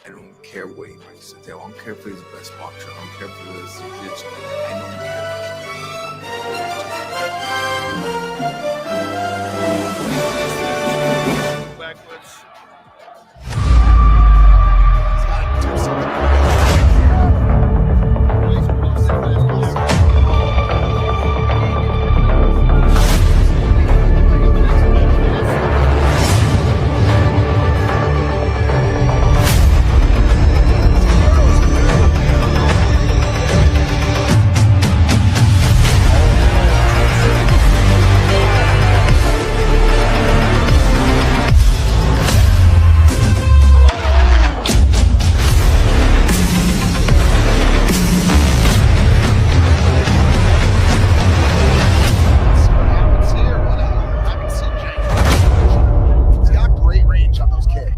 I don't care what he might say. I don't care if he's the best boxer. I don't care if he's jiu-jitsu. I don't care. Backwards. He's got great range on those kicks.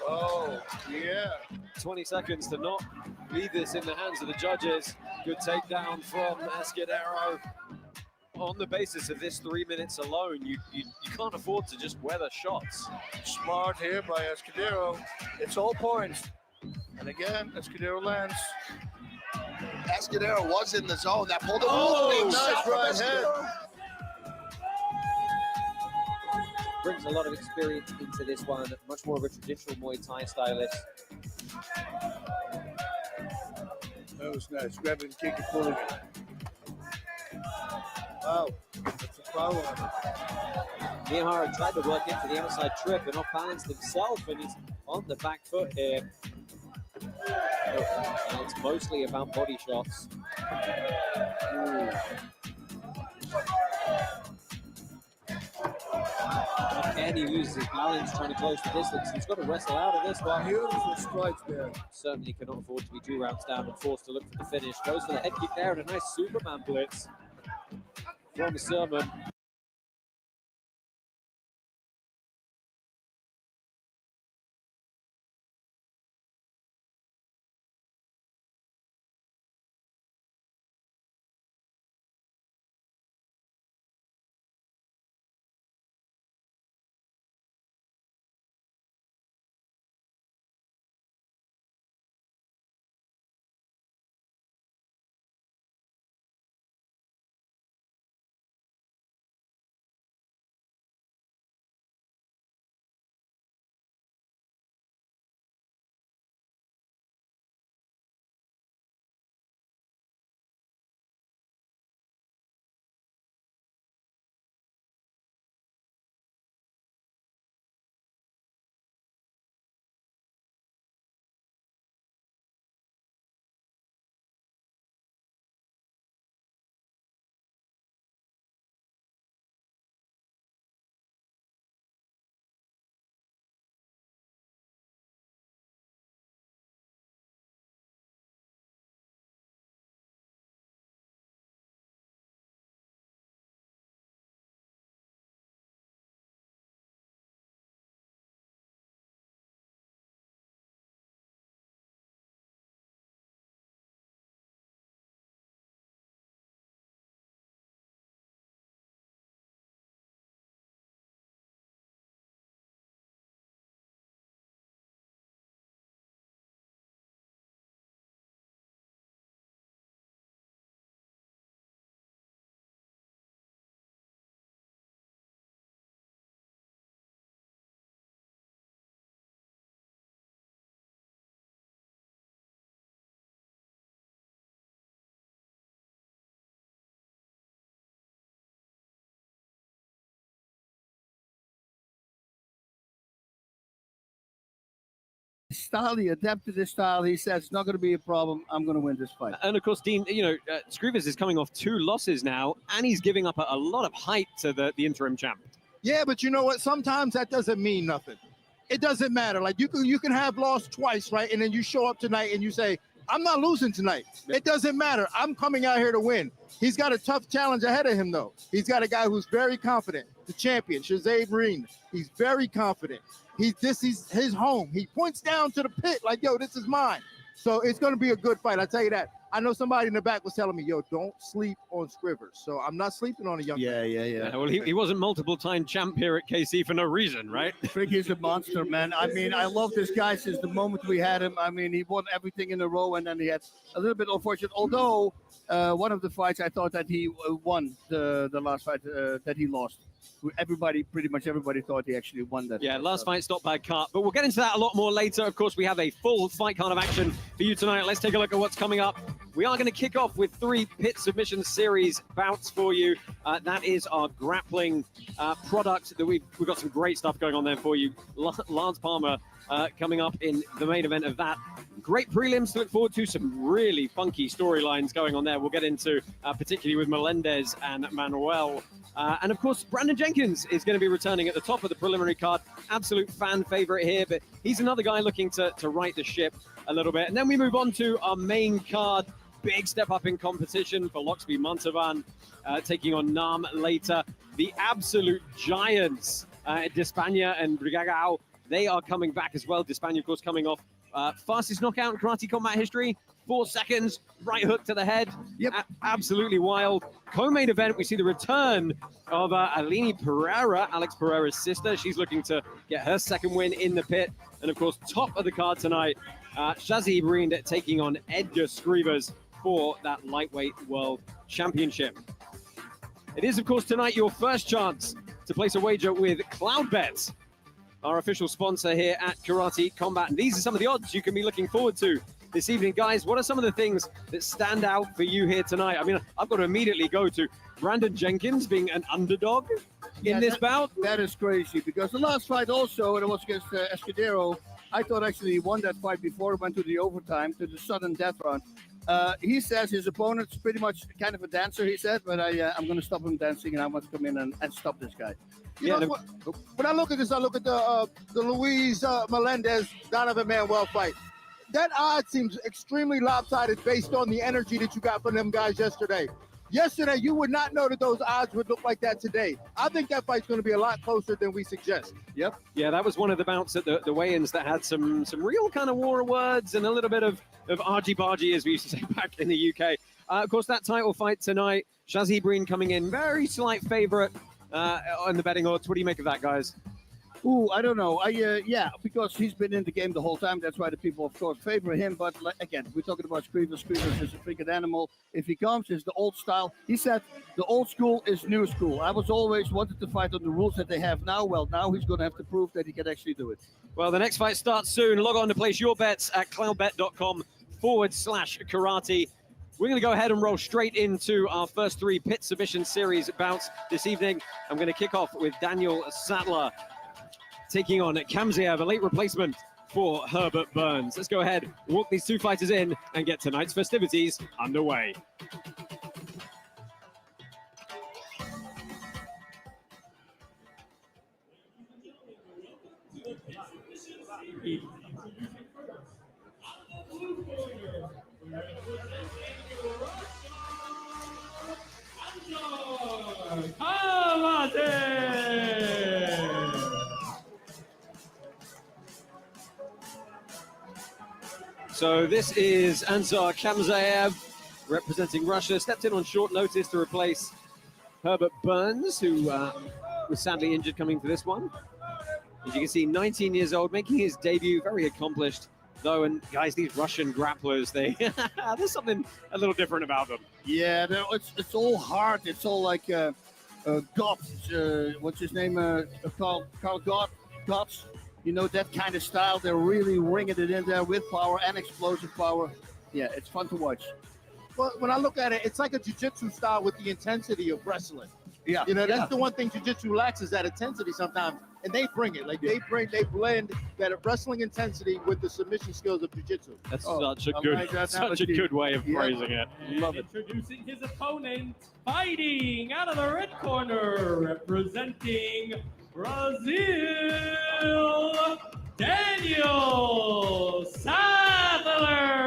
Oh, yeah. 20 seconds to not leave this in the hands of the judges. Good takedown from Escudero. On the basis of this 3 minutes alone, you can't afford to just weather shots. Smart here by Escudero. It's all points. And again, Escudero lands. Escudero was in the zone. That pulled a Oh, big nice shot from right hand. Escudero. Brings a lot of experience into this one. Much more of a traditional Muay Thai stylist. That was nice. Grabbing, kicking, pulling it. Wow. That's a foul on it. Miyahara tried to work into the outside trip and off-balanced himself, and he's on the back foot here. And it's mostly about body shots. Ooh. And he loses his balance trying to close the distance. He's got to wrestle out of this one. Beautiful strikes there. Certainly cannot afford to be 2 rounds down and forced to look for the finish. Goes for the head kick there and a nice Superman blitz from Sermon. Style, he adapted his style. He says it's not going to be a problem. I'm going to win this fight. And of course, Dean, Scrivers is coming off 2 losses now, and he's giving up a lot of height to the interim champ. Yeah, but you know what? Sometimes that doesn't mean nothing. It doesn't matter. Like you can have lost twice, right? And then you show up tonight and you say, I'm not losing tonight. It doesn't matter. I'm coming out here to win. He's got a tough challenge ahead of him, though. He's got a guy who's very confident, the champion, Shazade Marine. He's very confident. This is his home. He points down to the pit like, yo, this is mine. So it's going to be a good fight. I tell you that. I know somebody in the back was telling me, yo, don't sleep on Scrivers. So I'm not sleeping on a young man. Yeah, well, he wasn't multiple-time champ here at KC for no reason, right? Fricky's a monster, man. I mean, I love this guy since the moment we had him. I mean, he won everything in a row, and then he had a little bit unfortunate. Although one of the fights, I thought that he won the last fight that he lost. Pretty much everybody thought he actually won that. Yeah, last fight stopped by cut, but we'll get into that a lot more later. Of course, we have a full fight card of action for you tonight. Let's take a look at what's coming up. We are going to kick off with 3 pit submission series bouts for you. That is our grappling product. That we've got some great stuff going on there for you. Lance Palmer coming up in the main event of that. Great prelims to look forward to. Some really funky storylines going on there. We'll get into particularly with Melendez and Manuel. And of course, Brandon Jenkins is going to be returning at the top of the preliminary card. Absolute fan favorite here, but he's another guy looking to right the ship a little bit. And then we move on to our main card. Big step up in competition for Loxby Mantavan, taking on Nam later. The absolute giants, Despania and Brigagao, they are coming back as well. Despania, of course, coming off fastest knockout in karate combat history. 4 seconds, right hook to the head. Yep. Absolutely wild. Co-main event, we see the return of Aline Pereira, Alex Pereira's sister. She's looking to get her second win in the pit. And of course, top of the card tonight, Shazi Breen taking on Edgar Scrivers for that lightweight world championship. It is, of course, tonight your first chance to place a wager with Cloudbet, our official sponsor here at Karate Combat. And these are some of the odds you can be looking forward to this evening. Guys, what are some of the things that stand out for you here tonight? I mean, I've got to immediately go to Brandon Jenkins being an underdog in this bout. That is crazy, because the last fight also, it was against Escudero. I thought actually he won that fight before it went to the overtime, to the sudden death round. He says his opponent's pretty much kind of a dancer, he said, but I'm going to stop him dancing, and I want to come in and stop this guy. You know, when I look at this, I look at the Luis Melendez Donovan Manuel fight. That odd seems extremely lopsided based on the energy that you got from them guys yesterday. Yesterday, you would not know that those odds would look like that today. I think that fight's going to be a lot closer than we suggest. Yep. Yeah, that was one of the bouts at the weigh-ins that had some real kind of war words and a little bit of argy-bargy, as we used to say back in the UK. Of course, that title fight tonight, Shazi Breen coming in, very slight favorite on the betting odds. What do you make of that, guys? Ooh, I don't know. Yeah, because he's been in the game the whole time. That's why the people, of course, favor him. But again, we're talking about Scrivers. Scrivers is a freaking animal. If he comes, it's the old style. He said the old school is new school. I was always wanted to fight on the rules that they have now. Well, now he's going to have to prove that he can actually do it. Well, the next fight starts soon. Log on to place your bets at cloudbet.com/karate. We're going to go ahead and roll straight into our first 3 pit submission series bouts this evening. I'm going to kick off with Daniel Sattler taking on Kamzaev, a late replacement for Herbert Burns. Let's go ahead, walk these 2 fighters in, and get tonight's festivities underway. So this is Anzar Kamzaev representing Russia, stepped in on short notice to replace Herbert Burns, who was sadly injured coming to this one. As you can see, 19 years old, making his debut, very accomplished though. And guys, these Russian grapplers, there's something a little different about them. Yeah, it's all hard. It's all like Gotts, what's his name? Carl Gotts. You know, that kind of style. They're really ringing it in there with power and explosive power. Yeah, it's fun to watch. Well, when I look at it, it's like a jiu-jitsu style with the intensity of wrestling. Yeah. You know, that's the one thing jiu-jitsu lacks is that intensity sometimes. And they bring it. Like they blend that wrestling intensity with the submission skills of jiu-jitsu. That's such a good way of phrasing it. Love it. Introducing his opponent, fighting out of the red corner, representing Brazil, Daniel Sattler.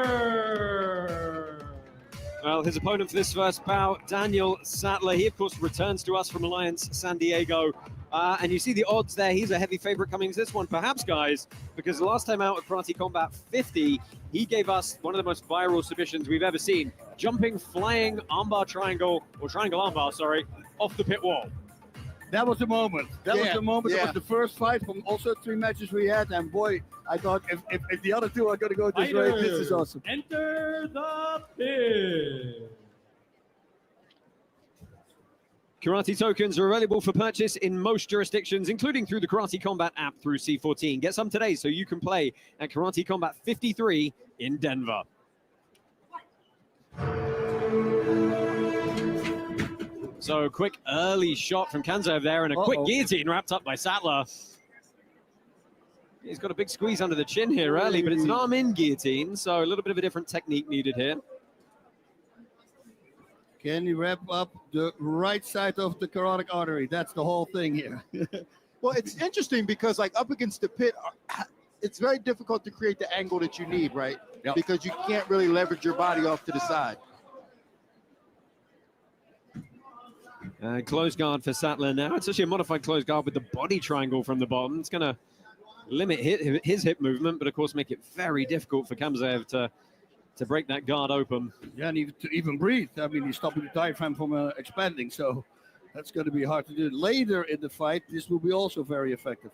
Well, his opponent for this first bout, Daniel Sattler. He, of course, returns to us from Alliance San Diego And you see the odds there. He's a heavy favorite coming into this one, perhaps, guys, because the last time out at Karate Combat 50, he gave us one of the most viral submissions we've ever seen. Jumping, flying, armbar triangle, or triangle armbar, sorry, off the pit wall. That was the moment. That was the moment. It was the first fight from also 3 matches we had. And boy, I thought if the other two are going to go this way, this is awesome. Enter the pit. Karate tokens are available for purchase in most jurisdictions, including through the Karate Combat app through C14. Get some today so you can play at Karate Combat 53 in Denver. So quick early shot from Kanzev there and a quick guillotine wrapped up by Sattler. He's got a big squeeze under the chin here early, but it's an arm-in guillotine, so a little bit of a different technique needed here. Can you wrap up the right side of the carotid artery? That's the whole thing here. Well, it's interesting because like up against the pit, it's very difficult to create the angle that you need, right? Yep. Because you can't really leverage your body off to the side. Close guard for Sattler now. It's actually a modified close guard with the body triangle from the bottom. It's going to limit his hip movement, but of course make it very difficult for Kamzaev to break that guard open. Yeah, and even breathe. I mean, he's stopping the diaphragm from expanding, so that's going to be hard to do. Later in the fight, this will be also very effective.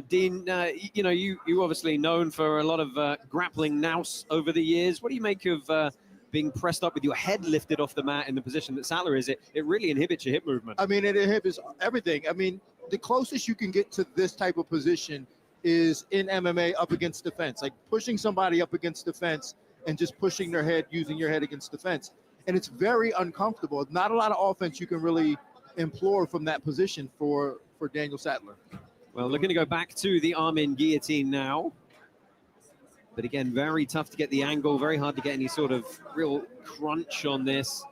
Dean, you know, you obviously known for a lot of grappling nous over the years. What do you make of being pressed up with your head lifted off the mat in the position that Sattler is? It really inhibits your hip movement. I mean, it inhibits everything. I mean, the closest you can get to this type of position is in MMA up against the fence, like pushing somebody up against the fence and just pushing their head, using your head against the fence. And it's very uncomfortable. Not a lot of offense you can really implore from that position for Daniel Sattler. Well, looking to go back to the arm-in guillotine now. But again, very tough to get the angle, very hard to get any sort of real crunch on this.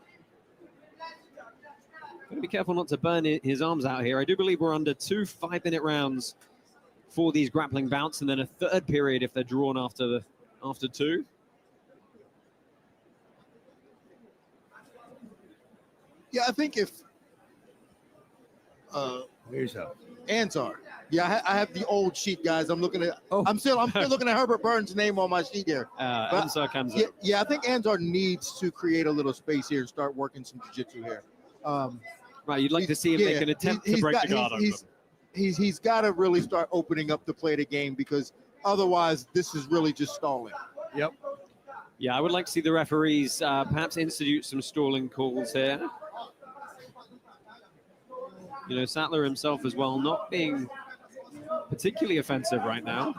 Got to be careful not to burn his arms out here. I do believe we're under 2 5-minute rounds for these grappling bouts, and then a third period if they're drawn after 2. Yeah, I think if Here's how. Anzar. Yeah, I have the old sheet, guys. I'm looking at. I'm still looking at Herbert Burns' name on my sheet here. Anzar Kamzaev. Yeah, I think Anzar needs to create a little space here and start working some jiu-jitsu here. Right, you'd like to see him make an attempt to break the guard open. He's got to really start opening up the play of the game, because otherwise this is really just stalling. Yep. Yeah, I would like to see the referees perhaps institute some stalling calls here. You know, Sattler himself as well, not being particularly offensive right now.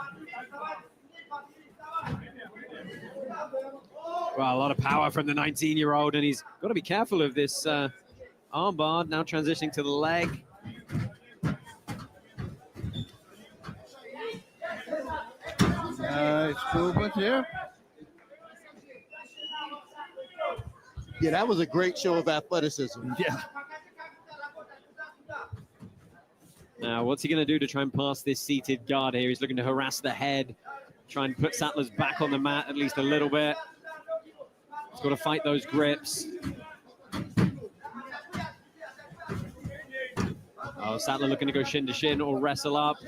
Well, a lot of power from the 19-year-old, and he's got to be careful of this armbar, now transitioning to the leg. Nice movement here. Yeah, that was a great show of athleticism. Yeah. Now, what's he going to do to try and pass this seated guard here? He's looking to harass the head, try and put Sattler's back on the mat at least a little bit. He's got to fight those grips. Oh, Sattler looking to go shin to shin or wrestle up.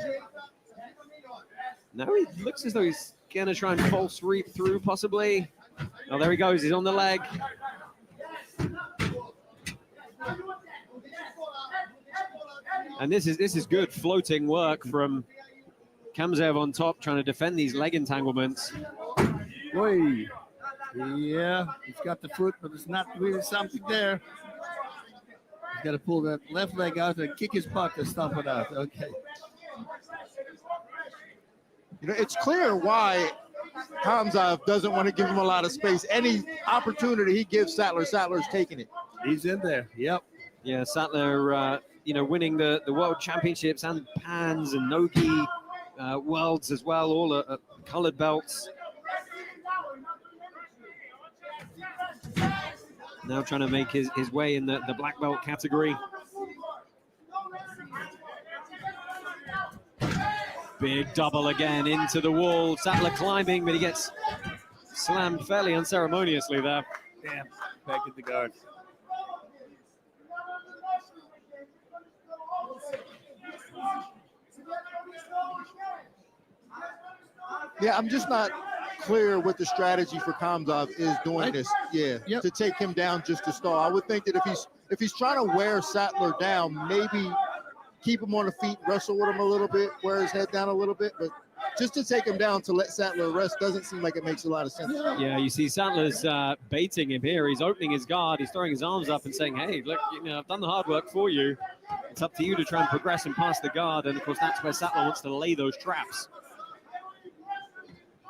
Now he looks as though he's going to try and false reap through, possibly. Oh, there he goes. He's on the leg. And this is good floating work from Kamzaev on top, trying to defend these leg entanglements. Boy. Yeah, he's got the foot, but it's not really something there. He's got to pull that left leg out and kick his butt to stomp it out. Okay. You know, it's clear why Kamzaev doesn't want to give him a lot of space. Any opportunity he gives Sattler, Sattler's taking it. He's in there. Yep. Yeah, Sattler, you know, winning the world championships and Pans and Nogi worlds as well, all colored belts. Now trying to make his way in the black belt category. Big double again into the wall. Sattler climbing, but he gets slammed fairly unceremoniously there. Damn. Back at the guard. Yeah, I'm just not clear what the strategy for Kamzov is doing this. Yeah, Yep. to take him down just to stall. I would think that if he's trying to wear Sattler down, maybe keep him on the feet, wrestle with him a little bit, wear his head down a little bit, but just to take him down to let Sattler rest doesn't seem like it makes a lot of sense. Yeah, you see Sattler's baiting him here. He's opening his guard. He's throwing his arms up and saying, hey, look, I've done the hard work for you. It's up to you to try and progress and pass the guard. And, of course, that's where Sattler wants to lay those traps.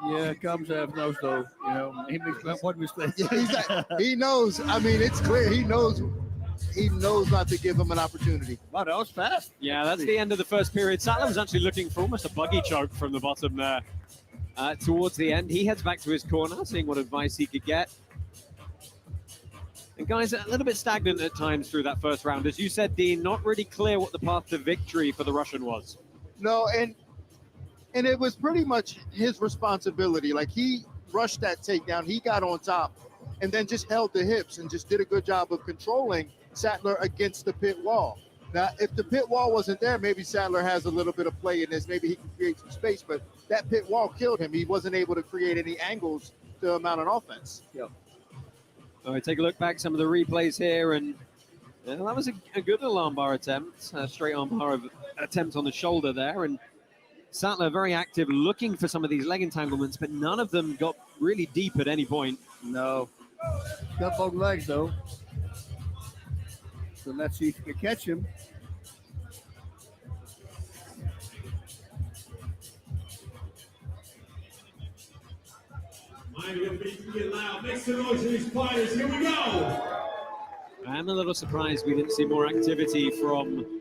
Yeah, Kamzov knows though. He makes one mistake. Yeah, he knows. I mean, it's clear. He knows not to give him an opportunity. Wow, that was fast. Yeah, that's the end of the first period. Sattler was actually looking for almost a buggy choke from the bottom there. Towards the end, he heads back to his corner, seeing what advice he could get. And guys, a little bit stagnant at times through that first round. As you said, Dean, not really clear what the path to victory for the Russian was. No, and it was pretty much his responsibility. Like, he rushed that takedown, he got on top, and then just held the hips and just did a good job of controlling Sattler against the pit wall. Now, if the pit wall wasn't there, maybe Sattler has a little bit of play in this. Maybe he can create some space, but that pit wall killed him. He wasn't able to create any angles to mount an offense. Yep. All right, take a look back, some of the replays here, and that was a good alarm bar attempt, straight arm bar attempt on the shoulder there, and Sattler very active, looking for some of these leg entanglements, but none of them got really deep at any point. No. Got both legs though. So let's see if we can catch him. Mind your feet can get loud. Make some noise for these fighters. Here we go. I'm a little surprised we didn't see more activity from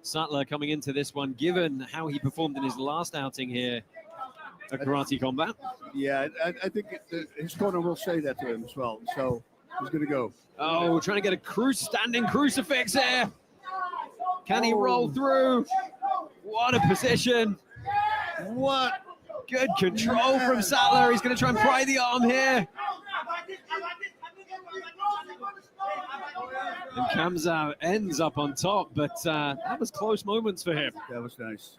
Sattler coming into this one, given how he performed in his last outing here at Karate Combat. Yeah, I think his corner will say that to him as well. So he's going to go. Oh, trying to get a standing crucifix here. Can he roll through? What a position. What? Good control from Sattler. He's going to try and pry the arm here. And Kamzov ends up on top, but that was close moments for him. That was nice.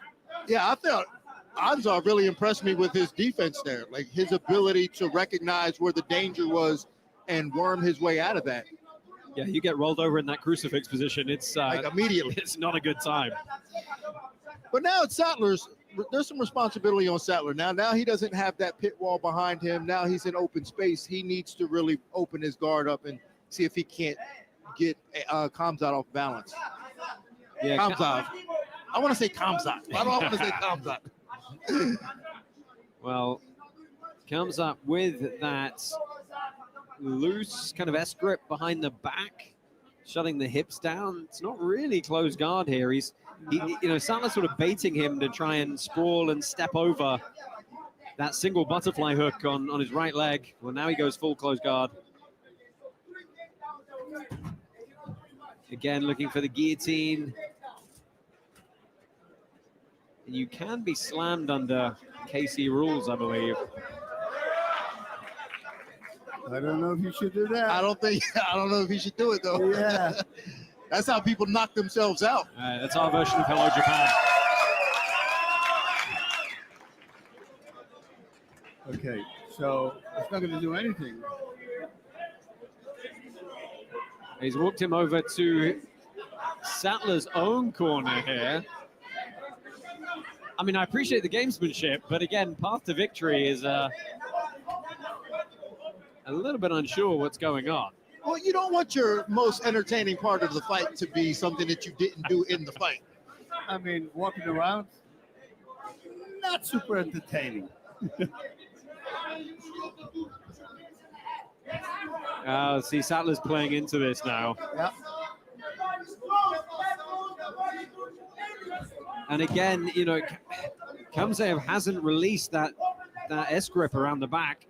Yeah, I thought Anzar really impressed me with his defense there, like his ability to recognize where the danger was and worm his way out of that. Yeah, you get rolled over in that crucifix position, it's Like immediately. it's not a good time. But now it's Sattler's. There's some responsibility on Sattler. Now he doesn't have that pit wall behind him. Now he's in open space. He needs to really open his guard up and see if he can't get Kamzat off balance. Yeah, Kamzat. I want to say Kamzat. Why do I want to say Kamzat? Well, comes up with that loose kind of S-grip behind the back, shutting the hips down. It's not really close guard here. Sattler sort of baiting him to try and sprawl and step over that single butterfly hook on his right leg. Well, now he goes full close guard. Again, looking for the guillotine. And you can be slammed under KC rules, I believe. I don't know if you should do that. I don't know if he should do it though. Yeah. That's how people knock themselves out. That's our version of Hello Japan. Okay, so it's not going to do anything. He's walked him over to Sattler's own corner here. I mean, I appreciate the gamesmanship, but again, path to victory is a little bit unsure what's going on. Well, you don't want your most entertaining part of the fight to be something that you didn't do in the fight. I mean, walking around, not super entertaining. See, Sattler's playing into this now. Yeah. And again, Kamzaev hasn't released that S-grip around the back.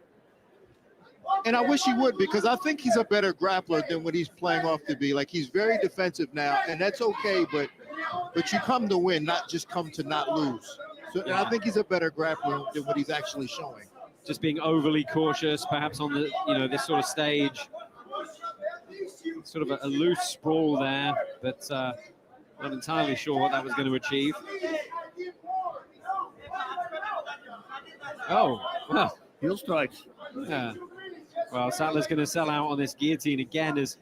And I wish he would, because I think he's a better grappler than what he's playing off to be. Like, he's very defensive now, and that's okay, but you come to win, not just come to not lose. So and I think he's a better grappler than what he's actually showing. Just being overly cautious, perhaps on the this sort of stage. Sort of a loose sprawl there, but not entirely sure what that was going to achieve. Oh, well, Heel strikes. yeah. Well, Sattler's going to sell out on this guillotine again as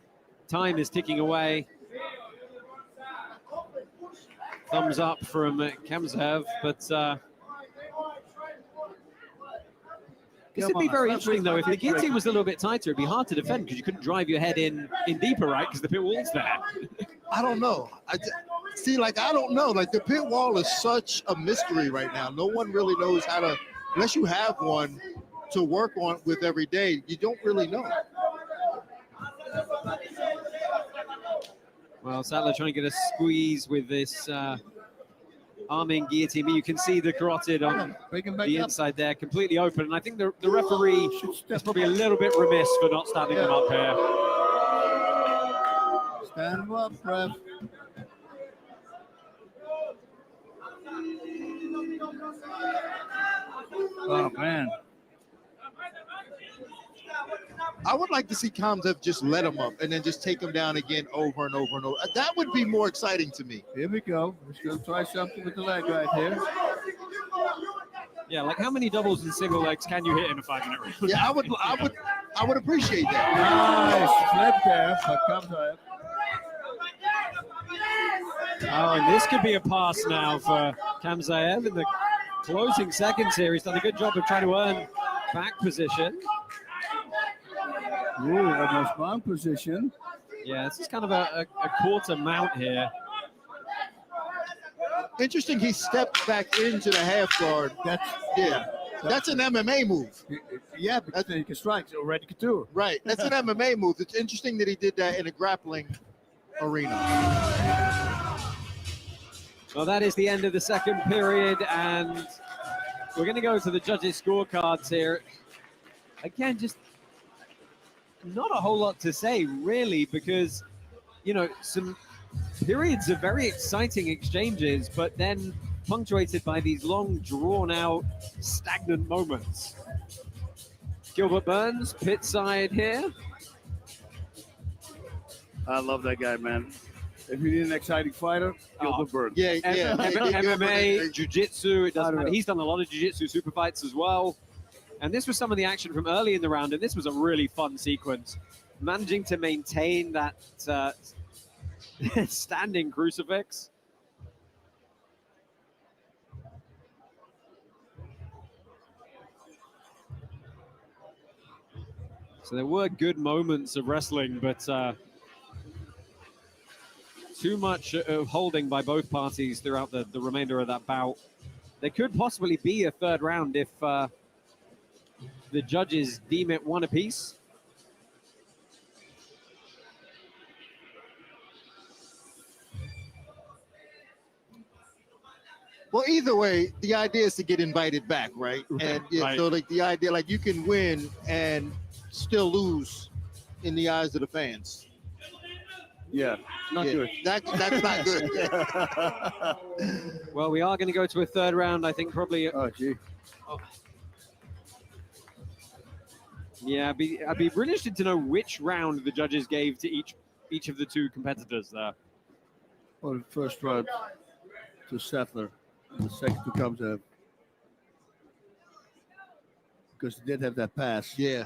time is ticking away. Thumbs up from Kamsaev, but this would be very interesting, though. If the guillotine was a little bit tighter, it'd be hard to defend because you couldn't drive your head in deeper, right? Because the pit wall's there. I don't know. See, like, I don't know. Like, the pit wall is such a mystery right now. No one really knows how to, unless you have one to work on with every day, you don't really know. Well, Sattler trying to get a squeeze with this arming guillotine. You can see the carotid on Break him back the up. inside there, completely open. And I think the referee is probably a little bit remiss for not standing him up here. Stand him up, ref. Oh, man. I would like to see Kamsaev just let him up and then just take him down again over and over and over. That would be more exciting to me. Here we go. We're going to try something with the leg right here. Yeah, like how many doubles and single legs can you hit in a 5-minute round? Yeah, I would appreciate that. Nice flip there, but Kamsaev. Oh, and this could be a pass now for Kamsaev in the closing seconds here. He's done a good job of trying to earn back position. Ooh, almost mount position. Yeah, this is kind of a quarter mount here. Interesting, he stepped back into the half guard. That's an MMA move. Yeah, because then he can strike. So already couture. Right, that's an MMA move. It's interesting that he did that in a grappling arena. Well, that is the end of the second period, and we're going to go to the judges' scorecards here. Again, just not a whole lot to say, really, because, you know, some periods of very exciting exchanges, but then punctuated by these long, drawn-out, stagnant moments. Gilbert Burns, pit side here. I love that guy, man. If you need an exciting fighter, Gilbert Burns. Yeah. MMA, jiu-jitsu, it doesn't matter. know. He's done a lot of jiu-jitsu super fights as well. And this was some of the action from early in the round, and this was a really fun sequence. Managing to maintain that standing crucifix. So there were good moments of wrestling, but too much of holding by both parties throughout the remainder of that bout. There could possibly be a third round if the judges deem it one apiece. Well, either way, the idea is to get invited back, right? And Right. so, like, the idea, like, you can win and still lose in the eyes of the fans. Yeah, not good. That's not good. Well, we are going to go to a third round. I think probably. Oh, gee. Yeah, I'd be really interested to know which round the judges gave to each of the two competitors there. Well, the first round to Sattler, and the second to Kamsaev. Because he did have that pass. Yeah.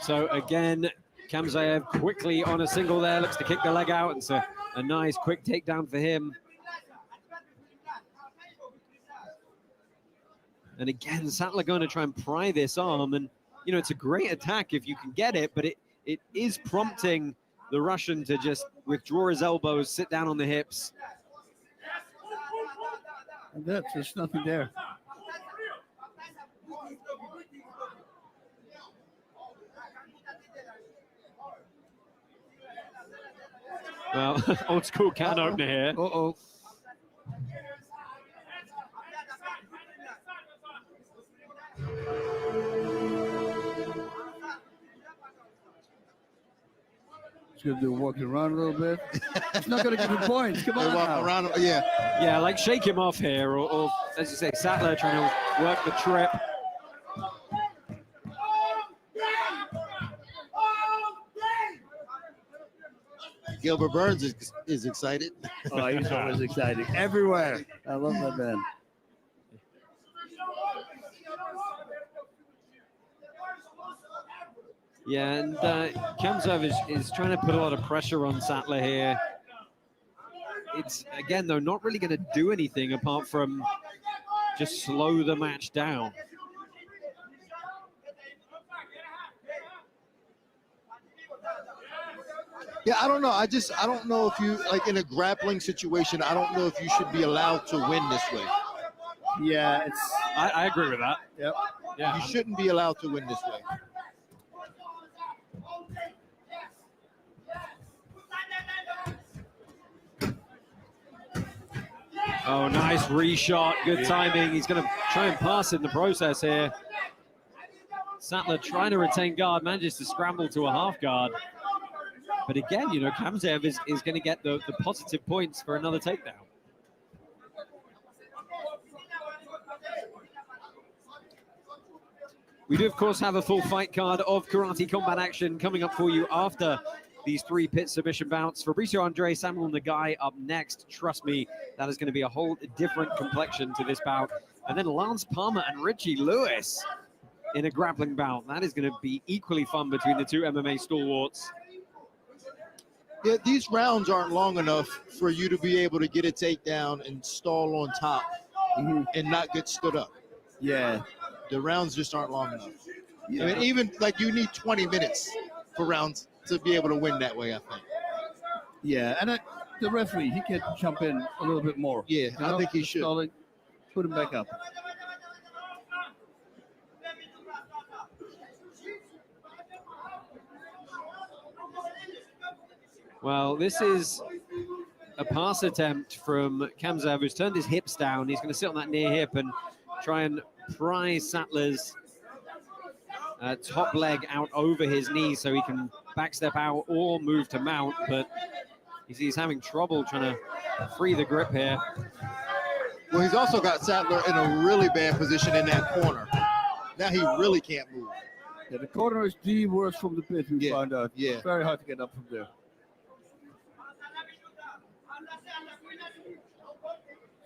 So again, Kamsaev quickly on a single there, looks to kick the leg out. It's a nice quick takedown for him. And again, Sattler going to try and pry this arm. And, you know, it's a great attack if you can get it, but it is prompting the Russian to just withdraw his elbows, sit down on the hips. And that's there's nothing there. Well, old school can opener here. Uh-oh. He's going to do walking around a little bit. He's not going to give him points. Come on now. Around, yeah. Yeah, like shake him off here, or as you say, Sattler trying to work the trip. Gilbert Burns is excited. Oh, he's always exciting. Everywhere. I love that man. Yeah, and Kamzov is trying to put a lot of pressure on Sattler here. It's, again, though, not really going to do anything apart from just slow the match down. Yeah, I don't know. I don't know if you, like in a grappling situation, I don't know if you should be allowed to win this way. Yeah, it's. I agree with that. Yep. Yeah. You shouldn't be allowed to win this way. Oh, nice reshot. Good timing. He's going to try and pass in the process here. Sattler trying to retain guard, manages to scramble to a half guard. But again, you know, Kamzov is going to get the positive points for another takedown. We do, of course, have a full fight card of Karate Combat action coming up for you after these 3 pit submission bouts. Fabricio Andre, Samuel Nagai up next. Trust me, that is going to be a whole different complexion to this bout. And then Lance Palmer and Richie Lewis in a grappling bout. That is going to be equally fun between the 2 MMA stalwarts. Yeah, these rounds aren't long enough for you to be able to get a takedown and stall on top and not get stood up. Yeah. The rounds just aren't long enough. Yeah. I mean, even like you need 20 minutes for rounds to be able to win that way, I think. Yeah, and the referee, he can jump in a little bit more. Yeah, You I know, think he just should. stalling, put him back up. Well, this is a pass attempt from Kamzov, who's turned his hips down. He's going to sit on that near hip and try and pry Sattler's top leg out over his knee so he can backstep out or move to mount. But he's having trouble trying to free the grip here. Well, he's also got Sattler in a really bad position in that corner. Now he really can't move. Yeah, the corner is the worst from the pit, we found out. Yeah. It's very hard to get up from there.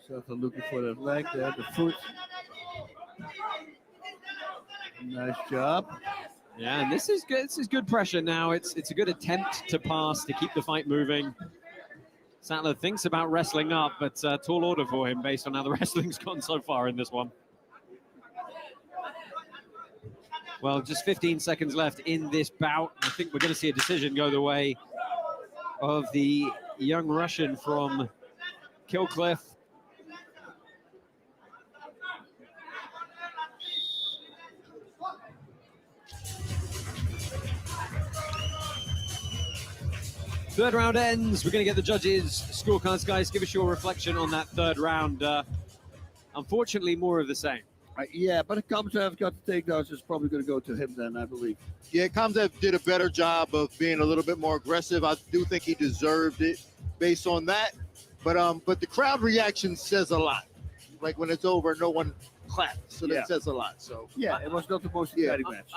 So looking for that leg there, the foot. Nice job. Yeah, and this is good. This is good pressure now. It's a good attempt to pass to keep the fight moving. Sattler thinks about wrestling up, but tall order for him based on how the wrestling's gone so far in this one. Well, just 15 seconds left in this bout. I think we're going to see a decision go the way of the young Russian from Killcliff. Third round ends. We're going to get the judges' scorecards. Guys, give us your reflection on that third round. Unfortunately, more of the same. Yeah, but if Kamzov got the takedowns, it's probably going to go to him then, I believe. Yeah, Kamzov did a better job of being a little bit more aggressive. I do think he deserved it based on that. But the crowd reaction says a lot. Like when it's over, no one claps, so that says a lot. So Yeah, it was not the most exciting match.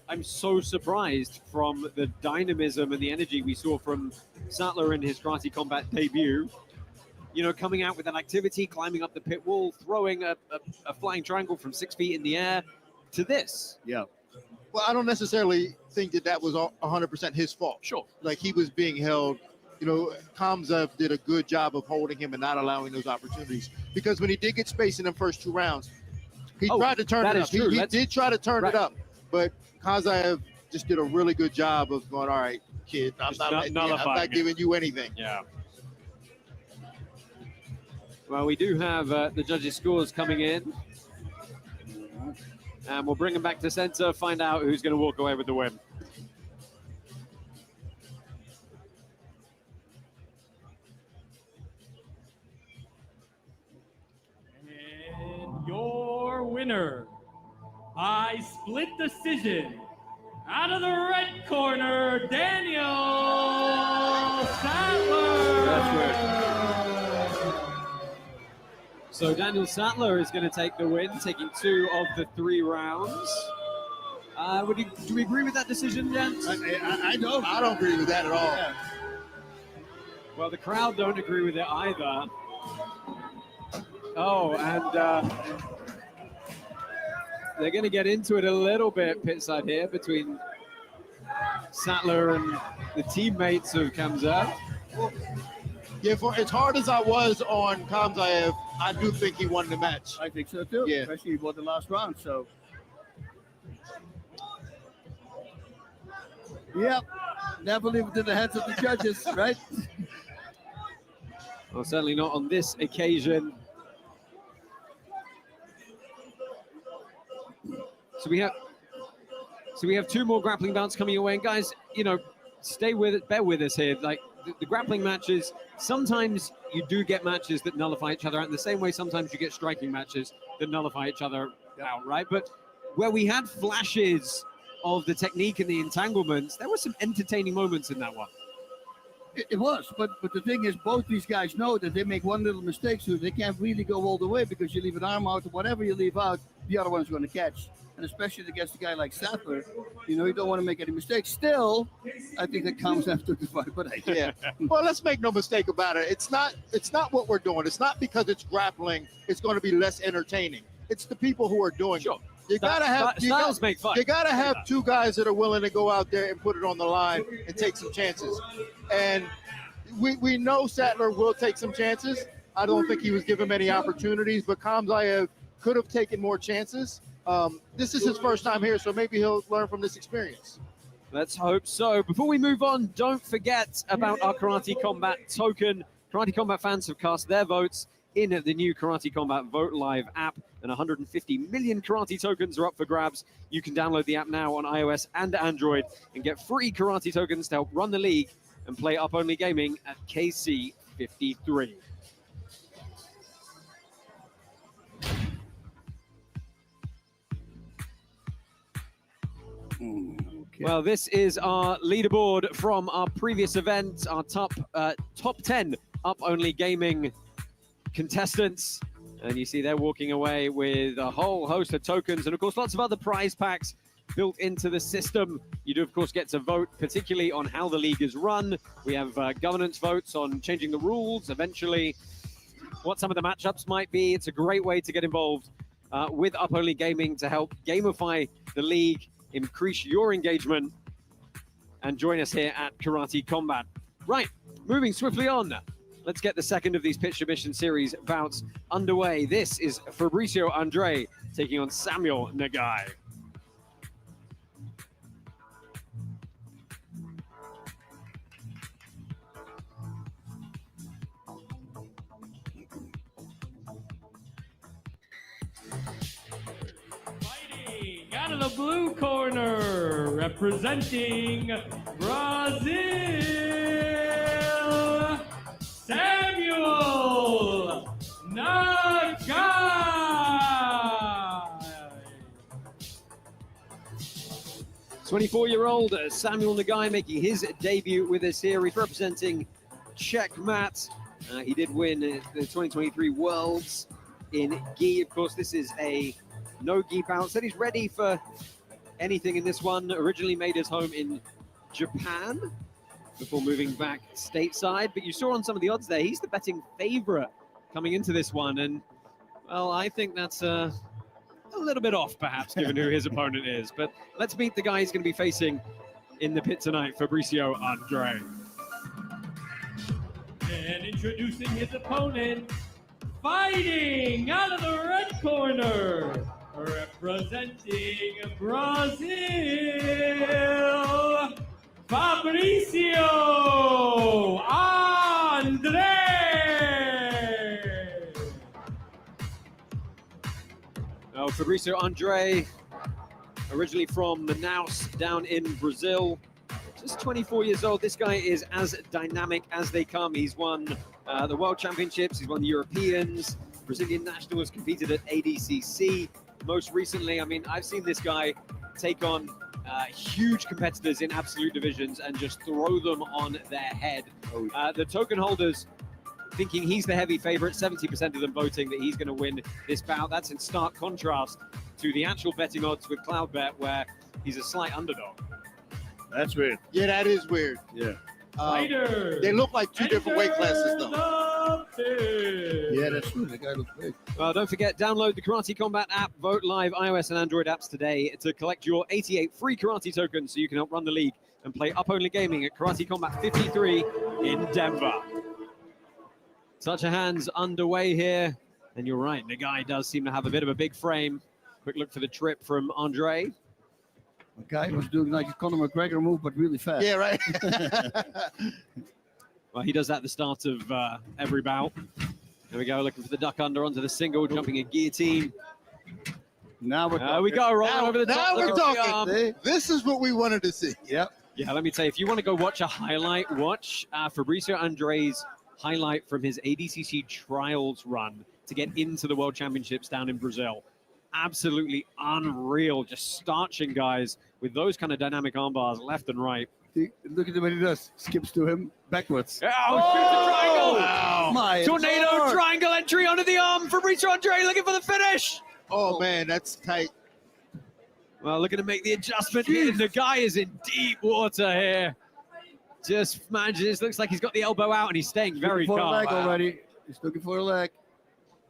I'm so surprised from the dynamism and the energy we saw from Sattler in his Karate Combat debut. You know, coming out with an activity, climbing up the pit wall, throwing a flying triangle from 6 feet in the air to this. Yeah. Well, I don't necessarily think that was 100% his fault. Sure. Like he was being held. You know, Kamzov did a good job of holding him and not allowing those opportunities. Because when he did get space in the first 2 rounds, he tried to turn it up. He did try to turn it up, but Kamzov just did a really good job of going, all right, kid, I'm not giving you anything. Yeah. Well, we do have the judges' scores coming in. And we'll bring them back to center, find out who's going to walk away with the win. And your winner by split decision, out of the red corner, Daniel Sattler. That's right. So Daniel Sattler is going to take the win, taking 2 of the 3 rounds. Do we agree with that decision, gents? I don't. I don't agree with that at all. Well, the crowd don't agree with it either. Oh, and they're going to get into it a little bit pitside here between Sattler and the teammates of Khamzat. Yeah, for as hard as I was on Khamzat, I do think he won the match. I think so too. Yeah. Especially for the last round. So. Yep. Never leave it in the hands of the judges, right? Well, certainly not on this occasion. So we have two more grappling bouts coming your way. And guys, you know, stay with it, bear with us here. Like the grappling matches, sometimes you do get matches that nullify each other out in the same way sometimes you get striking matches that nullify each other out, right? But where we had flashes of the technique and the entanglements, there were some entertaining moments in that one. It was, but the thing is, both these guys know that they make one little mistake, so they can't really go all the way because you leave an arm out or whatever you leave out, the other one's going to catch. And especially against a guy like Sattler, you know, you don't want to make any mistakes. Still, I think that comes after the fight. But Yeah. Well, let's make no mistake about it. It's not what we're doing. It's not because it's grappling. It's going to be less entertaining. It's the people who are doing Sure. it. You gotta have styles make fights. You gotta have two guys that are willing to go out there and put it on the line and take some chances. And we know Sattler will take some chances. I don't think he was given many opportunities, but Khamzat could have taken more chances. This is his first time here, so maybe he'll learn from this experience. Let's hope so. Before we move on, don't forget about our Karate Combat token. Karate Combat fans have cast their votes in the new Karate Combat Vote Live app, and 150 million Karate tokens are up for grabs. You can download the app now on iOS and Android and get free Karate tokens to help run the league and play Up Only Gaming at KC53. Okay. Well, this is our leaderboard from our previous event, our top 10 Up Only Gaming contestants. And you see they're walking away with a whole host of tokens and, of course, lots of other prize packs built into the system. You do, of course, get to vote, particularly on how the league is run. We have governance votes on changing the rules, eventually what some of the matchups might be. It's a great way to get involved with Up Only Gaming to help gamify the league, increase your engagement, and join us here at Karate Combat. Right, moving swiftly on. Let's get the second of these pitch submission series bouts underway. This is Fabricio Andre taking on Samuel Nagai. Fighting out of the blue corner, representing Brazil, Samuel Nagai. 24-year-old Samuel Nagai making his debut with us here. He's representing Checkmat. He did win the 2023 Worlds in gi. Of course, this is a no-gi bout. Said he's ready for anything in this one. Originally made his home in Japan before moving back stateside. But you saw on some of the odds there, he's the betting favorite coming into this one. And, well, I think that's a little bit off, perhaps, given who his opponent is. But let's meet the guy he's going to be facing in the pit tonight, Fabricio Andre. And introducing his opponent, fighting out of the red corner, representing Brazil, Fabricio Andre. Now, Fabricio Andre, originally from Manaus down in Brazil, just 24 years old. This guy is as dynamic as they come. He's won the World Championships, he's won the Europeans, Brazilian national, has competed at ADCC. Most recently, I mean, I've seen this guy take on huge competitors in absolute divisions and just throw them on their head. The token holders thinking he's the heavy favorite, 70% of them voting that he's going to win this bout. That's in stark contrast to the actual betting odds with Cloudbet, where he's a slight underdog. That's weird. Yeah, that is weird. Yeah. Fighters. They look like two different weight classes, though. Yeah, that's true. The guy looks big. Well, don't forget, download the Karate Combat app, vote live iOS and Android apps today to collect your 88 free karate tokens so you can help run the league and play Up Only Gaming at Karate Combat 53 in Denver. Touch of hands underway here. And you're right, the guy does seem to have a bit of a big frame. Quick look for the trip from Andre. The guy was doing like a Conor McGregor move, but really fast. Yeah, right. Well, he does that at the start of every bout. There we go, looking for the duck under onto the single, jumping a guillotine. Now we're We go, rolling Now- over the top. now we're look at the arm. talking. This is what we wanted to see. Yep. Yeah, let me tell you, if you want to go watch a highlight, watch Fabricio Andre's highlight from his ADCC trials run to get into the World Championships down in Brazil. Absolutely unreal, just starching guys with those kind of dynamic arm bars left and right. Look at the way he does. Skips to him backwards. Oh, shoots a triangle! Wow. My Tornado Lord. triangle entry onto the arm. Fabricio Andre looking for the finish. Oh, man, that's tight. Well, looking to make the adjustment here. The guy is in deep water here. Just manages, looks like he's got the elbow out and he's staying very Looking for a calm. leg already. He's looking for a leg.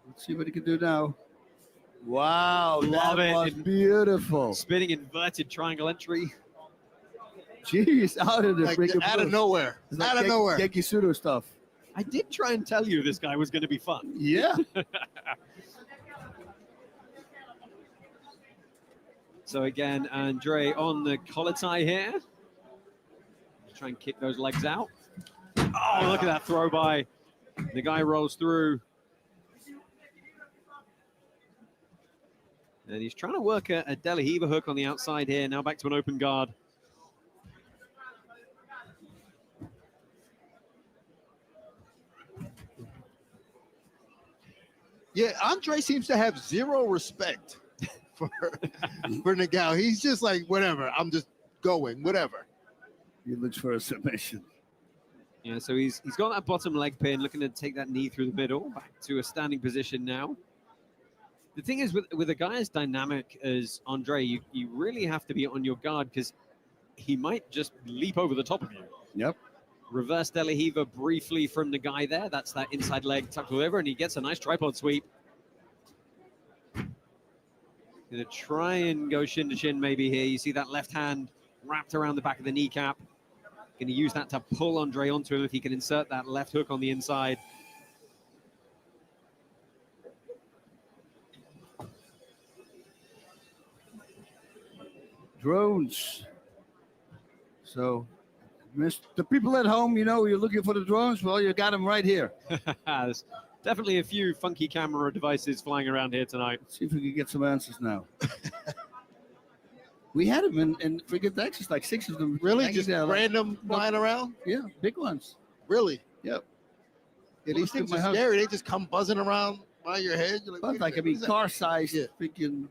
Let's see what he can do now. Wow, Love that it. was beautiful. Spinning inverted triangle entry. Jeez, out of the Like, freaking out of blue. nowhere. It's like Out of nowhere. Genki Sudo stuff. I did try and tell you this guy was going to be fun. Yeah. So again, Andre on the collar tie here. Try and kick those legs out. Oh, look at that throw by. The guy rolls through. And he's trying to work a De La Riva hook on the outside here. Now back to an open guard. Yeah, Andre seems to have zero respect for Nagao. He's just like, whatever, I'm just going, whatever. He looks for a submission. Yeah, so he's got that bottom leg pin, looking to take that knee through the middle, back to a standing position now. The thing is, with a guy as dynamic as Andre, you really have to be on your guard because he might just leap over the top of you. Yep. Reverse De La Riva briefly from the guy there. That's that inside leg tucked over, and he gets a nice tripod sweep. Gonna try and go shin to shin maybe here. You see that left hand wrapped around the back of the kneecap. Gonna use that to pull Andre onto him if he can insert that left hook on the inside. Drones. So, the people at home, you know, you're looking for the drones. Well, you got them right here. There's definitely a few funky camera devices flying around here tonight. Let's see if we can get some answers now. We had them in friggin' Texas, like 6 of them. Really? hanging Just there, like- random flying around? Yeah, big ones. Really? Yep. Yeah, Look these at things my are house. scary. They just come buzzing around by your head. You're But "Wait, like, I what mean, is that?" car-sized Yeah. freaking.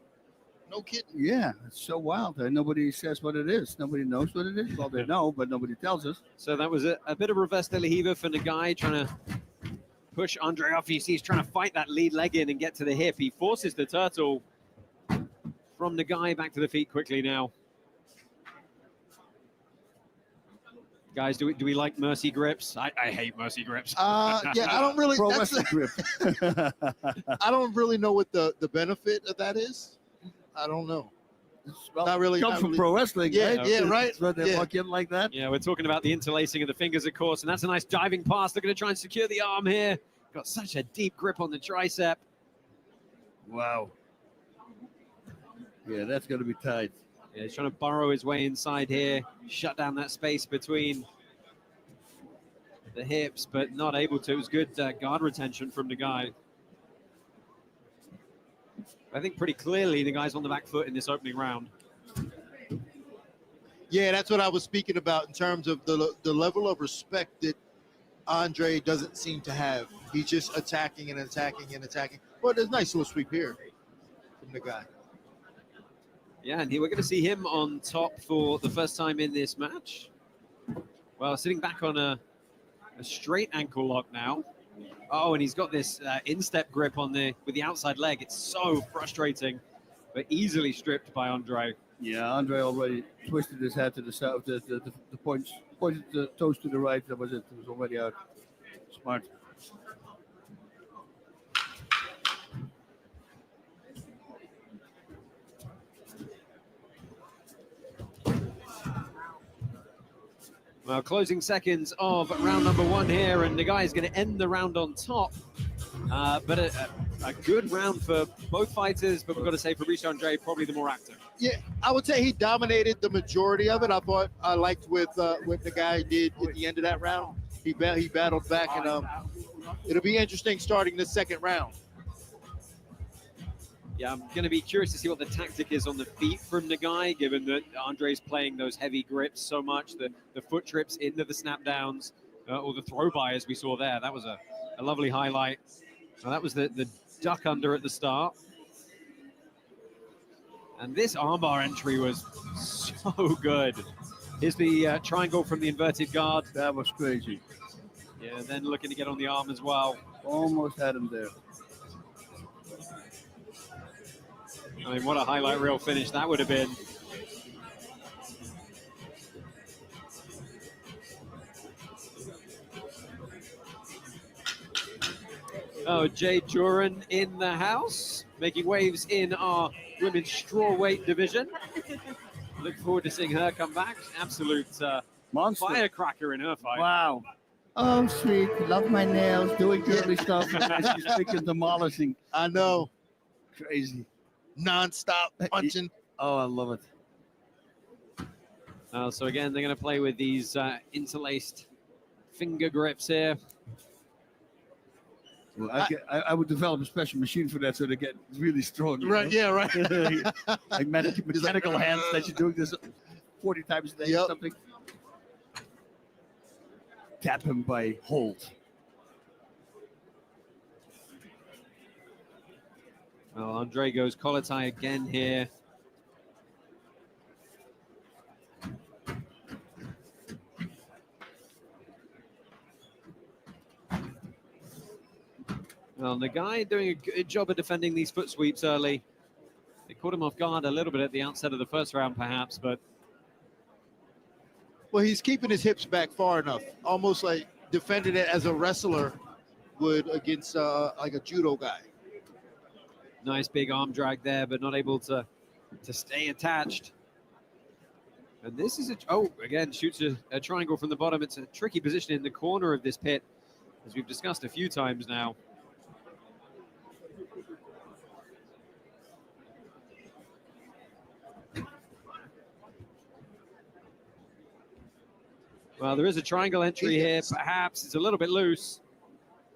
No kidding. Yeah, it's so wild. And nobody says what it is. Nobody knows what it is. Well, they know, but nobody tells us. So that was a bit of reverse De La Riva for Nagai, trying to push Andre off. You see he's trying to fight that lead leg in and get to the hip. He forces the turtle from Nagai back to the feet quickly now. Guys, do we like mercy grips? I hate mercy grips. Yeah, I don't really. Pro That's wrestling grip. I don't really know what the benefit of that is. I don't know. Well, Not really. Comes not from really. pro wrestling, Yeah, right? yeah, right. That's why they Yeah. fuck you like that. Yeah, we're talking about the interlacing of the fingers, of course, and that's a nice diving pass. They're going to try and secure the arm here. Got such a deep grip on the tricep. Wow. Yeah, that's going to be tight. Yeah, he's trying to burrow his way inside here, shut down that space between the hips, but not able to. It was good guard retention from the guy. I think pretty clearly the guy's on the back foot in this opening round. Yeah, that's what I was speaking about in terms of the level of respect that Andre doesn't seem to have. He's just attacking and attacking and attacking. Well, there's a nice little sweep here from the guy. Yeah, and we're going to see him on top for the first time in this match. Well, sitting back on a straight ankle lock now. Oh, and he's got this instep grip on with the outside leg. It's so frustrating, but easily stripped by Andre. Yeah, Andre already twisted his head to the south, the points pointed the toes to the right. That was it. It was already out. Smart. Well, closing seconds of round number 1 here, and the guy is going to end the round on top. But a good round for both fighters, but we've got to say Fabricio Andrade probably the more active. Yeah, I would say he dominated the majority of it. I liked what the guy did at the end of that round. He battled back, and it'll be interesting starting the second round. Yeah, I'm going to be curious to see what the tactic is on the feet from Nagai, given that Andre's playing those heavy grips so much, the foot trips into the snap downs, or the throw by as we saw there. That was a lovely highlight. That was the duck under at the start. And this armbar entry was so good. Here's the triangle from the inverted guard. That was crazy. Yeah, then looking to get on the arm as well. Almost had him there. I mean, what a highlight reel finish that would have been. Oh, Jade Duran in the house, making waves in our women's strawweight division. Look forward to seeing her come back. Absolute Monster. firecracker in her fight. Wow. Oh, sweet. Love my nails. Doing girly stuff. And then she's freaking demolishing. I know, Crazy. non-stop punching. Oh, I love it. So again, they're going to play with these interlaced finger grips here. Well, I would develop a special machine for that so they get really strong. you Right? know? Yeah, right. Like mechanical hands that you're doing this 40 times a day or Yep. something. Tap him by hold. Well, Andre goes collar tie again here. Well, the guy doing a good job of defending these foot sweeps early. They caught him off guard a little bit at the outset of the first round, perhaps, but Well, he's keeping his hips back far enough, almost like defending it as a wrestler would against like a judo guy. nice big arm drag there, but not able to stay attached. And this is again, shoots a triangle from the bottom. It's a tricky position in the corner of this pit, as we've discussed a few times now. Well, there is a triangle entry here. Perhaps it's a little bit loose.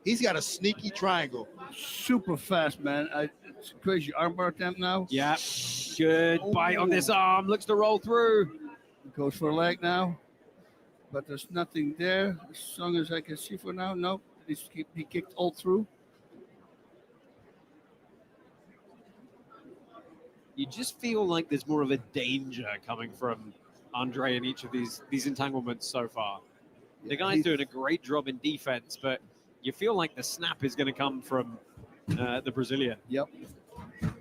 He's got a sneaky triangle. Super fast, man. It's a crazy armbar attempt now. Yeah, good bite on this arm. Looks to roll through. Goes for a leg now. But there's nothing there, as long as I can see for now. No, he kicked all through. You just feel like there's more of a danger coming from Andre in each of these entanglements so far. The guy's doing a great job in defense, but you feel like the snap is going to come from the Brazilian. Yep.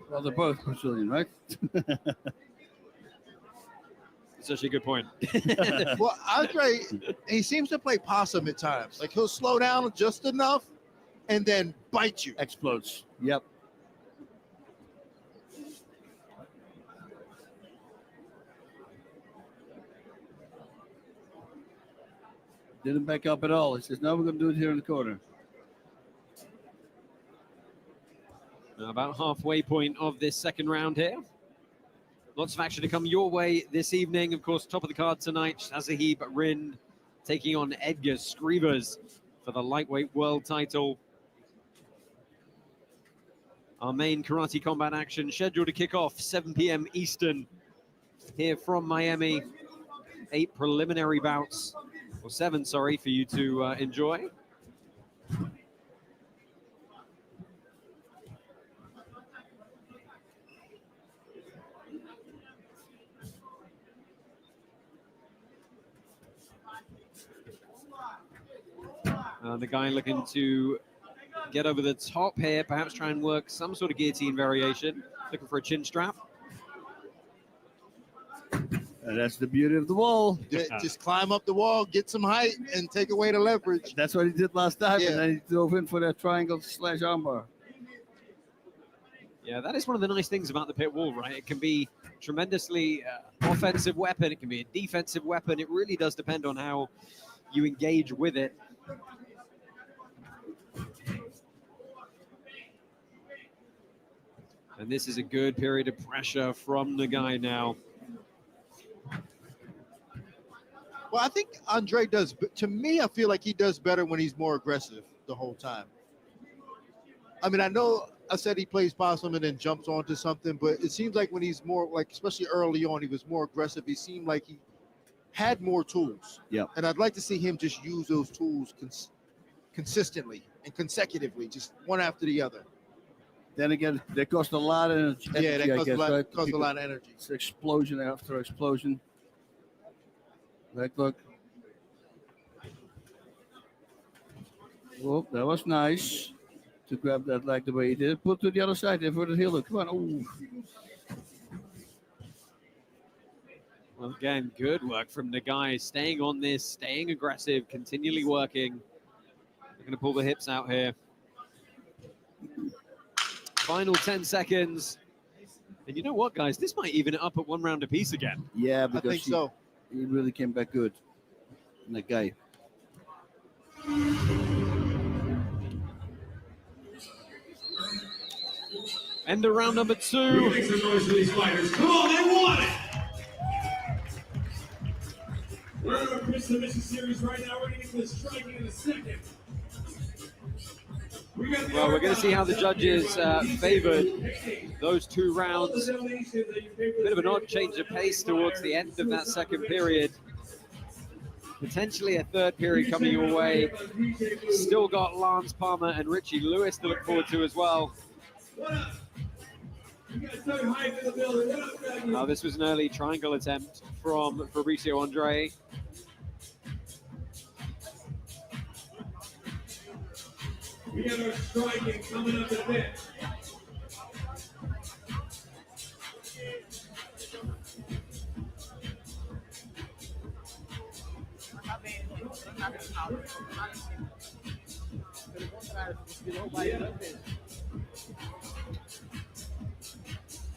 Well, they're both Brazilian, right? It's actually a good point. Well, Andre, he seems to play possum at times. Like he'll slow down just enough and then bite you. Explodes. Yep. Didn't back up at all. He says, no, we're going to do it here in the corner. Now about halfway point of this second round here. Lots of action to come your way this evening. Of course, top of the card tonight, Shazahib Rind taking on Edgar Scrivas for the lightweight world title. Our main karate combat action scheduled to kick off 7 p.m. Eastern here from Miami. 8 preliminary bouts, or 7, sorry, for you to enjoy. The guy looking to get over the top here, perhaps try and work some sort of guillotine variation. Looking for a chin strap. And that's the beauty of the wall. Just climb up the wall, get some height, and take away the leverage. That's what he did last time, Yeah. and then he drove in for that triangle slash armbar. Yeah, that is one of the nice things about the pit wall, right? It can be tremendously offensive weapon. It can be a defensive weapon. It really does depend on how you engage with it. And this is a good period of pressure from the guy now. Well, I think Andre does. To me, I feel like he does better when he's more aggressive the whole time. I mean, I know I said he plays possum and then jumps onto something, but it seems like when he's more like, especially early on, he was more aggressive. He seemed like he had more tools. Yep. And I'd like to see him just use those tools consistently and consecutively, just one after the other. Then again, they cost a lot of energy. Yeah, that I costs, guess, a lot, right? costs a lot of energy. It's explosion after explosion. Right, look. Well, that was nice to grab that like the way he did. Put to the other side there for the heel hook. Come on. Ooh. Well, again, good work from the guy, staying on this, staying aggressive, continually working. They're going to pull the hips out here. Final 10 seconds. And you know what, guys? This might even it up at 1 round apiece again. Yeah, I because think so. he really came back good. And that guy. End of round number 2. Make some noise for these fighters. Come on, they want it. We're in our Chris Submission Series right now. We're going to get to the striking in a second. Well, we're going to see how the judges favored those 2 rounds. Bit of an odd change of pace towards the end of that second period. Potentially a third period coming your way. Still got Lance Palmer and Richie Lewis to look forward to as well. Now, this was an early triangle attempt from Fabricio Andre. We have our striking coming up a bit.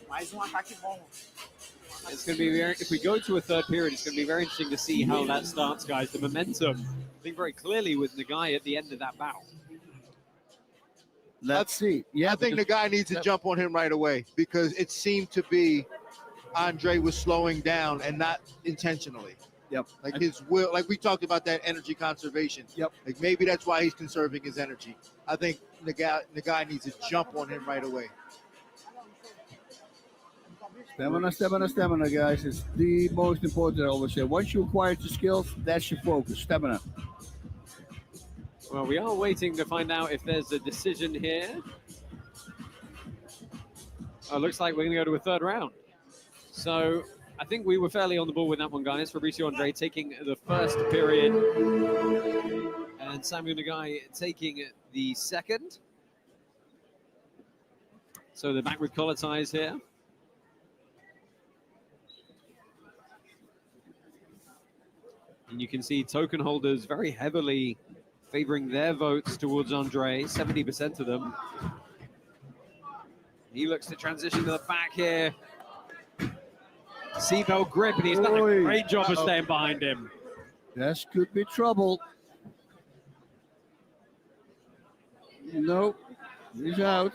Mais ataque bom. It's going to be very, if we go to a third period, it's going to be very interesting to see how that starts, guys. The momentum, I think very clearly with the guy at the end of that bout. Let's see. Yeah, I think the guy needs to jump on him right away because it seemed to be Andre was slowing down and not intentionally. Yep. Like his will, like we talked about that energy conservation. Yep. Like maybe that's why he's conserving his energy. I think the guy needs to jump on him right away. Stamina, guys. It's the most important, I always say. Once you acquire the skills, that's your focus. Stamina. Well, we are waiting to find out if there's a decision here. Oh, looks like we're going to go to a third round. So I think we were fairly on the ball with that one, guys. Fabricio Andre taking the first period. And Samuel Nagai taking the second. So they're back with collar ties here. And you can see token holders very heavily favoring their votes towards Andre, 70% of them. He looks to transition to the back here. Seatbelt grip, and he's done a great job of staying behind him. This could be trouble. Nope, he's out.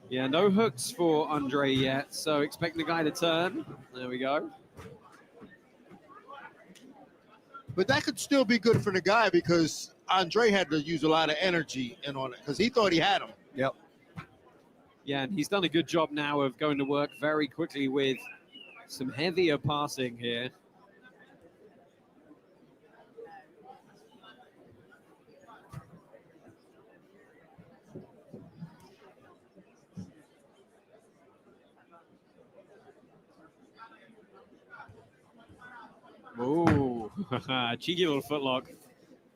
Yeah, no hooks for Andre yet, so expect the guy to turn. There we go. But that could still be good for the guy because Andre had to use a lot of energy in on it because he thought he had him. Yep. Yeah, and he's done a good job now of going to work very quickly with some heavier passing here. Oh, cheeky little footlock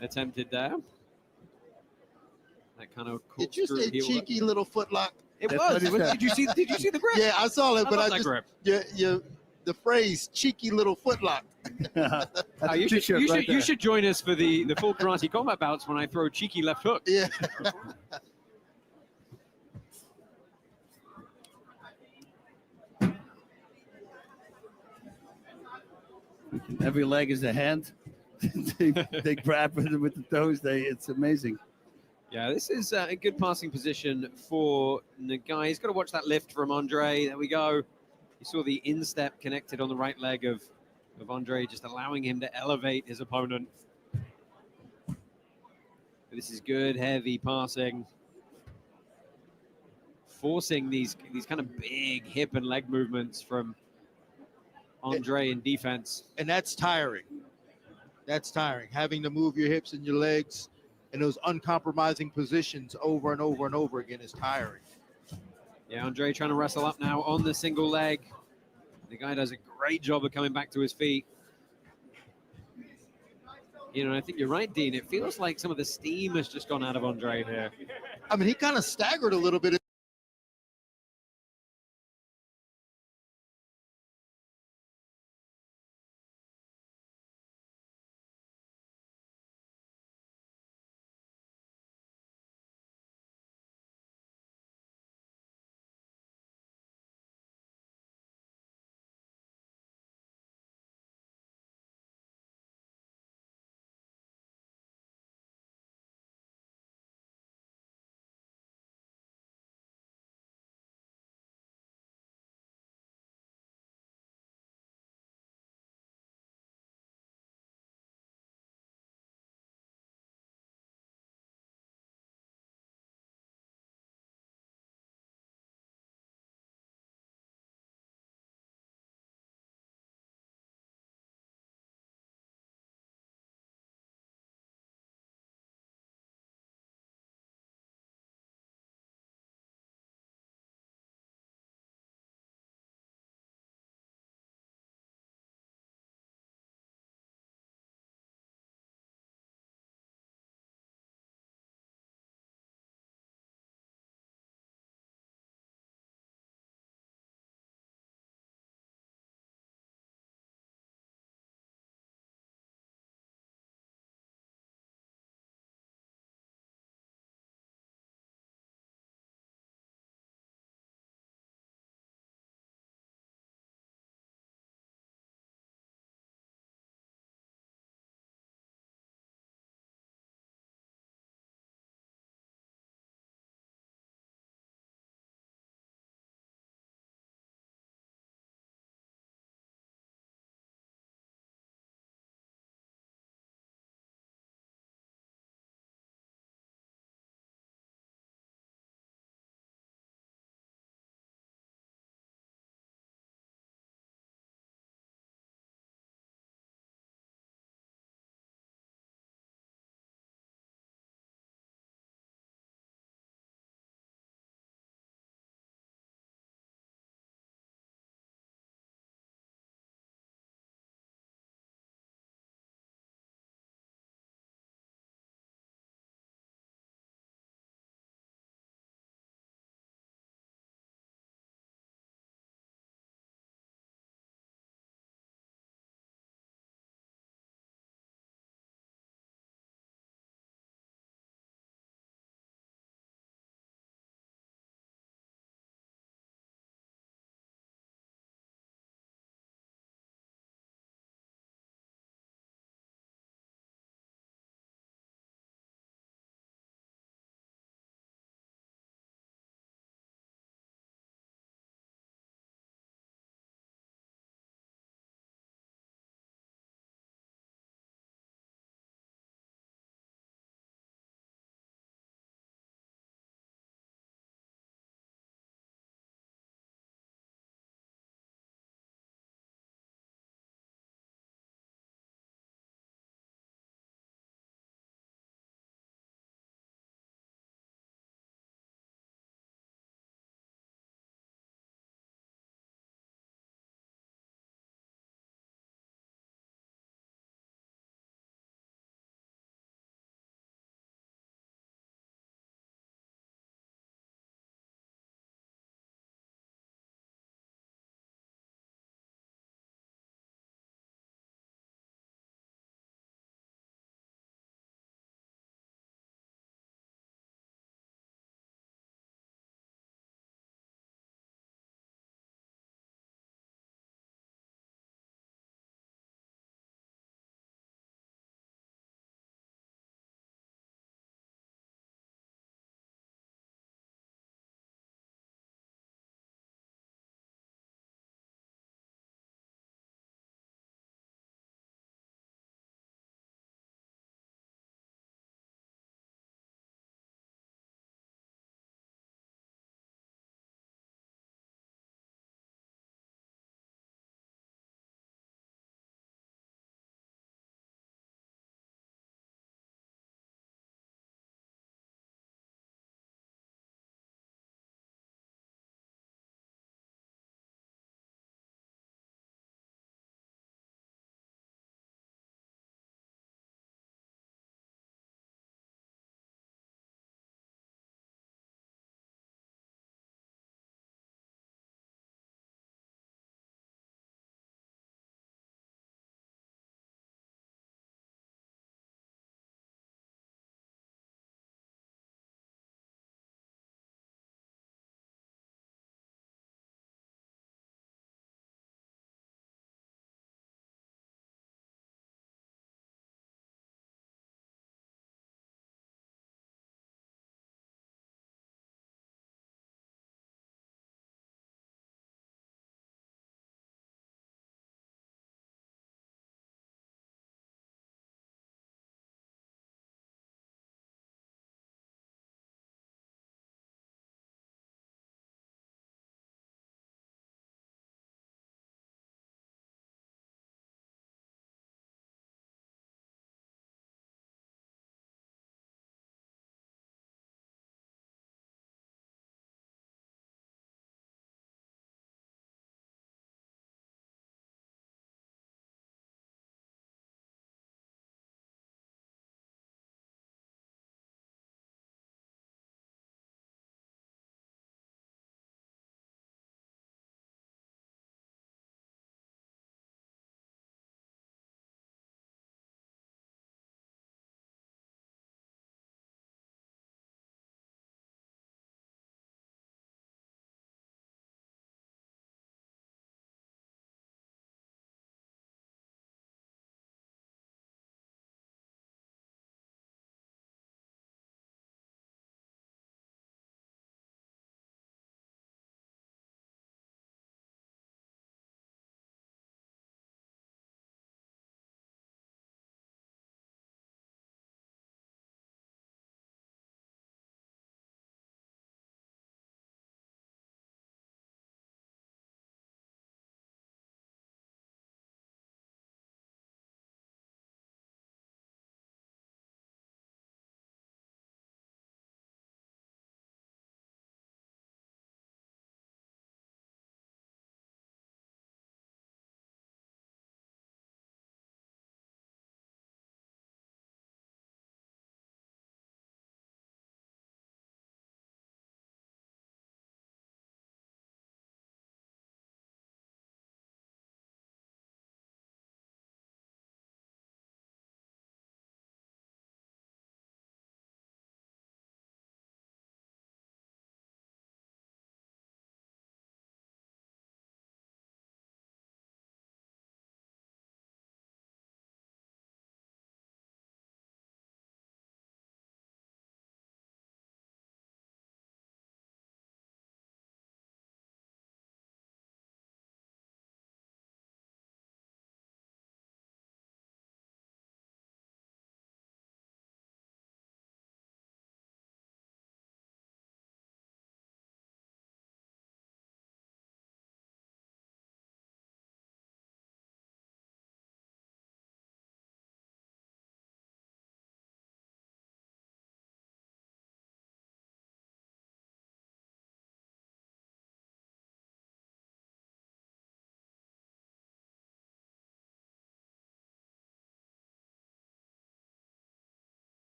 attempted there. That kind of Did you say cheeky little footlock? It That's was. what he said. Did you see the grip? Yeah, I saw it, I but love I that just grip. the the phrase "cheeky little footlock." That's a You t-shirt should, right there. you should join us for the full karate combat bouts when I throw cheeky left hook. Yeah. Every leg is a hand. they grab with the toes. It's amazing. Yeah, this is a good passing position for Nagai. He's got to watch that lift from Andre. There we go. You saw the instep connected on the right leg of Andre, just allowing him to elevate his opponent. This is good, heavy passing. Forcing these kind of big hip and leg movements from Andre in defense. And that's tiring. That's tiring. Having to move your hips and your legs in those uncompromising positions over and over and over again is tiring. Yeah, Andre trying to wrestle up now on the single leg. The guy does a great job of coming back to his feet. You know, I think you're right, Dean. It feels like some of the steam has just gone out of Andre here. I mean, he kind of staggered a little bit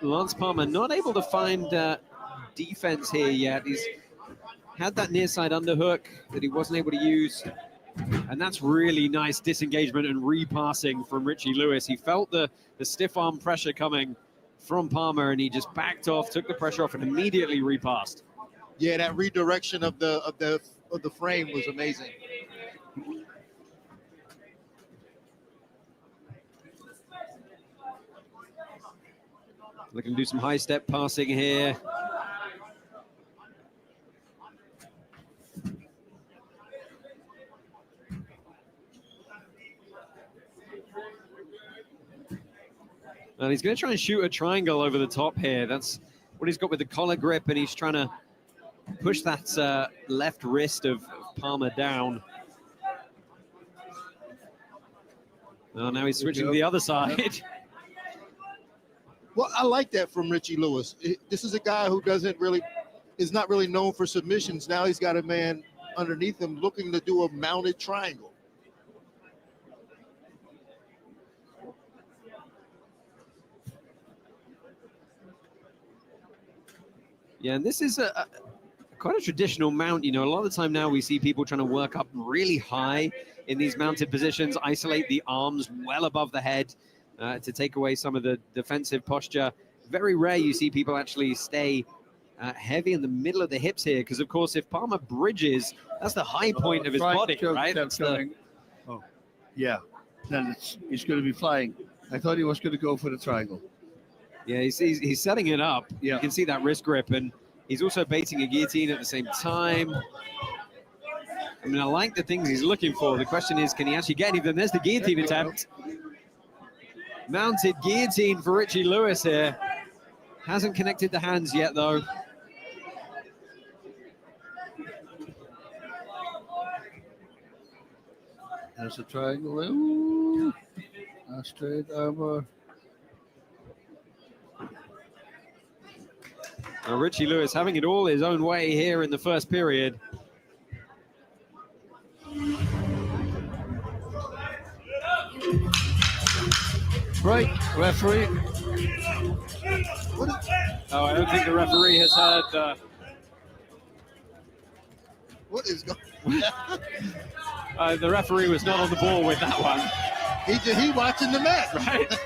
Lance Palmer not able to find defense here yet. He's had that near side underhook that he wasn't able to use. And that's really nice disengagement and repassing from Richie Lewis. He felt the stiff arm pressure coming from Palmer, and he just backed off, took the pressure off, and immediately repassed. Yeah, that redirection of the frame was amazing. Looking to do some high step passing here. And he's going to try and shoot a triangle over the top here. That's what he's got with the collar grip, and he's trying to push that left wrist of Palmer down. Oh, now he's switching to the other side. Well, I like that from Richie Lewis. This is a guy who is not really known for submissions. Now he's got a man underneath him looking to do a mounted triangle. Yeah, and this is quite a traditional mount. You know, a lot of the time now we see people trying to work up really high in these mounted positions, isolate the arms well above the head to take away some of the defensive posture. Very rare you see people actually stay heavy in the middle of the hips here, because of course if Palmer bridges, that's the high point of his body, right? That's Oh, yeah. Then he's going to be flying. I thought he was going to go for the triangle. Yeah, he's setting it up. Yeah. You can see that wrist grip, and he's also baiting a guillotine at the same time. I mean, I like the things he's looking for. The question is, can he actually get anything? There's the guillotine attempt. Mounted guillotine for Richie Lewis here. Hasn't connected the hands yet, though. There's a triangle. Ooh. A straight armor. Now Richie Lewis having it all his own way here in the first period. Right, referee. Oh, I don't think the referee has heard. What is going The referee was not on the ball with that one. He watching the match, right?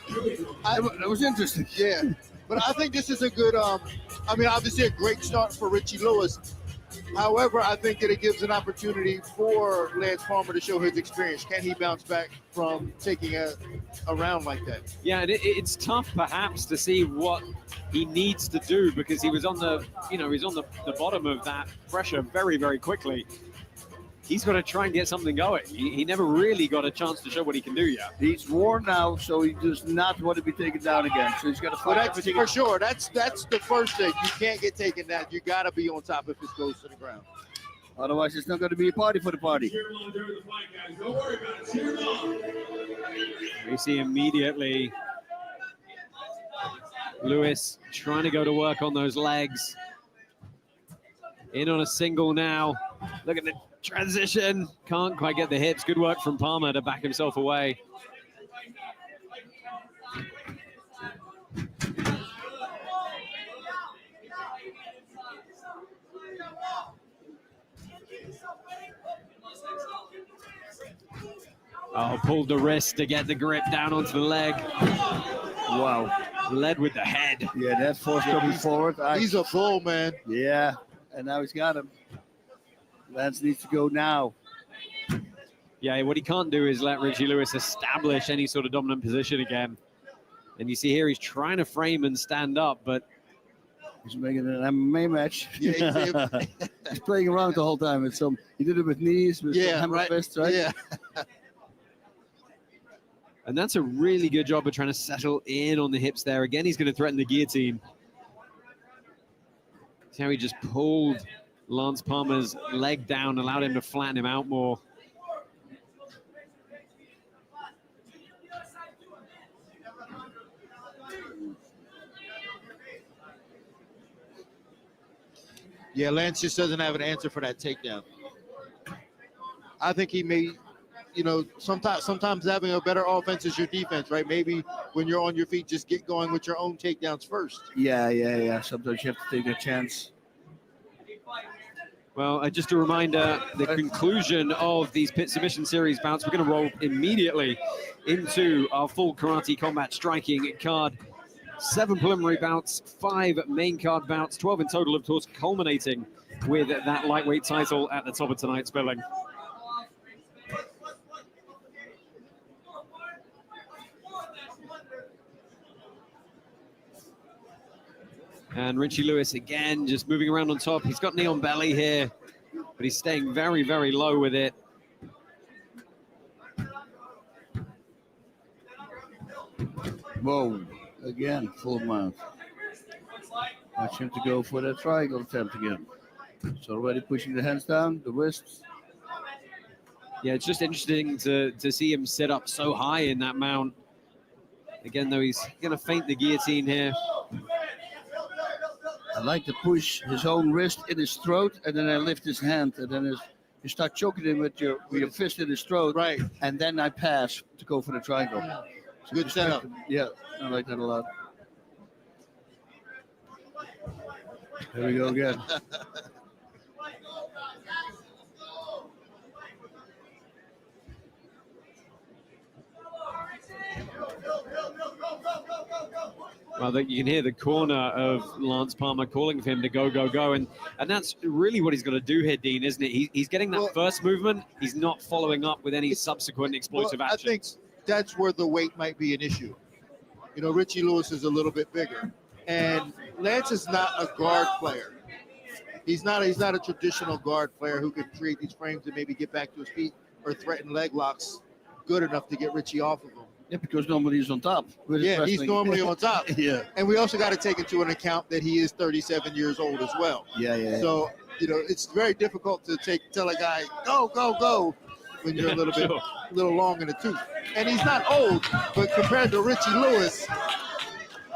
It was interesting. Yeah, but I think this is a good. I mean, obviously a great start for Richie Lewis. However, I think that it gives an opportunity for Lance Palmer to show his experience. Can he bounce back from taking a round like that? Yeah, and it's tough perhaps to see what he needs to do, because he was on the, he's on the bottom of that pressure very, very quickly. He's got to try and get something going. He never really got a chance to show what he can do yet. He's worn now, so he does not want to be taken down again. So he's got to fight that's for sure. That's the first thing. You can't get taken down. You got to be on top if it goes to the ground. Otherwise, it's not going to be a party for the party. We see immediately Lewis trying to go to work on those legs. In on a single now. Look at the transition. Can't quite get the hips. Good work from Palmer to back himself away. Oh, pulled the wrist to get the grip down onto the leg. Wow. Led with the head. Yeah, that force coming forward. He's a bull, man. Yeah, and now he's got him. Lance needs to go now. Yeah, what he can't do is let Richie Lewis establish any sort of dominant position again. And you see here he's trying to frame and stand up, but he's making an MMA match. Yeah, he's playing around the whole time. With he did it with knees, with hammer fists, right? Yeah. And that's a really good job of trying to settle in on the hips there. Again, he's going to threaten the guillotine. See how he just pulled Lance Palmer's leg down, allowed him to flatten him out more. Yeah, Lance just doesn't have an answer for that takedown. I think he may sometimes having a better offense is your defense, right? Maybe when you're on your feet, just get going with your own takedowns first. Yeah. Sometimes you have to take a chance. Well, just a reminder, the conclusion of these Pit Submission Series bouts, we're going to roll immediately into our full Karate Combat Striking card. 7 preliminary bouts, 5 main card bouts, 12 in total, of course, culminating with that lightweight title at the top of tonight's billing. And Richie Lewis again, just moving around on top. He's got knee on belly here, but he's staying very, very low with it. Whoa, again, full mount. Watch him to go for that triangle attempt again. So already pushing the hands down, the wrists. Yeah, it's just interesting to see him sit up so high in that mount. Again, though, he's going to feint the guillotine here. I like to push his own wrist in his throat, and then I lift his hand, and then you start choking him with your fist in his throat, right? And then I pass to go for the triangle. It's a good setup. Yeah, I like that a lot. There we go again. Well, you can hear the corner of Lance Palmer calling for him to go, go, go. And that's really what he's got to do here, Dean, isn't it? He's getting that first movement. He's not following up with any subsequent explosive actions. I think that's where the weight might be an issue. Richie Lewis is a little bit bigger. And Lance is not a guard player. He's not a traditional guard player who could create these frames and maybe get back to his feet or threaten leg locks good enough to get Richie off of him. Yeah, because normally he's on top. Yeah, he's normally on top. Yeah. And we also got to take into an account that he is 37 years old as well. Yeah. So, it's very difficult to tell a guy, go, go, go, when you're a little long in the tooth. And he's not old, but compared to Richie Lewis,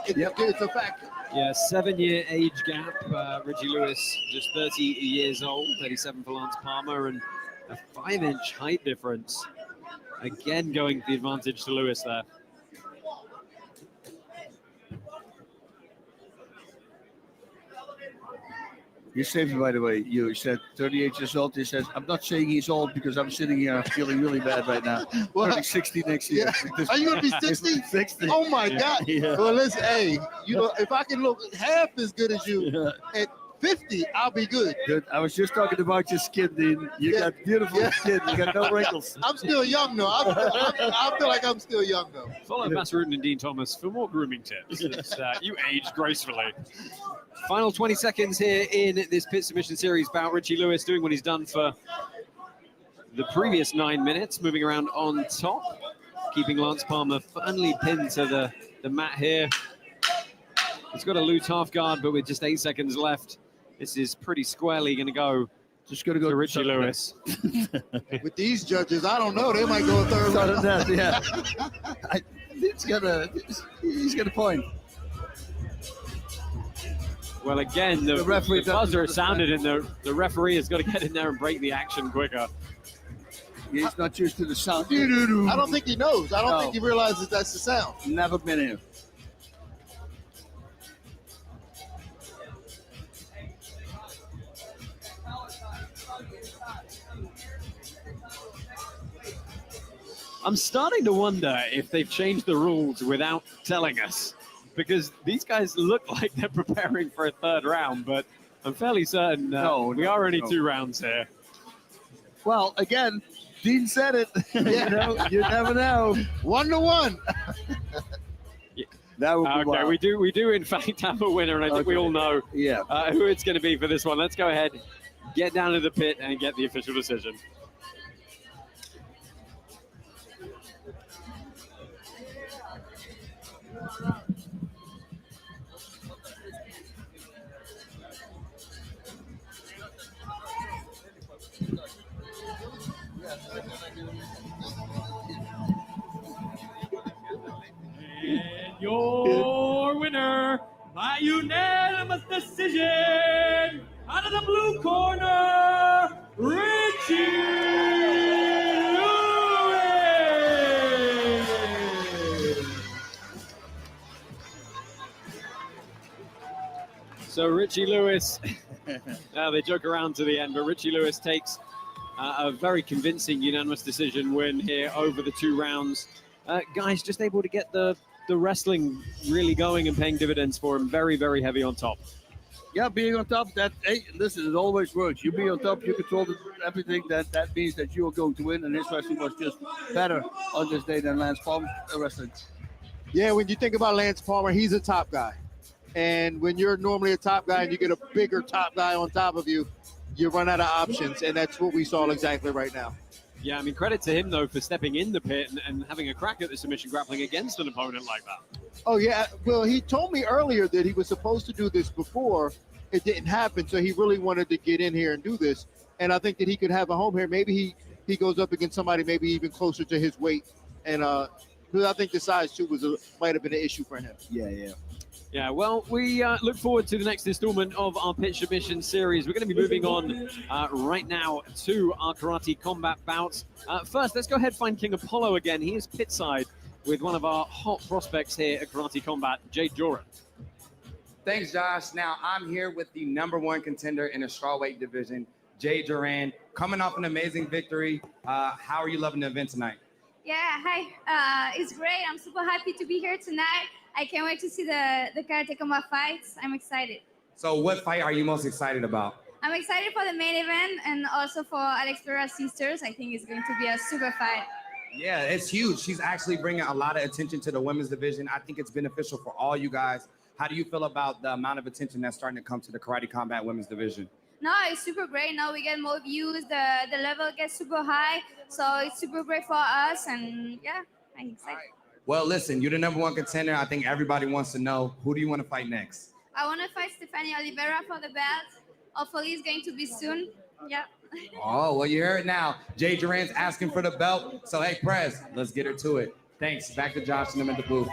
it's a factor. Yeah, 7-year age gap. Richie Lewis, just 30 years old, 37 for Lance Palmer, and a 5-inch height difference. Again, going the advantage to Lewis there. You saved me, by the way. You said 38 years old. He says, I'm not saying he's old because I'm sitting here feeling really bad right now. Well, Turning 60 next year. Yeah. Are you going to be 60? 60. Oh, my God. Yeah. Well, listen, hey, if I can look half as good as you at 50, I'll be good. Dude, I was just talking about your skin, Dean. You got beautiful skin. You got no wrinkles. I'm still young, though. I feel like I'm still young, though. Follow Matt Rudin and Dean Thomas for more grooming tips. You age gracefully. Final 20 seconds here in this Pit Submission Series bout. Richie Lewis doing what he's done for the previous 9 minutes, moving around on top, keeping Lance Palmer firmly pinned to the mat here. He's got a loose half guard, but with just 8 seconds left, this is pretty squarely going to go. Just going to go to Richie Lewis. With these judges, I don't know. They might go a third round. Yeah. He's got a point. Well, again, the buzzer sounded, and the referee has got to get in there and break the action quicker. He's not used to the sound. I don't think he knows. I don't think he realizes that's the sound. Never been here. I'm starting to wonder if they've changed the rules without telling us, because these guys look like they're preparing for a third round, but I'm fairly certain we are only 2 rounds here. Well, again, Dean said it. You never know. 1-1. That would be wild. we do in fact have a winner, and I think we all know who it's going to be for this one. Let's go ahead, get down to the pit, and get the official decision. And your winner by unanimous decision, out of the blue corner, Richie Lewis. So Richie Lewis, they joke around to the end, but Richie Lewis takes a very convincing unanimous decision win here over the 2 rounds. Guys, just able to get the wrestling really going and paying dividends for him. Very, very heavy on top. Yeah, being on top, hey, listen, it always works. You be on top, you control everything, that means that you are going to win, and his wrestling was just better on this day than Lance Palmer wrestling. Yeah, when you think about Lance Palmer, he's a top guy. And when you're normally a top guy and you get a bigger top guy on top of you, you run out of options, and that's what we saw exactly right now. Yeah, I mean, credit to him, though, for stepping in the pit and having a crack at the submission grappling against an opponent like that. Oh, yeah. Well, he told me earlier that he was supposed to do this before. It didn't happen, so he really wanted to get in here and do this. And I think that he could have a home here. Maybe he goes up against somebody maybe even closer to his weight. And because I think the size, too, might have been an issue for him. Yeah. Yeah, well, we look forward to the next installment of our pitch submission series. We're going to be moving on right now to our karate combat bouts. First, let's go ahead and find King Apollo again. He is pit side with one of our hot prospects here at Karate Combat, Jade Joran. Thanks, Josh. Now, I'm here with the #1 contender in the strawweight division, Jade Joran, coming off an amazing victory. How are you loving the event tonight? Yeah, hi. It's great. I'm super happy to be here tonight. I can't wait to see the Karate Combat fights. I'm excited. So what fight are you most excited about? I'm excited for the main event and also for Alex Pereira's sisters. I think it's going to be a super fight. Yeah, it's huge. She's actually bringing a lot of attention to the women's division. I think it's beneficial for all you guys. How do you feel about the amount of attention that's starting to come to the Karate Combat women's division? No, it's super great. Now we get more views. The level gets super high. So it's super great for us. And yeah, I'm excited. Well, listen, you're the #1 contender. I think everybody wants to know, who do you want to fight next? I want to fight Stephanie Oliveira for the belt. Hopefully it's going to be soon. Yeah. Oh, well, you heard it now. Jade Joran's asking for the belt. So, hey, Prez, let's get her to it. Thanks. Back to Josh and them at the booth.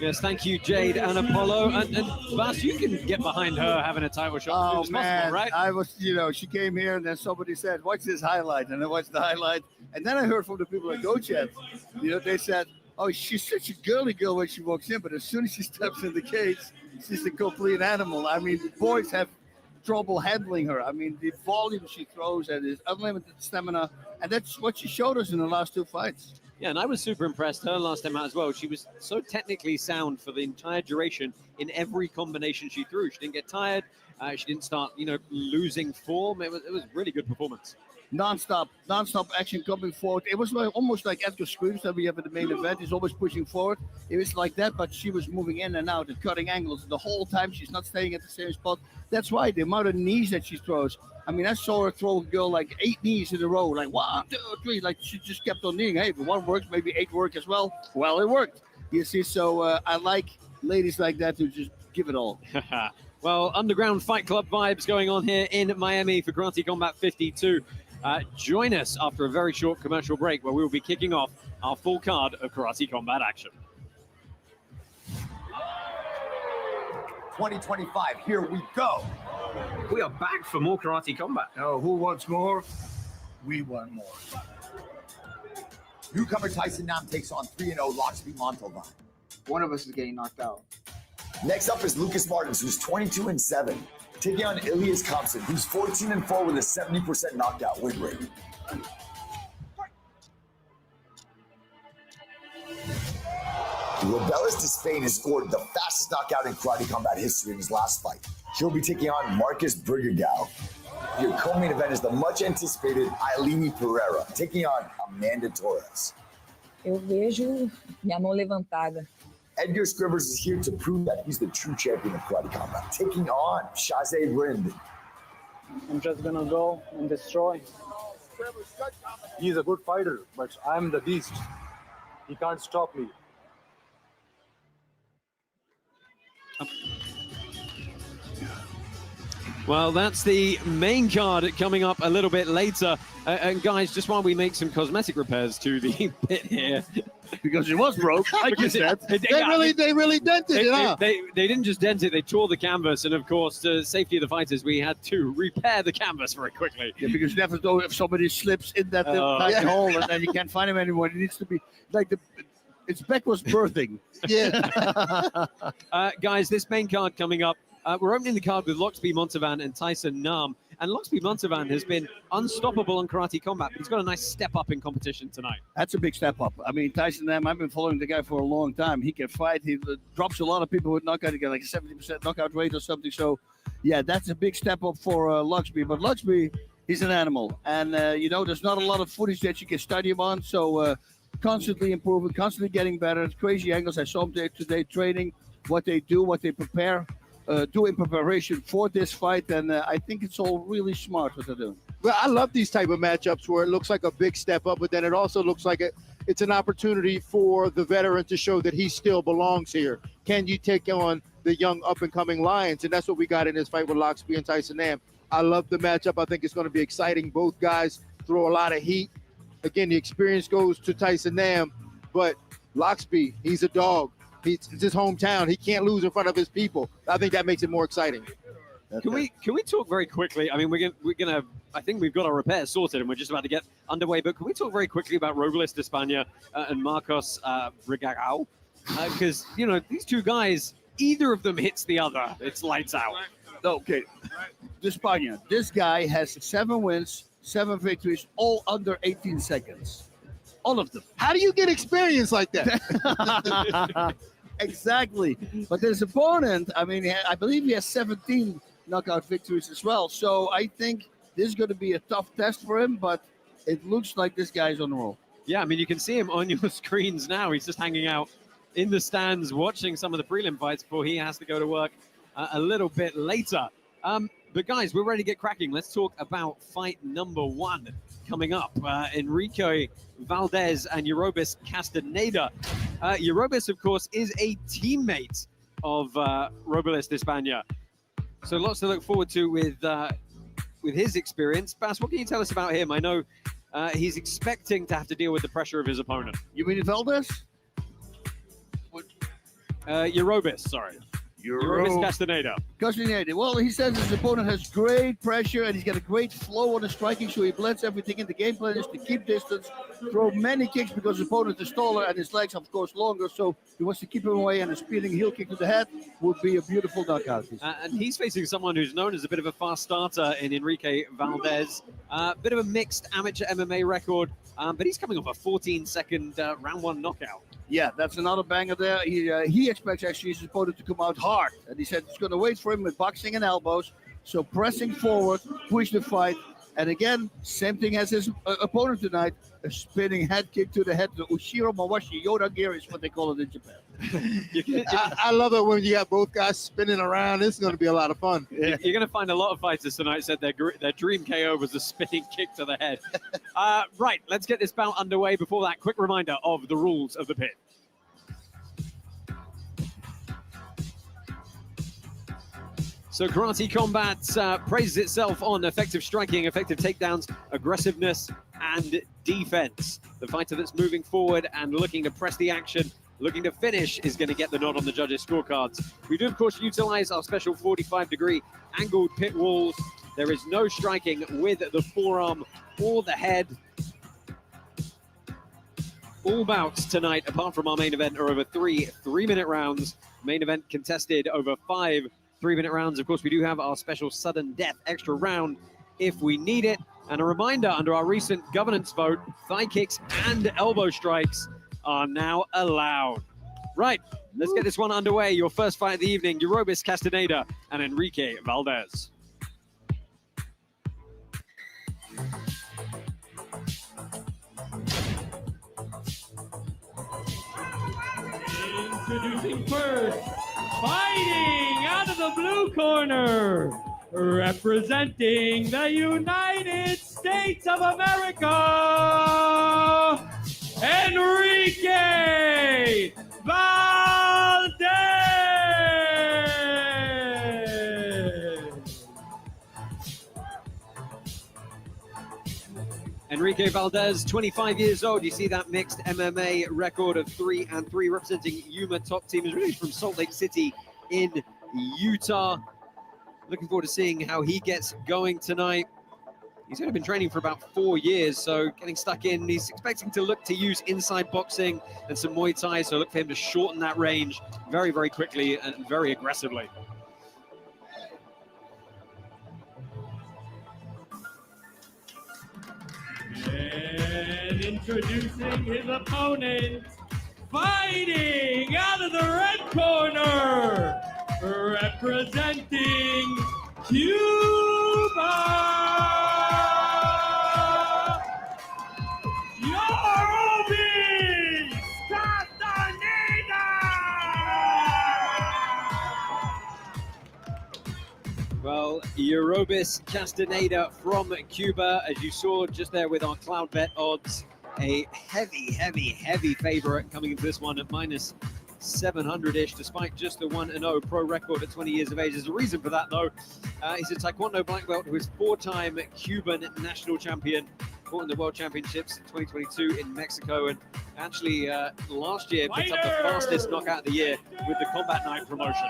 Yes, thank you, Jade and Apollo. And Vas, you can get behind her having a title shot. Oh, as man. possible, right? I was, she came here and then somebody said, watch this highlight. And I watched the highlight. And then I heard from the people at GoChat, they said, oh, she's such a girly girl when she walks in, but as soon as she steps in the cage, she's a complete animal. I mean, boys have trouble handling her. I mean, the volume she throws and his unlimited stamina, and that's what she showed us in the last 2 fights. Yeah, and I was super impressed her last time out as well. She was so technically sound for the entire duration in every combination she threw. She didn't get tired. She didn't start, losing form. It was a really good performance. Non-stop action coming forward. It was almost like Edgar Screams that we have at the main event. He's always pushing forward. It was like that, but she was moving in and out and cutting angles the whole time. She's not staying at the same spot. That's why the amount of knees that she throws. I mean, I saw her throw a girl like 8 knees in a row, like 1, 2, 3. Like she just kept on kneeing. Hey, if 1 works, maybe 8 work as well. Well, it worked. You see, so I like ladies like that who just give it all. Well, Underground Fight Club vibes going on here in Miami for Karate Combat 52. Join us after a very short commercial break where we will be kicking off our full card of Karate Combat action. 2025, here we go. We are back for more Karate Combat. Oh, who wants more? We want more. Newcomer Tyson Nam takes on 3-0 Lakshmi Montalban. One of us is getting knocked out. Next up is Lucas Martins, who's 22-7, taking on Elias Thompson, who's 14-4 with a 70% knockout win rate. Robelis Despain has scored the fastest knockout in Karate Combat history in his last fight. He'll be taking on Marcus Brigadow. Your co-main event is the much-anticipated Ailene Pereira, taking on Amanda Torres. Eu vejo minha mão levantada. Edgar Scrivers is here to prove that he's the true champion of Karate Combat, taking on Shazay Rind. I'm just gonna go and destroy. He's a good fighter, but I'm the beast. He can't stop me. Well, that's the main card coming up a little bit later. And guys, just while we make some cosmetic repairs to the pit here. Because it was broke, like you said. They really dented it, huh? They didn't just dent it, they tore the canvas. And of course, to safety of the fighters, we had to repair the canvas very quickly. Yeah, because you never know if somebody slips in that tiny hole and then you can't find him anymore. It needs to be like it's backwards birthing. Yeah. Guys, this main card coming up. We're opening the card with Loxby Montalvan and Tyson Nam. And Loxby Montalvan has been unstoppable on Karate Combat, but he's got a nice step up in competition tonight. That's a big step up. I mean, Tyson Nam, I've been following the guy for a long time. He can fight. He drops a lot of people with knockout. He got like a 70% knockout rate or something. So, yeah, that's a big step up for Loxby. But Loxby, he's an animal. And, there's not a lot of footage that you can study him on. So, constantly improving, constantly getting better. Crazy angles. I saw him today training, what they do, what they prepare. Do in preparation for this fight, and I think it's all really smart what they're doing. Well, I love these type of matchups where it looks like a big step up, but then it also looks like it's an opportunity for the veteran to show that he still belongs here. Can you take on the young up-and-coming Lions? And that's what we got in this fight with Loxby and Tyson Nam. I love the matchup. I think it's going to be exciting. Both guys throw a lot of heat. Again, the experience goes to Tyson Nam, but Loxby, he's a dog. It's his hometown. He can't lose in front of his people. I think that makes it more exciting. Can we talk very quickly? I mean, we're gonna. I think we've got our repairs sorted, and we're just about to get underway. But can we talk very quickly about Robles Despania and Marcos Brigagao? Because these two guys, either of them hits the other, it's lights out. Okay, Despania. This guy has 7 wins, 7 victories, all under 18 seconds. All of them. How do you get experience like that? Exactly. But his opponent, I mean, I believe he has 17 knockout victories as well. So I think this is going to be a tough test for him, but it looks like this guy's on the roll. Yeah, I mean, you can see him on your screens now. He's just hanging out in the stands watching some of the prelim fights before he has to go to work a little bit later. But guys, we're ready to get cracking. Let's talk about fight number 1 coming up. Enrique Valdez and Eurobis Castaneda. Eurobis, of course, is a teammate of Robles Despania. So lots to look forward to with his experience. Bas, what can you tell us about him? I know he's expecting to have to deal with the pressure of his opponent. You mean Valdez? Eurobis, sorry. Eurobis Castaneda. Castaneda. Well, he says his opponent has great pressure and he's got a great flow on the striking, so he blends everything in. The game plan is to keep distance, throw many kicks because his opponent is taller and his legs, of course, longer, so he wants to keep him away, and a speeding heel kick to the head would be a beautiful knockout. And he's facing someone who's known as a bit of a fast starter in Enrique Valdez. Bit of a mixed amateur MMA record, but he's coming off a 14-second round 1 knockout. Yeah, that's another banger there. He expects actually his opponent to come out hard. And he said he's going to wait for him with boxing and elbows. So pressing forward, push the fight. And again, same thing as his opponent tonight, a spinning head kick to the head. The Ushiro Mawashi Yoda gear is what they call it in Japan. I love it when you got both guys spinning around. This is going to be a lot of fun. Yeah. You're going to find a lot of fighters tonight said their dream KO was a spinning kick to the head. Right, let's get this bout underway. Before that, quick reminder of the rules of the pit. So Karate Combat praises itself on effective striking, effective takedowns, aggressiveness, and defense. The fighter that's moving forward and looking to press the action, looking to finish, is going to get the nod on the judges' scorecards. We do, of course, utilize our special 45-degree angled pit walls. There is no striking with the forearm or the head. All bouts tonight, apart from our main event, are over 3 3-minute rounds. Main event contested over 5 3-minute rounds. Of course, we do have our special sudden death extra round if we need it. And a reminder, under our recent governance vote, thigh kicks and elbow strikes are now allowed. Right, let's get this one underway. Your first fight of the evening, Eurobis Castaneda and Enrique Valdez. Introducing first, fighting out of the blue corner, representing the United States of America, Enrique Valdez. Enrique Valdez, 25 years old. You see that mixed MMA record of 3-3, representing Yuma Top Team. He's really from Salt Lake City in Utah. Looking forward to seeing how he gets going tonight. He's only been training for about 4 years, so getting stuck in. He's expecting to look to use inside boxing and some Muay Thai, so look for him to shorten that range very, very quickly and very aggressively. And introducing his opponent, fighting out of the red corner, representing Cuba, Yorobis Castaneda! Well, Yorobis Castaneda from Cuba, as you saw just there with our Cloud Bet odds, a heavy favorite coming into this one at minus 700-ish, despite just the 1-0 pro record at 20 years of age. There's a reason for that, though. He's a Taekwondo black belt who is 4-time Cuban national champion, fought in the World Championships in 2022 in Mexico, and actually last year picked up the fastest knockout of the year with the Combat Night promotion.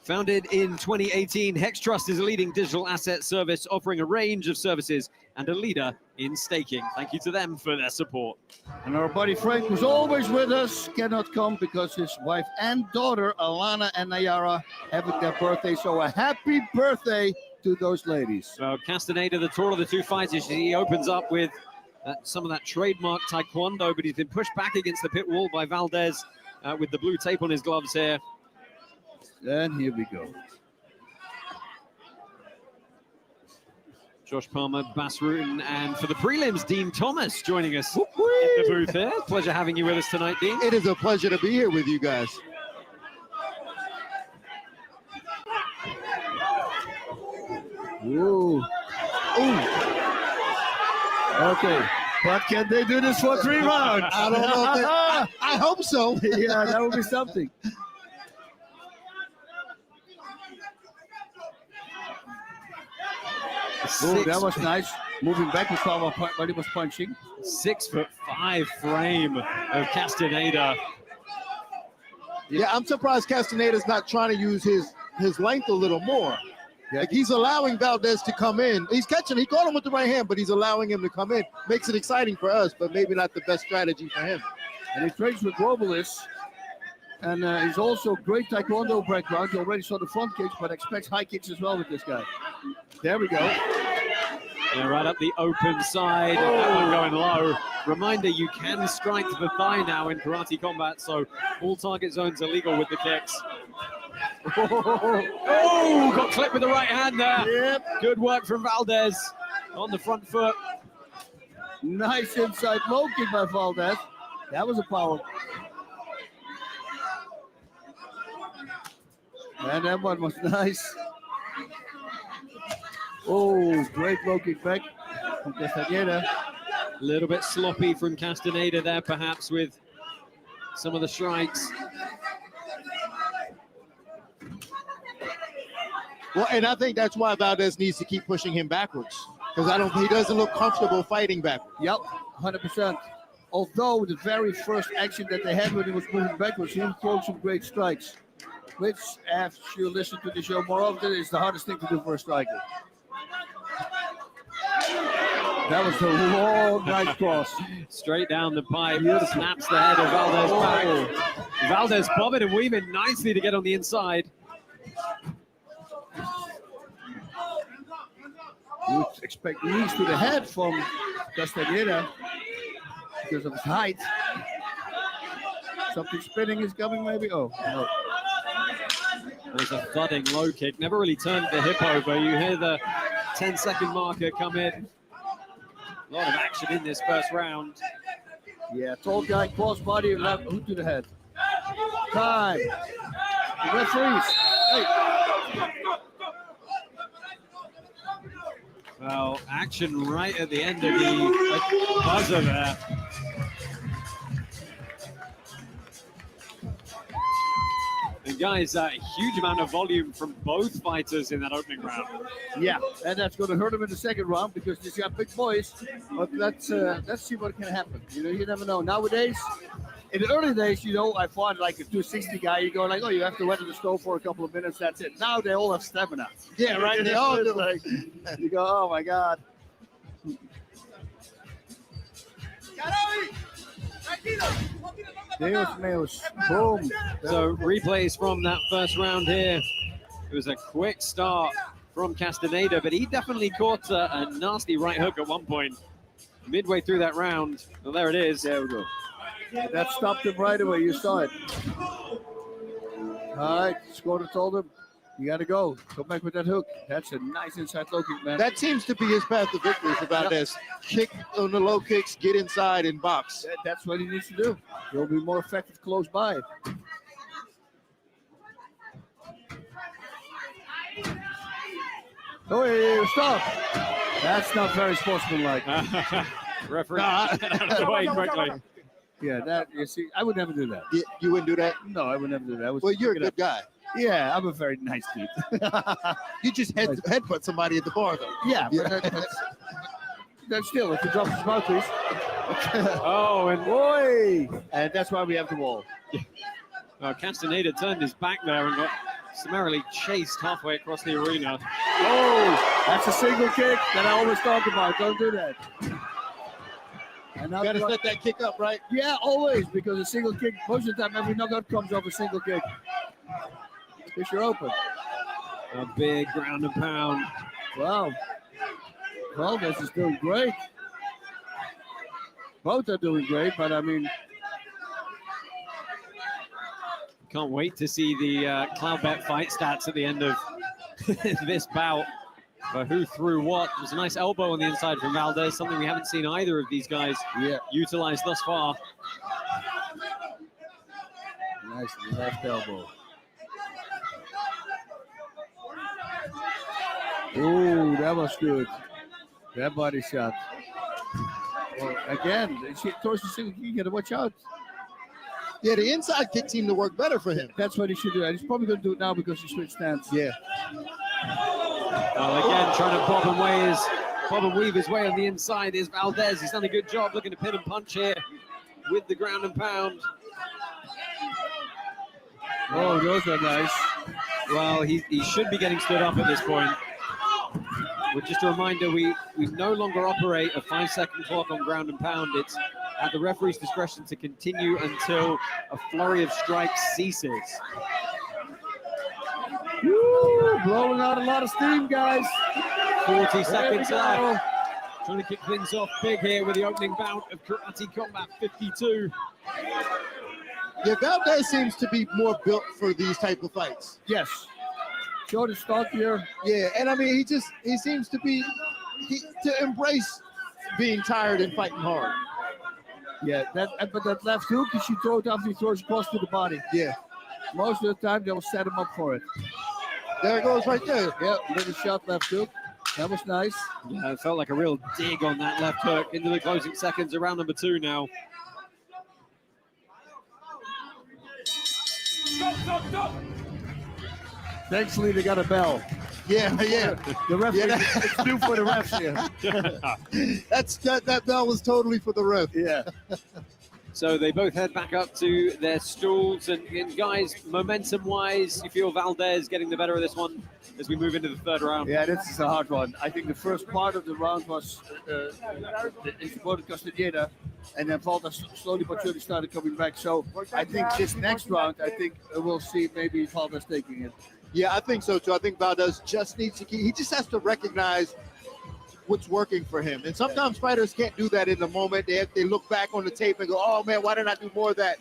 Founded in 2018, Hex Trust is a leading digital asset service offering a range of services and a leader in staking. Thank you to them for their support. And our buddy Frank, who's always with us, cannot come because his wife and daughter, Alana and Nayara, having their birthday. So a happy birthday to those ladies. So Castaneda, the taller of the two fighters, he opens up with some of that trademark Taekwondo, but he's been pushed back against the pit wall by Valdez with the blue tape on his gloves here. And here we go. Josh Palmer, Bas Rutten, and for the prelims, Dean Thomas joining us in the booth here. Pleasure having you with us tonight, Dean. It is a pleasure to be here with you guys. Ooh. Ooh. Okay. But can they do this for 3 rounds? I don't know. I hope so. Yeah, that would be something. Oh, that was nice. Moving back with power, but he was punching. 6'5" frame of Castaneda. Yeah, I'm surprised Castaneda's not trying to use his length a little more. Yeah. Like he's allowing Valdez to come in. He's catching. He caught him with the right hand, but he's allowing him to come in. Makes it exciting for us, but maybe not the best strategy for him. And he trains with Globalis. And he's also great Taekwondo background. You already saw the front kicks, but expects high kicks as well with this guy. There we go. Yeah, right up the open side. That one going low. Reminder, you can strike the thigh now in karate combat, so all target zones are legal with the kicks. Oh, got clipped with the right hand there. Yep. Good work from Valdez on the front foot. Nice inside low kick by Valdez. That was a power. And that one was nice. Oh, great low kick back from Castaneda. A little bit sloppy from Castaneda there, perhaps, with some of the strikes. Well, and I think that's why Valdez needs to keep pushing him backwards, because he doesn't look comfortable fighting backwards. Yep, 100%. Although the very first action that they had when he was moving backwards, he threw some great strikes, which, after you listen to the show more often, is the hardest thing to do for a striker. That was a long, nice cross. Straight down the pipe, snaps the head of Valdez back. Valdez bobbing and weaving nicely to get on the inside. You would expect knees to the head from Castaneda because of his height. Something spinning is coming, maybe? Oh, no. There's a thudding low kick. Never really turned the hip over. You hear the 10-second marker come in. A lot of action in this first round. Yeah, tall guy, cross body, left hook to the head. Time. The referees. Hey. Well, action right at the end of the buzzer there. And guys, a huge amount of volume from both fighters in that opening round. Yeah, and that's going to hurt him in the second round because these got big boys. But let's see what can happen. You know, you never know. Nowadays, in the early days, you know, I fought like a 260 guy. You go like, oh, you have to wet the stove for a couple of minutes. That's it. Now they all have stamina. Yeah, right. They all do. Like, you go, oh my God. Deus, boom. So replays from that first round here. It was a quick start from Castaneda, but he definitely caught a nasty right hook at one point. Midway through that round. Well, there it is. There we go. That stopped him right away. You saw it. All right, Scorer told him, you got to go. Go back with that hook. That's a nice inside low kick, man. That seems to be his path to victory for Valdez. Kick on the low kicks, get inside and box. That's what he needs to do. He'll be more effective close by. Oh, hey, stop. That's not very sportsmanlike. Referee out of the way quickly. Yeah, that, you see, I would never do that. You wouldn't do that? No, I would never do that. Well, you're a good guy. Yeah, I'm a very nice dude. You just headbutt somebody at the bar, though. Yeah, but that's still, if he drops his mouthpiece. Oh, and boy! And that's why we have the wall. Castaneda turned his back there and got summarily chased halfway across the arena. Oh, that's a single kick that I always talk about. Don't do that. And You gotta set that kick up, right? Yeah, always, because a single kick, most of the time, every knockout comes off a single kick. Fish are open. A big ground and pound. Wow. Valdez is doing great. Both are doing great, but I mean, can't wait to see the Cloudbet fight stats at the end of this bout. For who threw what. It was a nice elbow on the inside from Valdez, something we haven't seen either of these guys utilize thus far. Nice left elbow. Ooh, that was good. That body shot. Well, again, she throws the single kick. You gotta watch out. Yeah, the inside kick seemed to work better for him. That's what he should do. And he's probably gonna do it now because he switched stance. Yeah. Well, again, trying to bob and weave his way on the inside is Valdez. He's done a good job looking to pin and punch here with the ground and pound. Oh, those are nice. Well, he should be getting stood up at this point. But just a reminder, we no longer operate a 5-second clock on ground and pound. It's at the referee's discretion to continue until a flurry of strikes ceases. Woo, blowing out a lot of steam, guys. 40 seconds left. Trying to kick things off big here with the opening bout of Karate Combat 52. Yeah, Valdez seems to be more built for these type of fights. Yes. Short and stockier. Yeah, and I mean, he seems to be to embrace being tired and fighting hard. Yeah, but that left hook, he should throw it after he throws across to the body. Yeah. Most of the time, they'll set him up for it. There it goes right there. Yeah, little shot left hook. That was nice. Yeah, it felt like a real dig on that left hook into the closing seconds of round number 2 now. Thankfully, they got a bell. Yeah. The referee, it's due for the refs here. That bell was totally for the ref. Yeah. So they both head back up to their stools. And guys, momentum-wise, you feel Valdez getting the better of this one as we move into the third round? Yeah, this is a hard one. I think the first part of the round was supported Castaneda, and then Valdez slowly but surely started coming back. So I think this next round, we'll see maybe Valdez taking it. Yeah, I think so too. I think Valdez just needs to he just has to recognize what's working for him. And sometimes fighters can't do that in the moment. They look back on the tape and go, oh man, why didn't I do more of that?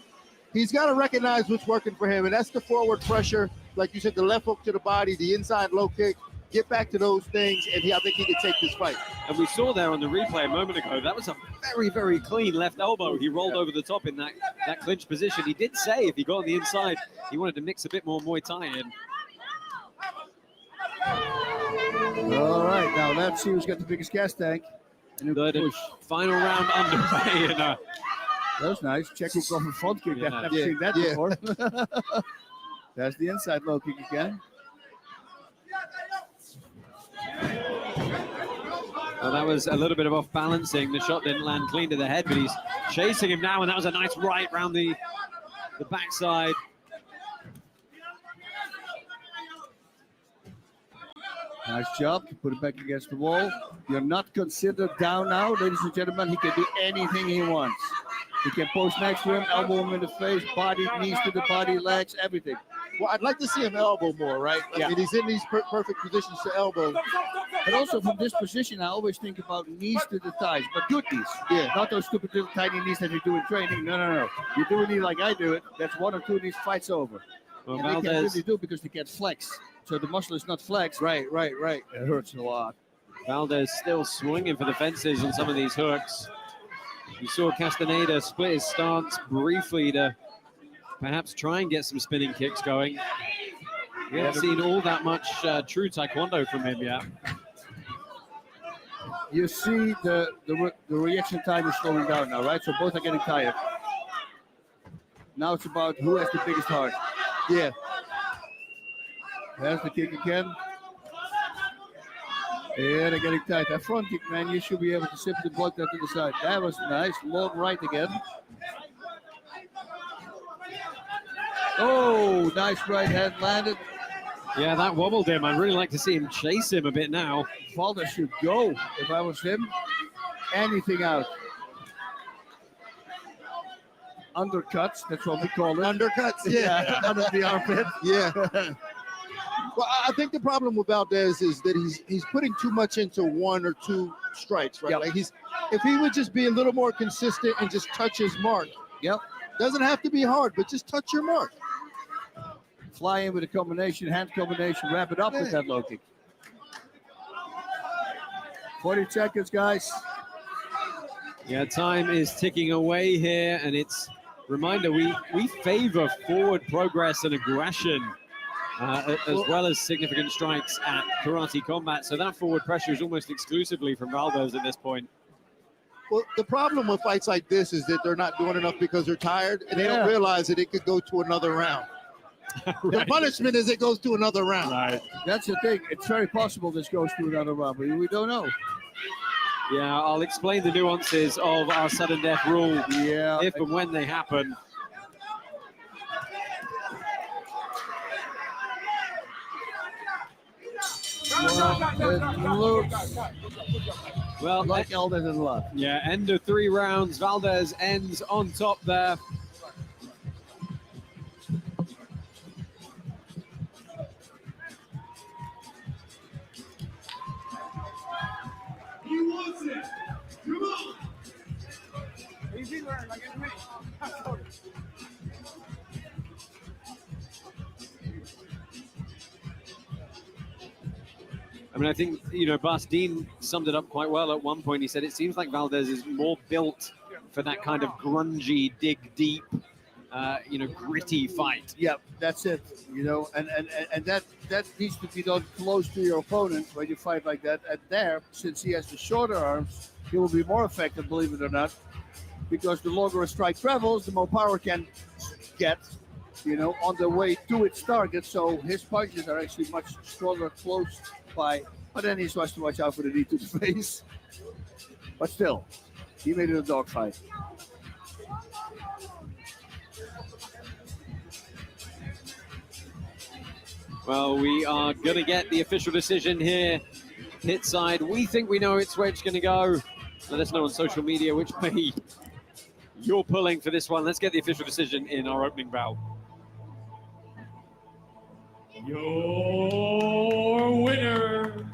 He's got to recognize what's working for him. And that's the forward pressure. Like you said, the left hook to the body, the inside low kick, get back to those things. And I think he can take this fight. And we saw there on the replay a moment ago, that was a very, very clean left elbow. He rolled over the top in that clinch position. He did say if he got on the inside, he wanted to mix a bit more Muay Thai in. All right, now let's see who's got the biggest gas tank. Third and final round underway. That was nice. Check hook off a front kick. I've never seen that before. That's the inside low kick again. Well, that was a little bit of off balancing. The shot didn't land clean to the head, but he's chasing him now, and that was a nice right round the backside. Nice job. Put it back against the wall. You're not considered down now, ladies and gentlemen. He can do anything he wants. He can post next to him, elbow him in the face, body, knees to the body, legs, everything. Well, I'd like to see him elbow more, right? I mean, he's in these perfect positions to elbow. But also from this position, I always think about knees to the thighs, but good knees. Yeah. Not those stupid little tiny knees that you do in training. No. You do a knee like I do it. That's 1 or 2 knees, fight's over. Well, And they can't Valdez, really do because they can't flex. So the muscle is not flexed. Right. It hurts a lot. Valdez still swinging for the fences on some of these hooks. You saw Castaneda split his stance briefly to perhaps try and get some spinning kicks going. We haven't seen all that much true taekwondo from him yet. You see the reaction time is slowing down now, right? So both are getting tired. Now it's about who has the biggest heart. Yeah. There's the kick again. Yeah, they're getting tight. That front kick, man, you should be able to simply block that to the side. That was nice. Long right again. Oh, nice right hand landed. Yeah, that wobbled him. I'd really like to see him chase him a bit now. Valdez should go if I was him. Anything out. Undercuts, that's what we call it. Undercuts, yeah. Under the armpit. Yeah. Well, I think the problem with Valdez is that he's putting too much into 1 or 2 strikes, right? Yep. Like if he would just be a little more consistent and just touch his mark. Yep. Doesn't have to be hard, but just touch your mark. Fly in with a combination, hand combination, wrap it up with that low kick. 40 seconds, guys. Yeah, time is ticking away here, and it's reminder we favor forward progress and aggression as well as significant strikes at Karate Combat. So that forward pressure is almost exclusively from Valdez at this point. Well, the problem with fights like this is that they're not doing enough because they're tired, and they don't realize that it could go to another round. Right. The punishment is it goes to another round. Right. That's the thing. It's very possible this goes to another round, but we don't know. Yeah, I'll explain the nuances of our sudden death rule Yeah. if and when they happen. Well, it looks Well, like Valdez and luck. yeah, end of 3 rounds. Valdez ends on top there. He wants it. Come on. Easy learn, like it's me. I mean, I think, Bastien summed it up quite well at one point. He said it seems like Valdez is more built for that kind of grungy, dig deep, gritty fight. Yeah, that's it. And that needs to be done close to your opponent when you fight like that. And there, since he has the shorter arms, he will be more effective, believe it or not, because the longer a strike travels, the more power can get, on the way to its target. So his punches are actually much stronger close by. But then he has to watch out for the knee to the face. But still, he made it a dogfight. Well, we are going to get the official decision here. Pit side, we think we know which way it's going to go. Let us know on social media which way you're pulling for this one. Let's get the official decision in our opening bell. Your winner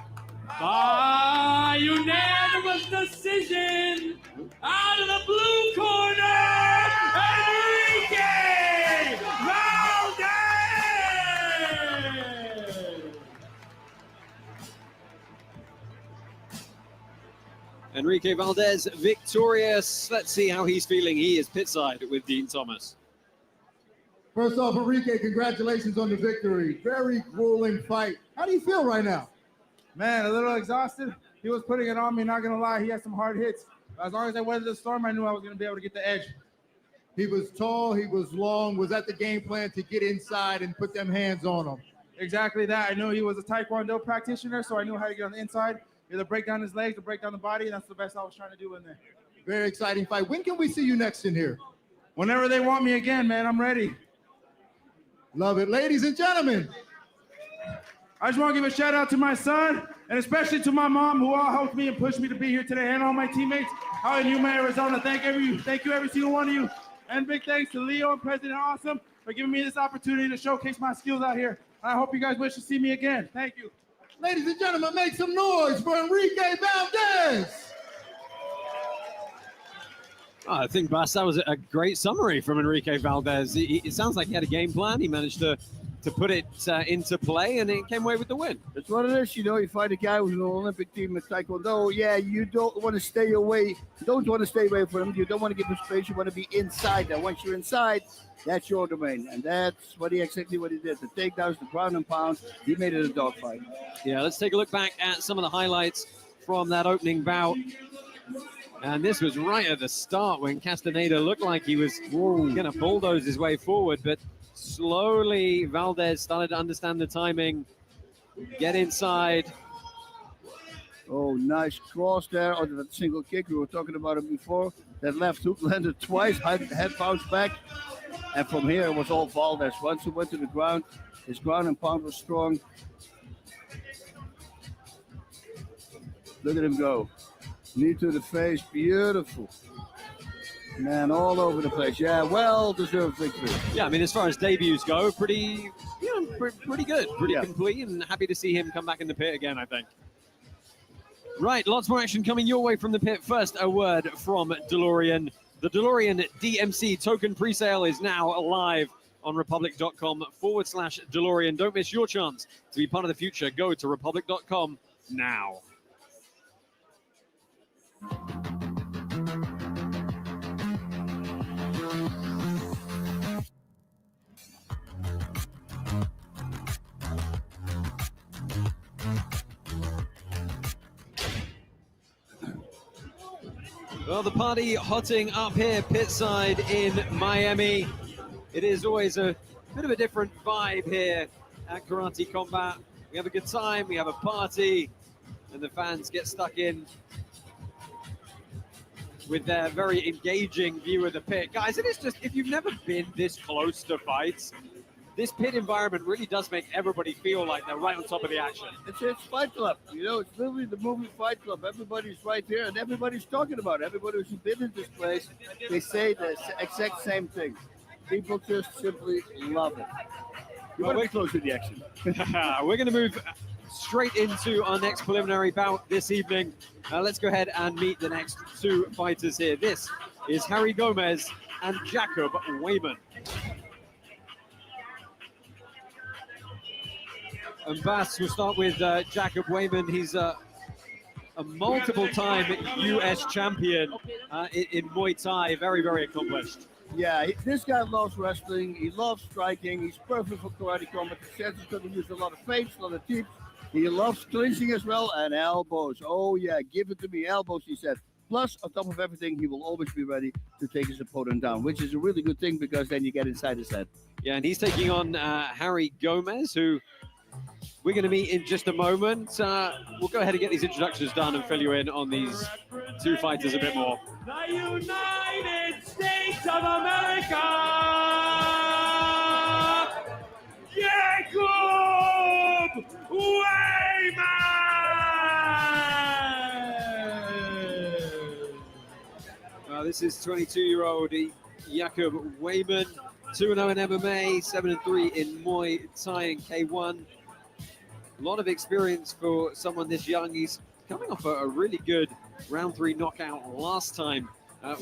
by unanimous decision out of the blue corner, Enrique Valdez! Enrique Valdez victorious. Let's see how he's feeling. He is pit side with Dean Thomas. First off, Enrique, congratulations on the victory. Very grueling fight. How do you feel right now? Man, a little exhausted. He was putting it on me, not gonna lie. He had some hard hits. As long as I weathered the storm, I knew I was gonna be able to get the edge. He was tall, he was long. Was that the game plan to get inside and put them hands on him? Exactly that. I knew he was a Taekwondo practitioner, so I knew how to get on the inside, either break down his legs or break down the body, and that's the best I was trying to do in there. Very exciting fight. When can we see you next in here? Whenever they want me again, man, I'm ready. Love it. Ladies and gentlemen, I just want to give a shout out to my son and especially to my mom who all helped me and pushed me to be here today, and all my teammates out in Yuma, Arizona. Thank you, every single one of you. And big thanks to Leo and President Awesome for giving me this opportunity to showcase my skills out here. I hope you guys wish to see me again. Thank you. Ladies and gentlemen, make some noise for Enrique Valdez. I think, Bas, that was a great summary from Enrique Valdez. It sounds like he had a game plan. He managed to put it into play, and it came away with the win. That's what it is. You know, you fight a guy who's an Olympic team in Taekwondo. Yeah, you don't want to stay away. You don't want to stay away from him. You don't want to give him space. You want to be inside. And once you're inside, that's your domain. And that's exactly what he did. The takedowns, the ground and pound, he made it a dogfight. Yeah, let's take a look back at some of the highlights from that opening bout. And this was right at the start when Castaneda looked like he was going to bulldoze his way forward, but slowly Valdez started to understand the timing, get inside. Oh, nice cross there on that single kick. We were talking about it before. That left hook landed twice, head bounced back. And from here, it was all Valdez. Once he went to the ground, his ground and pound was strong. Look at him go. Knee to the face, beautiful. Man, all over the place. Yeah, well-deserved victory. Yeah, I mean, as far as debuts go, pretty good, pretty complete, and happy to see him come back in the pit again, I think. Right, lots more action coming your way from the pit. First, a word from DeLorean. The DeLorean DMC token presale is now live on republic.com/DeLorean. Don't miss your chance to be part of the future. Go to republic.com now. Well, the party hotting up here, pitside in Miami. It is always a bit of a different vibe here at Karate Combat. We have a good time, we have a party, and the fans get stuck in with their very engaging view of the pit. Guys, it is just, if you've never been this close to fights, this pit environment really does make everybody feel like they're right on top of the action. It's Fight Club. You know, it's literally the movie Fight Club. Everybody's right there, and everybody's talking about it. Everybody who's been in this place, they say the exact same thing. People just simply love it. You want to be close to the action. We're going to move straight into our next preliminary bout this evening. Let's go ahead and meet the next two fighters here. This is Harry Gomez and Jacob Wayman. And Bas, we'll start with Jacob Wayman. He's a multiple-time U.S. champion in Muay Thai. Very, very accomplished. Yeah, this guy loves wrestling. He loves striking. He's perfect for Karate Combat. He says he's going to use a lot of feints, a lot of tips. He loves clinching as well and elbows. Oh, yeah, give it to me, elbows, he said. Plus, on top of everything, he will always be ready to take his opponent down, which is a really good thing because then you get inside his head. Yeah, and he's taking on Harry Gomez, who we're going to meet in just a moment. We'll go ahead and get these introductions done and fill you in on these two fighters a bit more. The United States of America, Jacob Wayman! This is 22-year-old Jacob Wayman, 2-0 in MMA, 7-3 in Muay Thai and K1. A lot of experience for someone this young. He's coming off a really good round 3 knockout last time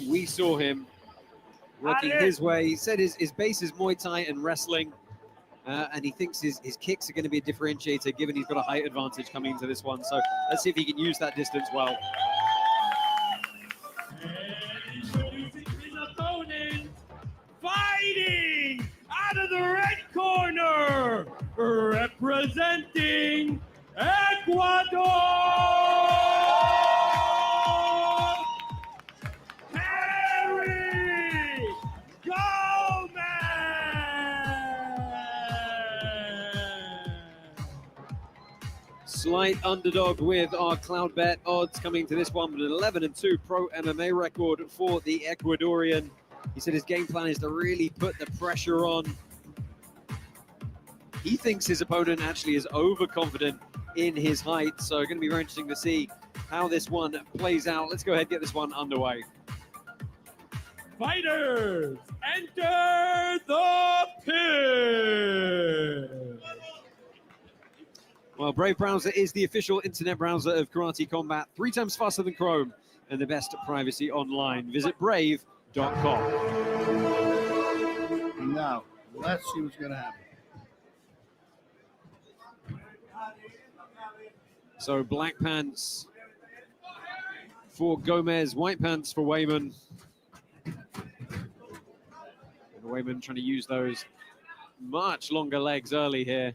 we saw him working his way. He said his base is Muay Thai and wrestling, and he thinks his kicks are going to be a differentiator given he's got a height advantage coming into this one. So let's see if he can use that distance well. His opponent, fighting out of the red corner, representing Ecuador, Harry Gomez. Slight underdog with our Cloudbet odds coming to this one, but an 11-2 pro MMA record for the Ecuadorian. He said his game plan is to really put the pressure on. He thinks his opponent actually is overconfident in his height, so going to be very interesting to see how this one plays out. Let's go ahead and get this one underway. Fighters, enter the pit. Well, Brave Browser is the official internet browser of Karate Combat, 3 times faster than Chrome and the best privacy online. Visit brave.com. Now, let's see what's going to happen. So black pants for Gomez, white pants for Wayman. And Wayman trying to use those much longer legs early here.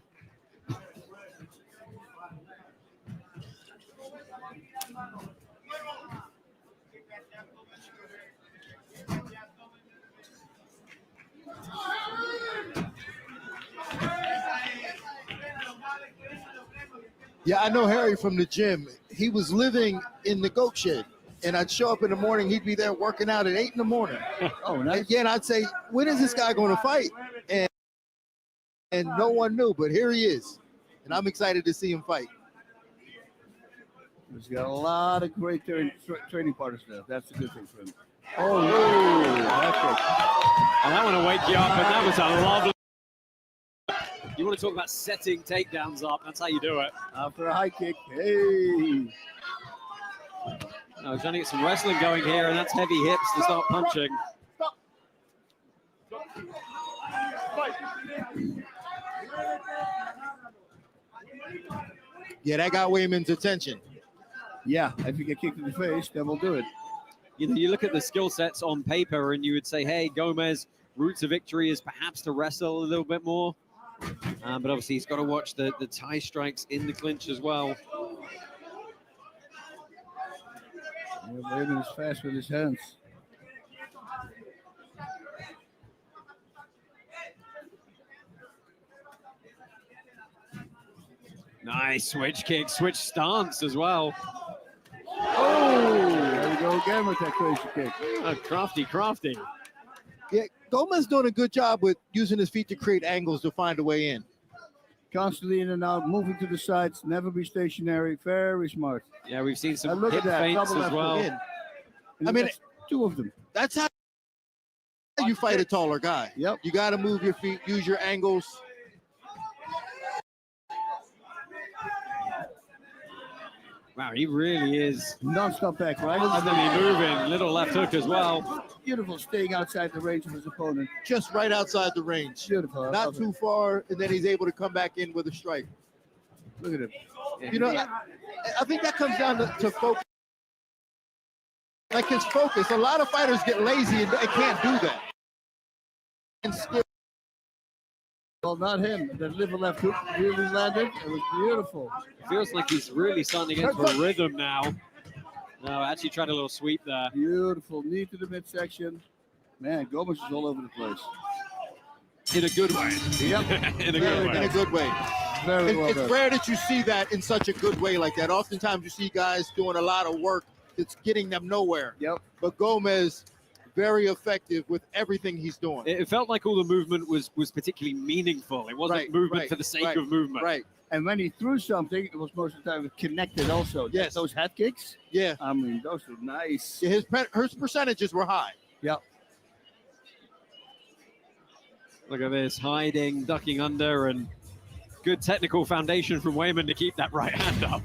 Yeah, I know Harry from the gym. He was living in the goat shed, and I'd show up in the morning. He'd be there working out at 8 in the morning. Oh, nice. Again, I'd say, when is this guy going to fight? And no one knew, but here he is, and I'm excited to see him fight. He's got a lot of great training partners there. That's a good thing for him. Oh, no. That's it. And that one will wake you up, and that was a lovely. You want to talk about setting takedowns up, that's how you do it. After a high kick, hey. Now, trying to get some wrestling going here, and that's heavy hips to start punching. Yeah, that got Wayman's attention. Yeah, if you get kicked in the face, then we'll do it. You know, you look at the skill sets on paper, and you would say, hey, Gomez, route to victory is perhaps to wrestle a little bit more. But obviously, he's got to watch the tie strikes in the clinch as well. Yeah, Wayman is fast with his hands. Nice switch kick, switch stance as well. Oh, there we go again with that crazy kick. Oh, crafty. Yeah, Gomez doing a good job with using his feet to create angles to find a way in. Constantly in and out, moving to the sides, never be stationary. Very smart. Yeah, we've seen some look hip at that, feints double as left well. hook. I mean, two of them. That's how you fight a taller guy. Yep. You got to move your feet, use your angles. Wow, he really is non-stop back, right? constantly moving. Little left hook as well. Beautiful, staying outside the range of his opponent. Just right outside the range. Beautiful. Not too far, and then he's able to come back in with a strike. Look at him. You know, I think that comes down to focus. Like his focus. A lot of fighters get lazy and they can't do that. And still. Well, not him. The liver left hook really landed. It was beautiful. It feels like he's really starting to get into a rhythm now. No, actually tried a little sweep there. Beautiful. Knee to the midsection. Man, Gomez is all over the place. In a good way. Yep. In a good way. In a good way. Very well It's done. rare that you see that in such a good way like that. Oftentimes you see guys doing a lot of work that's getting them nowhere. Yep. But Gomez, very effective with everything he's doing. It felt like all the movement was particularly meaningful. It wasn't movement for the sake of movement. Right. And when he threw something, it was most of the time connected also. Yes. Those head kicks. Yeah. I mean, those were nice. Yeah, his percentages were high. Yep. Look at this, hiding, ducking under, and good technical foundation from Wayman to keep that right hand up.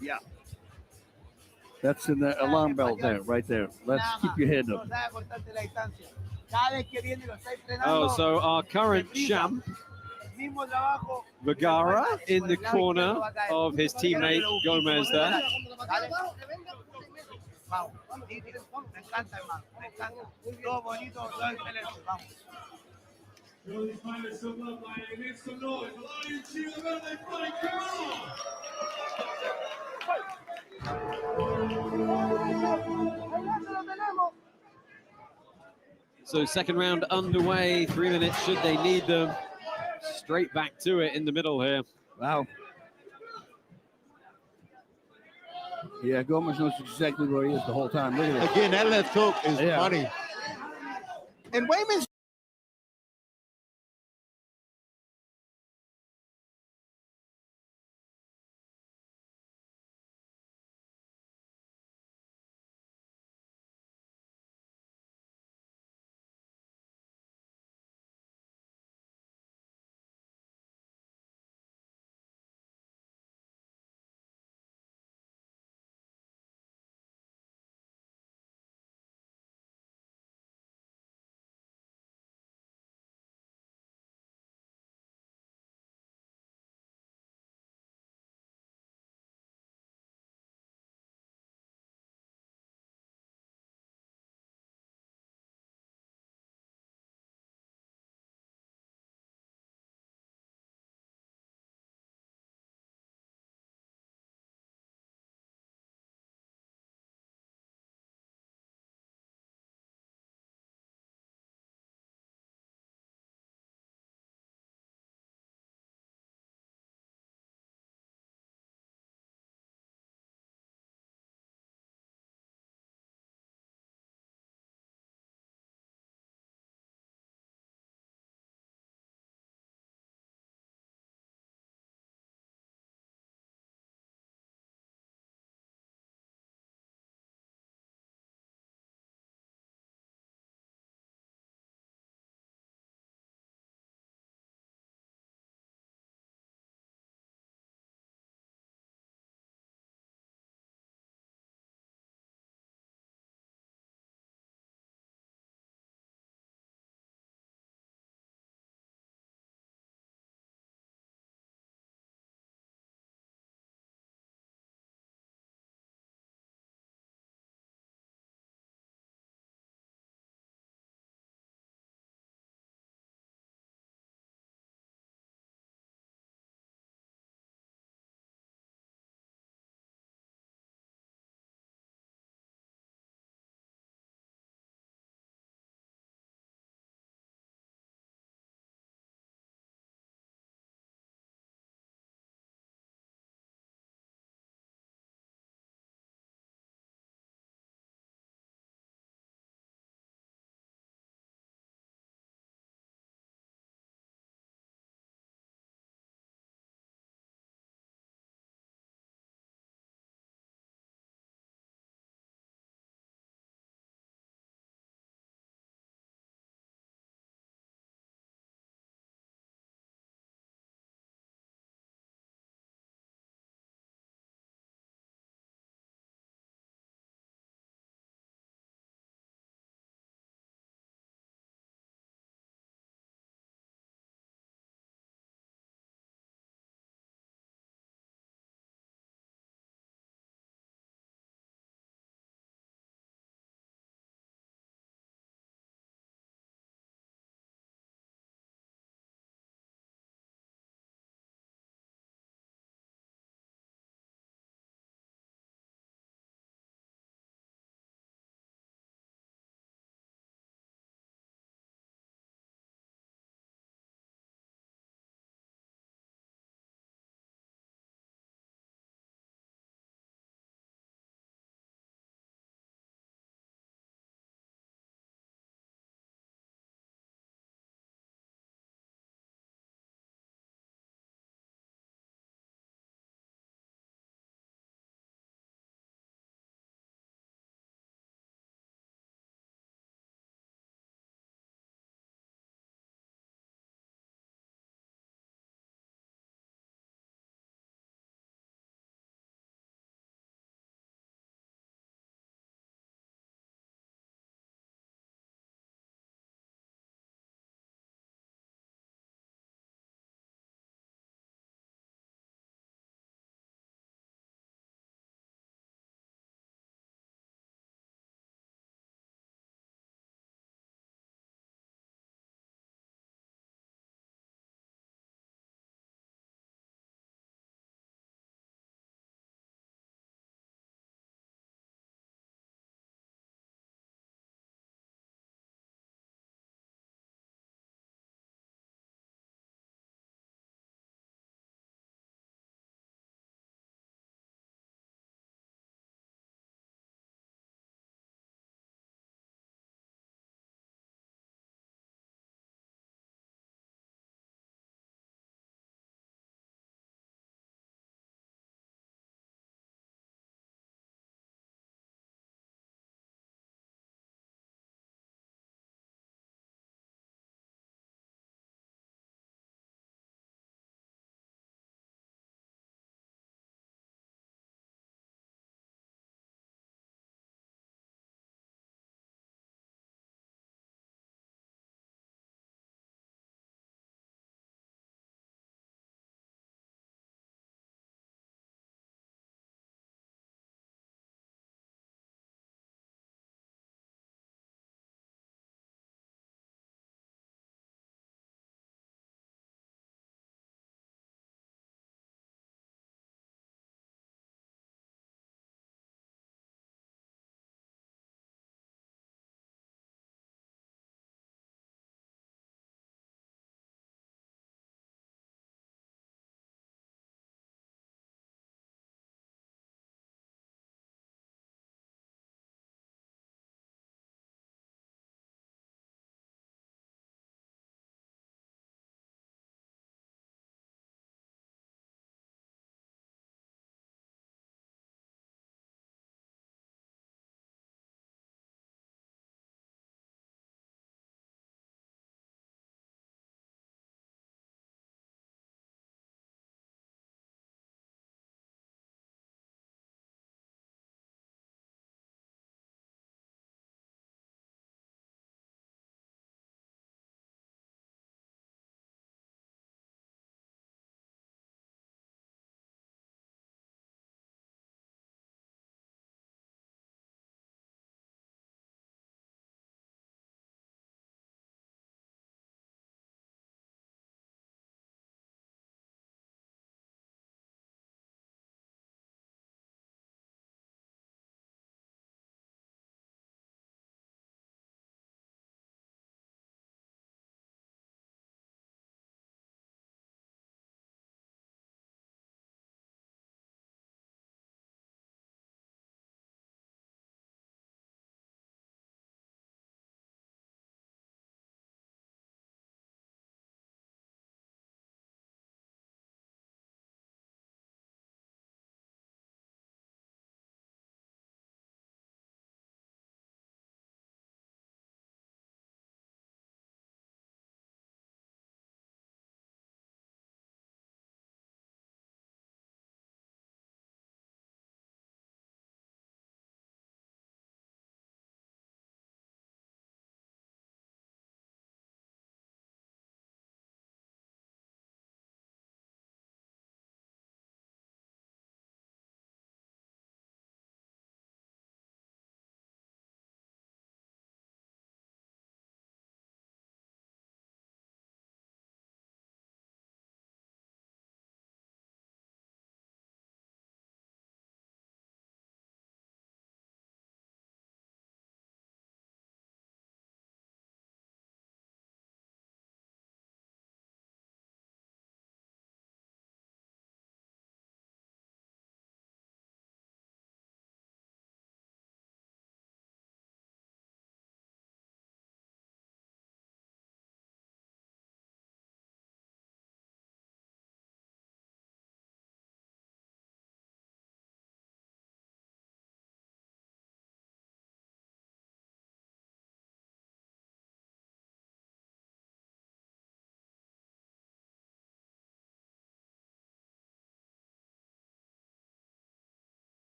Yeah. That's an alarm bell there, right there. Let's keep your head up. Oh, so our current champ, Vergara, in the corner of his teammate Gomez there. So second round underway, 3 minutes should they need them. Straight back to it in the middle here. Wow. Yeah, Gomez knows exactly where he is the whole time. Look at it. Again, that left hook is funny. And Wayman's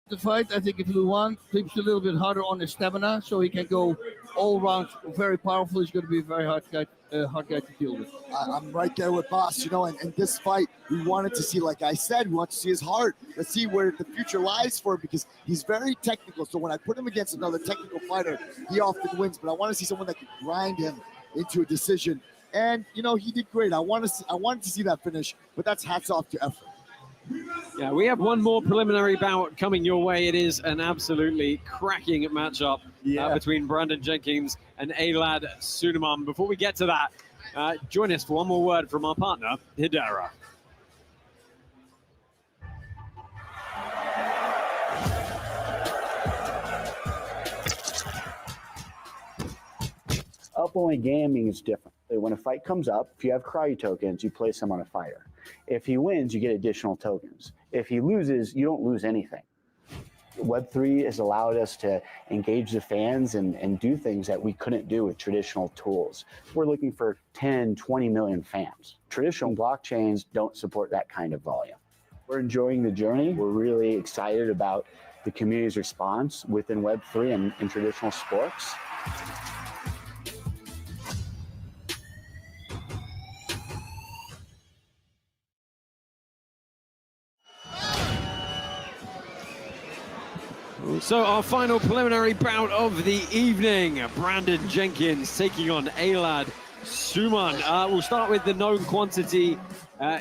the fight. I think if Luan keeps a little bit harder on his stamina, so he can go all rounds very powerful, he's going to be a very hard guy to deal with. I'm right there with Boss, you know, and this fight, we wanted to see, like I said, we want to see his heart. Let's see where the future lies for him, because he's very technical. So when I put him against another technical fighter, he often wins, but I want to see someone that can grind him into a decision. And, you know, he did great. I wanted to see that finish, but that's hats off to effort. Yeah, we have one more preliminary bout coming your way. It is an absolutely cracking matchup between Brandon Jenkins and Elad Suleiman. Before we get to that, join us for one more word from our partner, Hedera. Up-only gaming is different. When a fight comes up, if you have cryo tokens, you place them on a fighter. If he wins, you get additional tokens. If he loses, you don't lose anything. Web3 has allowed us to engage the fans and do things that we couldn't do with traditional tools. We're looking for 10, 20 million fans. Traditional blockchains don't support that kind of volume. We're enjoying the journey. We're really excited about the community's response within Web3 and traditional sports. So our final preliminary bout of the evening, Brandon Jenkins taking on Elad Suleiman. We'll start with the known quantity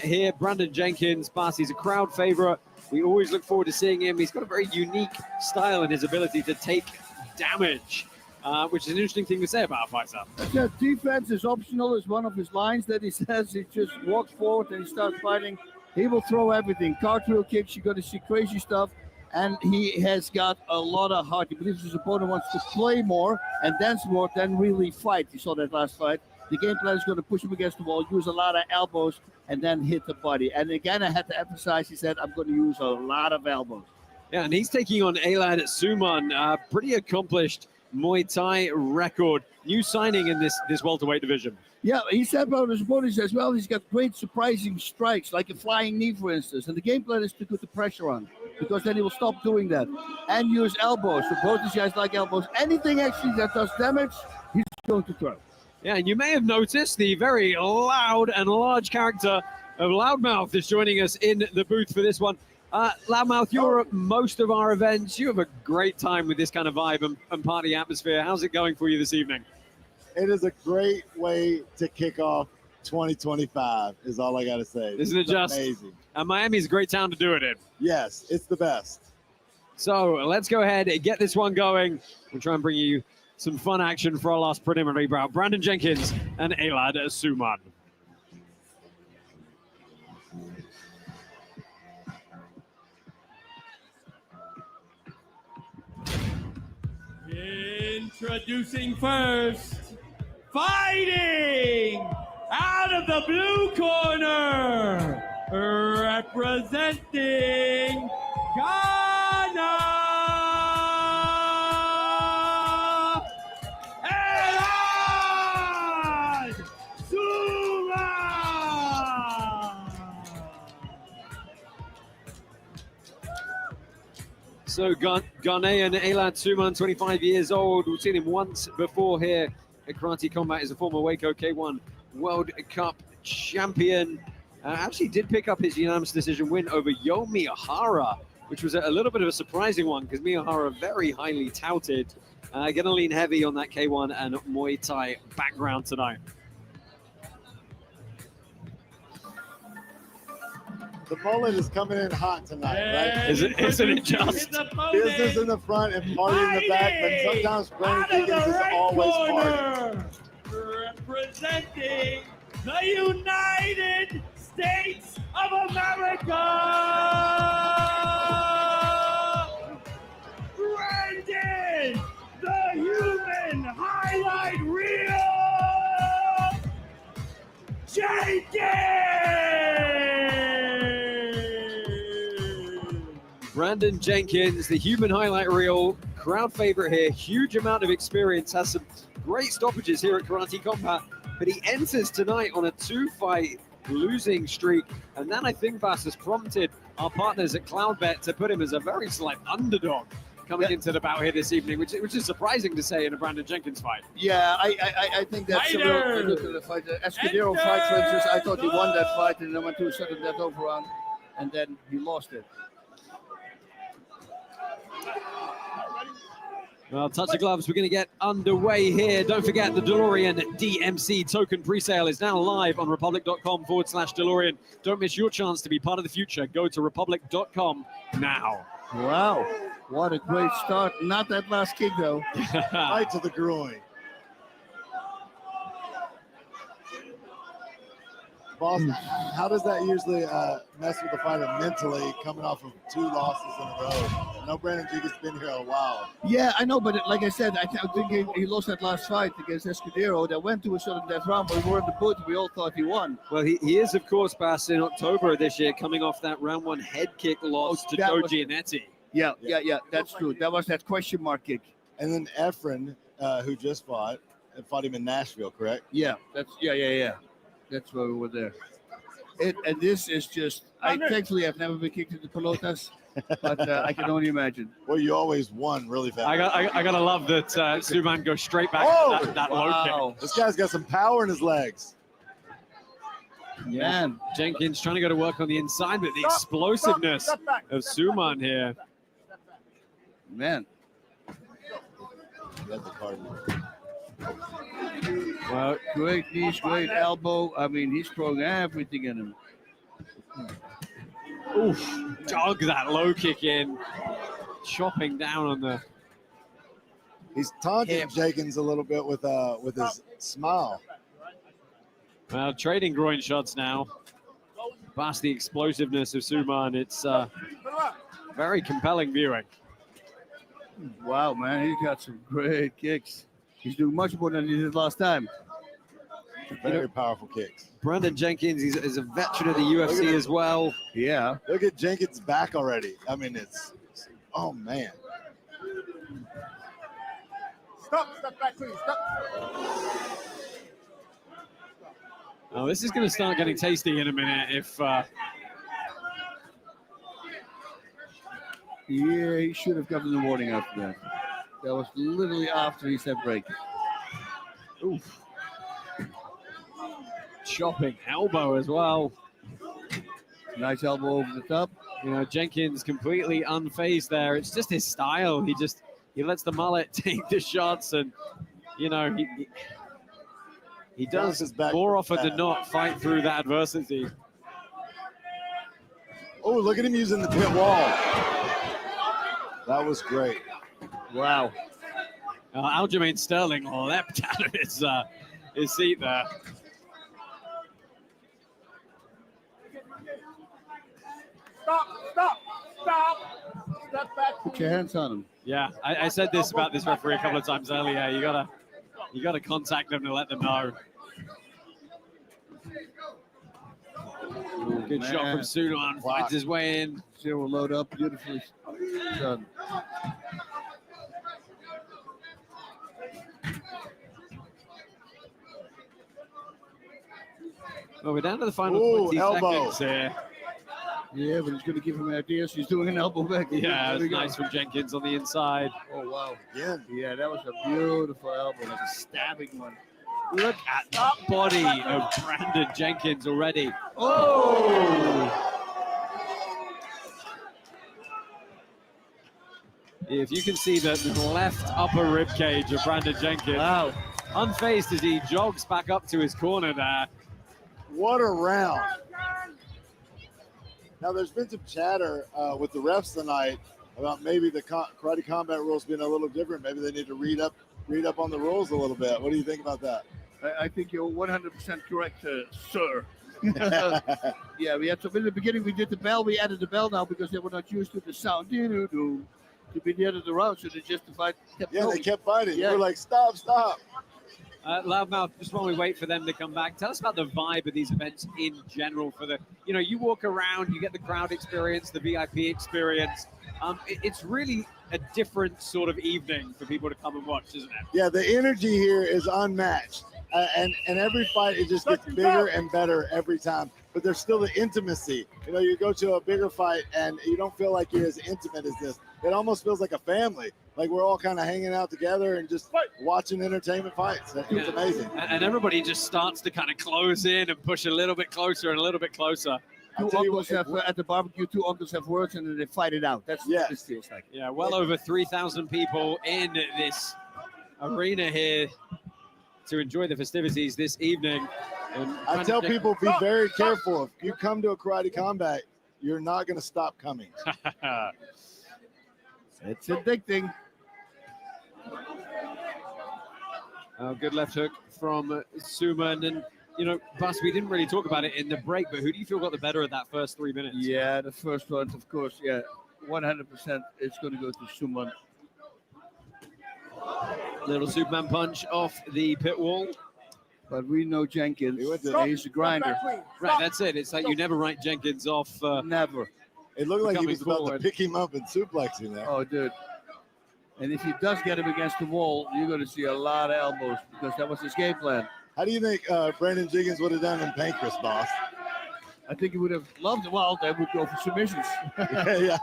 here. Brandon Jenkins, he's a crowd favorite. We always look forward to seeing him. He's got a very unique style in his ability to take damage, which is an interesting thing to say about a fighter. Yeah, defense is optional is one of his lines that he says. He just walks forward and he starts fighting. He will throw everything. Cartwheel kicks, you're going to see crazy stuff. And he has got a lot of heart. He believes his opponent wants to play more and dance more than really fight. You saw that last fight. The game plan is going to push him against the wall, use a lot of elbows, and then hit the body. And again, I had to emphasize, he said, I'm going to use a lot of elbows. Yeah, and he's taking on Elad Suleiman, pretty accomplished Muay Thai record. New signing in this welterweight division. Yeah, he said about his opponents as well, he's got great surprising strikes, like a flying knee, for instance. And the game plan is to put the pressure on, because then he will stop doing that. And use elbows. So both these guys like elbows. Anything actually that does damage, he's going to throw. Yeah, and you may have noticed the very loud and large character of Loudmouth is joining us in the booth for this one. Loudmouth, you're at most of our events. You have a great time with this kind of vibe and party atmosphere. How's it going for you this evening? It is a great way to kick off 2025, is all I got to say. Isn't it just amazing? And Miami's a great town to do it in. Yes, it's the best. So let's go ahead and get this one going. We'll try and bring you some fun action for our last preliminary bout. Brandon Jenkins and Elad Suleiman. Introducing first, fighting out of the blue corner, representing Ghana, Elad Suleiman. So Ghanaian Elad Suleiman, 25 years old. We've seen him once before here at Karate Combat. He's a former Waco K1 World Cup champion. Actually did pick up his unanimous decision win over Yo Miyahara, which was a little bit of a surprising one because Miyahara very highly touted. Gonna lean heavy on that K1 and Muay Thai background tonight. The mullet is coming in hot tonight, right? Isn't it just? Business in the front and party in the back, but sometimes Brandon Jenkins is always party. Representing the United States of America, Brandon, the human highlight reel, Jenkins! Brandon Jenkins, the human highlight reel, crowd favorite here, huge amount of experience, has some great stoppages here at Karate Combat, but he enters tonight on a 2-fight losing streak. And that, I think, Bass, has prompted our partners at Cloudbet to put him as a very slight underdog coming into the bout here this evening, which is surprising to say in a Brandon Jenkins fight. Yeah, I think that's a real look at the fight. The Escudero fight, for instance, I thought he won that fight and then went to a sudden death overrun, and then he lost it. Well, touch of gloves, we're going to get underway here. Don't forget the DeLorean DMC token presale is now live on republic.com/DeLorean. Don't miss your chance to be part of the future. Go to republic.com now. Wow, what a great start. Not that last kick, though. Right to the groin. Boston, how does that usually mess with the fighter mentally coming off of 2 losses in a row? I know Brandon Jenkins has been here a while. Yeah, I know, but like I said, I think he lost that last fight against Escudero. That went to a sudden death round, but we were in the booth. We all thought he won. Well, he is, of course, Bass, in October of this year, coming off that round 1 head kick loss to Joe Giannetti. Yeah, that's true. That was that question mark kick. And then Efren, who just fought him in Nashville, correct? Yeah, yeah. That's why we were there. And this is just, thankfully I've never been kicked into pelotas, but I can only imagine. Well, you always won really fast. I gotta love that Suman goes straight back to that low kick. This guy's got some power in his legs. Yeah, Jenkins trying to go to work on the inside, but the explosiveness of Suman here. Man. That's the card. Well, great knees, great elbow. I mean, he's throwing everything in him. Oof, dug that low kick in, chopping down on the. He's taunting Jenkins a little bit with his smile. Well, trading groin shots now. Past the explosiveness of Suman, it's very compelling viewing. Wow, man, he's got some great kicks. He's doing much more than he did last time. Very powerful kicks. Brandon Jenkins is a veteran of the UFC as well. Yeah. Look at Jenkins' back already. I mean, it's oh, man. Step back, please. Stop. Oh, this is going to start getting tasty in a minute if... Yeah, he should have gotten the warning after that. That was literally after he said break. Oof. Chopping elbow as well. Nice elbow over the top. You know, Jenkins completely unfazed there. It's just his style. He lets the mullet take the shots, and you know he does more often than not fight through that adversity. Oh, look at him using the pit wall. That was great. Wow. Aljamain Sterling leapt out of his seat there. Stop. Step back. Put your hands on him. Yeah, I said this about this referee a couple of times earlier. You gotta contact them to let them know. Good shot from Suman. Finds his way in. Zero load up, beautifully done. Well, we're down to the final 20 seconds here. Yeah, but he's going to give him ideas. He's doing an elbow back. Yeah, it's nice from Jenkins on the inside. Oh, wow. Yeah, that was a beautiful elbow. That's a stabbing one. Look at that body of Brandon Jenkins already. Oh! If you can see the left upper rib cage of Brandon Jenkins. Wow. Unfazed as he jogs back up to his corner there. What a round. Now, there's been some chatter with the refs tonight about maybe the karate combat rules being a little different. Maybe they need to read up on the rules a little bit. What do you think about that? I think you're 100% correct, sir. Yeah, we had to, in the beginning we did the bell. We added the bell now because they were not used to the sound. To be the end of the round, so they justified. They kept fighting. Yeah. We're like, stop. Loudmouth, just while we wait for them to come back, tell us about the vibe of these events in general. You walk around, you get the crowd experience, the VIP experience. It's really a different sort of evening for people to come and watch, isn't it? Yeah, the energy here is unmatched. and every fight it just gets bigger and better every time. But there's still the intimacy. You know, you go to a bigger fight and you don't feel like you're as intimate as this. It almost feels like a family. Like we're all kind of hanging out together and just watching entertainment fights. It's amazing. And everybody just starts to kind of close in and push a little bit closer and a little bit closer. Two uncles have at the barbecue. Two uncles have words, and then they fight it out. That's what this feels like. Yeah, well over 3,000 people in this arena here to enjoy the festivities this evening. And I tell people, be very careful. If you come to a karate combat, you're not going to stop coming. It's addicting. Good left hook from Suman. And, you know, Bas, we didn't really talk about it in the break, but who do you feel got the better of that first 3 minutes? Yeah, the first one, of course, 100% it's going to go to Suman. Little Superman punch off the pit wall. But we know Jenkins, he's a grinder. Right, that's it. It's like you never write Jenkins off. Never. It looked like he was about forward. to pick him up and suplex him there. Oh, dude. And if he does get him against the wall, you're going to see a lot of elbows because that was his game plan. How do you think Brandon Jenkins would have done in Pancras, boss? I think he would have loved it. Well, they would go for submissions. Yeah.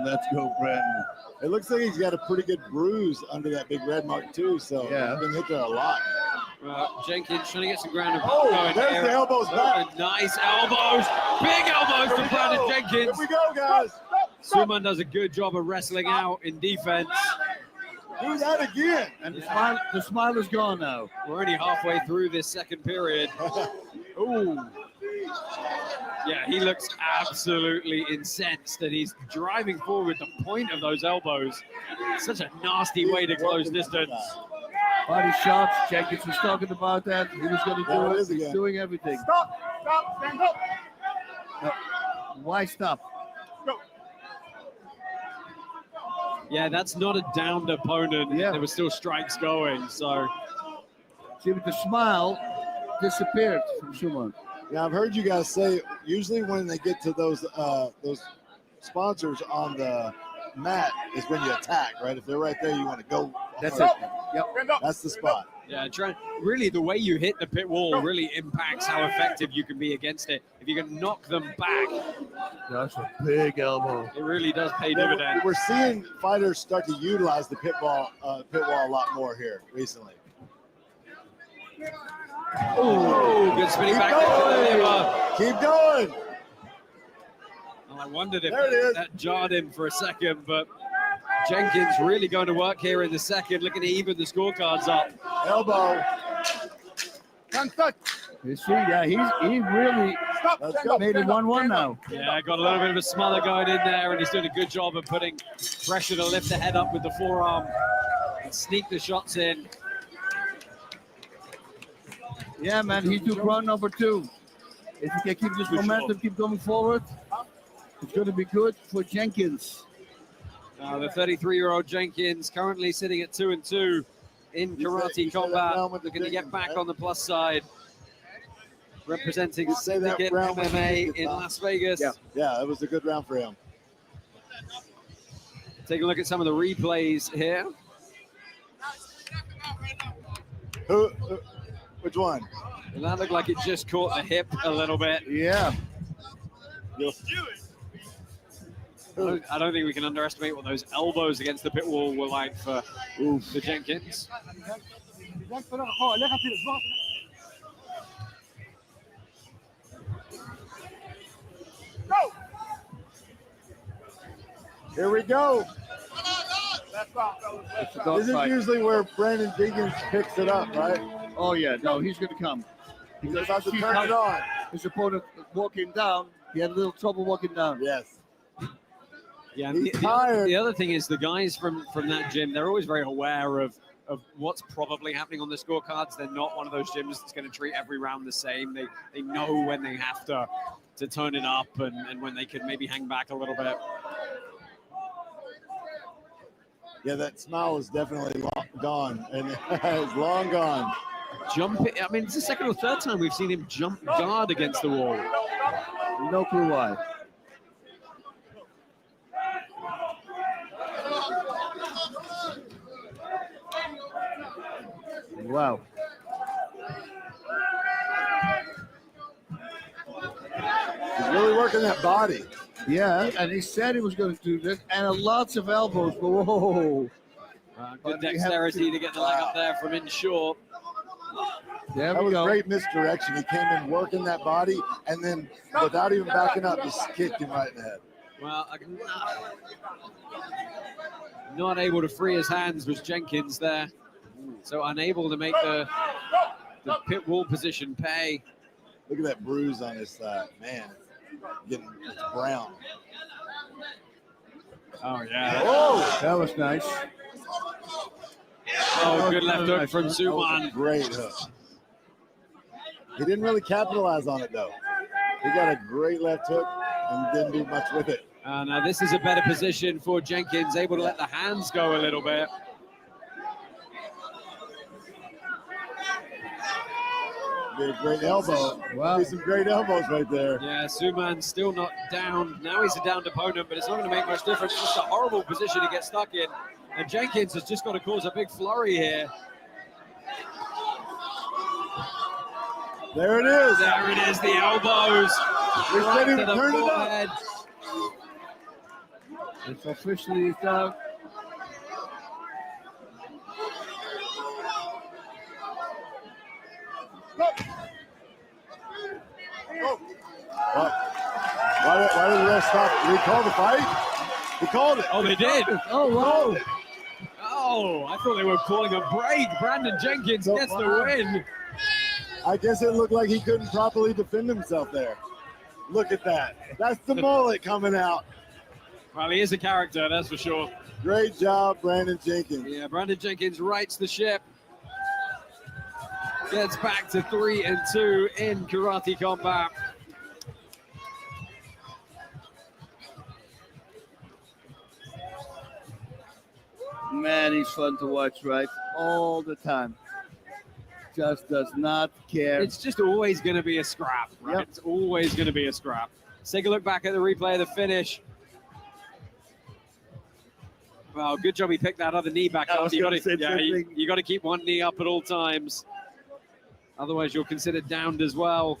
Let's go, Brandon. It looks like he's got a pretty good bruise under that big red mark, too. So he's been hit there a lot. Jenkins trying to get some ground and Oh, going there's there. the elbows back. Nice elbows. Big elbows Here from we Brandon go. Jenkins. Here we go, guys. Suman does a good job of wrestling out in defense. Do that again. And the smile is gone now. We're only halfway through this second period. Ooh. Yeah, he looks absolutely incensed and he's driving forward with the point of those elbows. Such a nasty way to close distance. Body shots. Jenkins was talking about that. He was going to do it. He's doing everything. Stop, stand up. Why stop? Yeah, that's not a downed opponent. Yeah. There were still strikes going, so. See, but the smile disappeared from Suman. Yeah, I've heard you guys say usually when they get to those sponsors on the mat is when you attack, right? If they're right there, you want to go. That's it. Yep. That's the spot. Yeah, really the way you hit the pit wall really impacts how effective you can be against it. If you can knock them back, that's a big elbow. It really does pay dividends. We're seeing fighters start to utilize the pit wall a lot more here recently. Oh, good spinning back there to the liver. Keep going. Well, I wondered if There it is. that jarred him for a second, but Jenkins really going to work here in the second, looking to even the scorecards up. Elbow. You see, yeah, he really made it 1-1 now. Yeah, got a little bit of a smother going in there, and he's doing a good job of putting pressure to lift the head up with the forearm and sneak the shots in. Yeah, man, he took round number 2. If he can keep this momentum, keep going forward, it's going to be good for Jenkins. The 33-year-old Jenkins currently sitting at 2-2 in karate combat, looking to get back on the plus side. Representing Syndicate MMA in Las Vegas. Yeah, it was a good round for him. Take a look at some of the replays here. Which one? And that looked like it just caught the hip a little bit. Yeah. I don't think we can underestimate what those elbows against the pit wall were like for the Jenkins. Here we go. This is usually where Brandon Jenkins picks it up, right? Oh, yeah. No, he's going to come. He's about to turn it on. His opponent walking down. He had a little trouble walking down. Yes. Yeah, and the other thing is the guys from that gym, they're always very aware of what's probably happening on the scorecards. They're not one of those gyms that's going to treat every round the same. They know when they have to turn it up and when they can maybe hang back a little bit. Yeah, that smile is definitely gone, and it's long gone. I mean, it's the second or third time we've seen him jump guard against the wall. No clue why. Wow. He's really working that body. Yeah, and he said he was going to do this, and lots of elbows. But whoa! Good dexterity to get the leg up there from Inshaw. There That we was go. great misdirection. He came in working that body, and then without even backing up, just kicked him right in the head. Well, not able to free his hands was Jenkins there. So unable to make the pit wall position pay. Look at that bruise on his side. Man, it's brown. Oh, yeah. Oh, that was nice. Oh, good left hook from That was a Suman. great hook. He didn't really capitalize on it, though. He got a great left hook and didn't do much with it. Now this is a better position for Jenkins, able to let the hands go a little bit. Did a great elbow. Wow. Some great elbows right there. Yeah, Suman still not down. Now he's a downed opponent, but it's not going to make much difference. It's just a horrible position to get stuck in. And Jenkins has just got to cause a big flurry here. There it is. There it is, the elbows. They Right said he to the turned it up. forehead. It's officially down. Why did the ref stop? Did he call the fight? He called it. Oh, they did. Oh, wow. Oh, I thought they were calling a break. Brandon Jenkins gets the win. I guess it looked like he couldn't properly defend himself there. Look at that. That's the mullet coming out. Well, he is a character, that's for sure. Great job, Brandon Jenkins. Yeah, Brandon Jenkins rights the ship. Gets back to 3-2 in Karate Combat. Man, he's fun to watch, right? All the time. Just does not care. It's just always going to be a scrap, right? Yep. It's always going to be a scrap. Let's take a look back at the replay of the finish. Well, good job he picked that other knee back I up. was You got gonna say to, yeah, the same you, thing. you got to keep one knee up at all times. Otherwise, you're considered downed as well.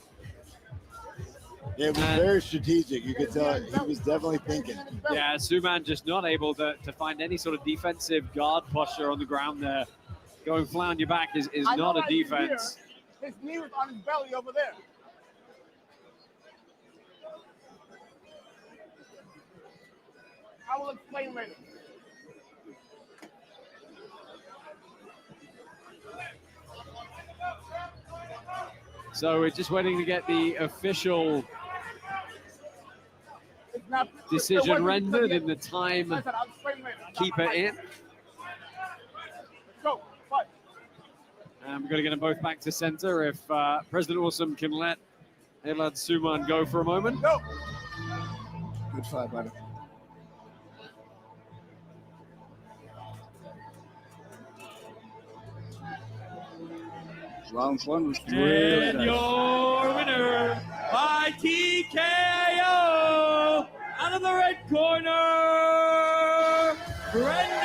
Yeah, it was very strategic. You could tell he was definitely thinking. Yeah, Suman just not able to find any sort of defensive guard posture on the ground there. Going flat on your back is not a defense. His knee was on his belly over there. I will explain later. So we're just waiting to get the official decision rendered in the time keeper in. Go, fight. And we're going to get them both back to center if President Awesome can let Elad Suman go for a moment. Go. Good fight, buddy. Round one was really And nice. your winner by TKO out of the red corner, Brendan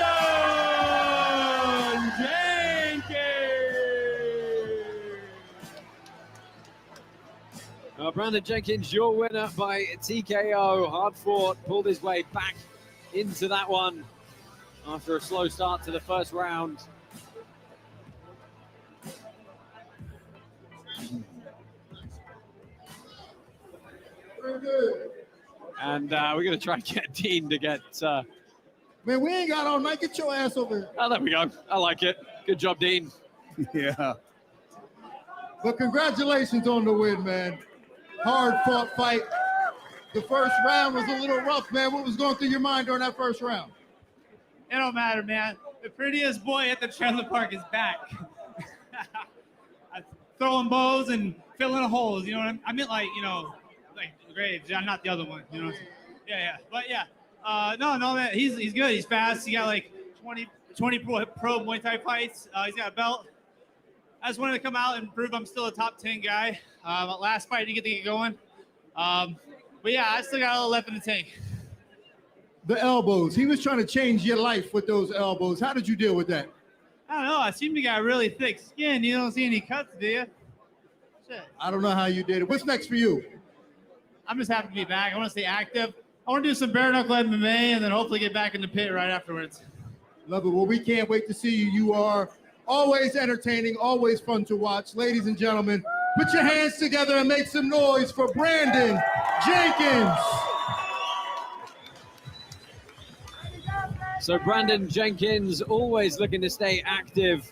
Jenkins. Brandon Jenkins, your winner by TKO. Hard fought, pulled his way back into that one after a slow start to the first round. And we're going to try and get Dean to get... Man, we ain't got all night. Get your ass over here. Oh, there we go. I like it. Good job, Dean. Yeah. But congratulations on the win, man. Hard fought fight. The first round was a little rough, man. What was going through your mind during that first round? It don't matter, man. The prettiest boy at the trailer park is back. I'm throwing bows and filling holes. You know what I mean? I meant like, you know, like graves. I'm not the other one. You know. Yeah. But yeah. No, man. He's good. He's fast. He got like 20 pro Muay Thai fights. He's got a belt. I just wanted to come out and prove I'm still a top 10 guy. Last fight I didn't get to get going. But yeah, I still got a little left in the tank. The elbows. He was trying to change your life with those elbows. How did you deal with that? I don't know. I seem to got really thick skin. You don't see any cuts, do you? Shit. I don't know how you did it. What's next for you? I'm just happy to be back. I want to stay active. I want to do some bare knuckle MMA and then hopefully get back in the pit right afterwards. Love it. Well, we can't wait to see you. You are always entertaining, always fun to watch. Ladies and gentlemen, put your hands together and make some noise for Brandon Jenkins. So Brandon Jenkins always looking to stay active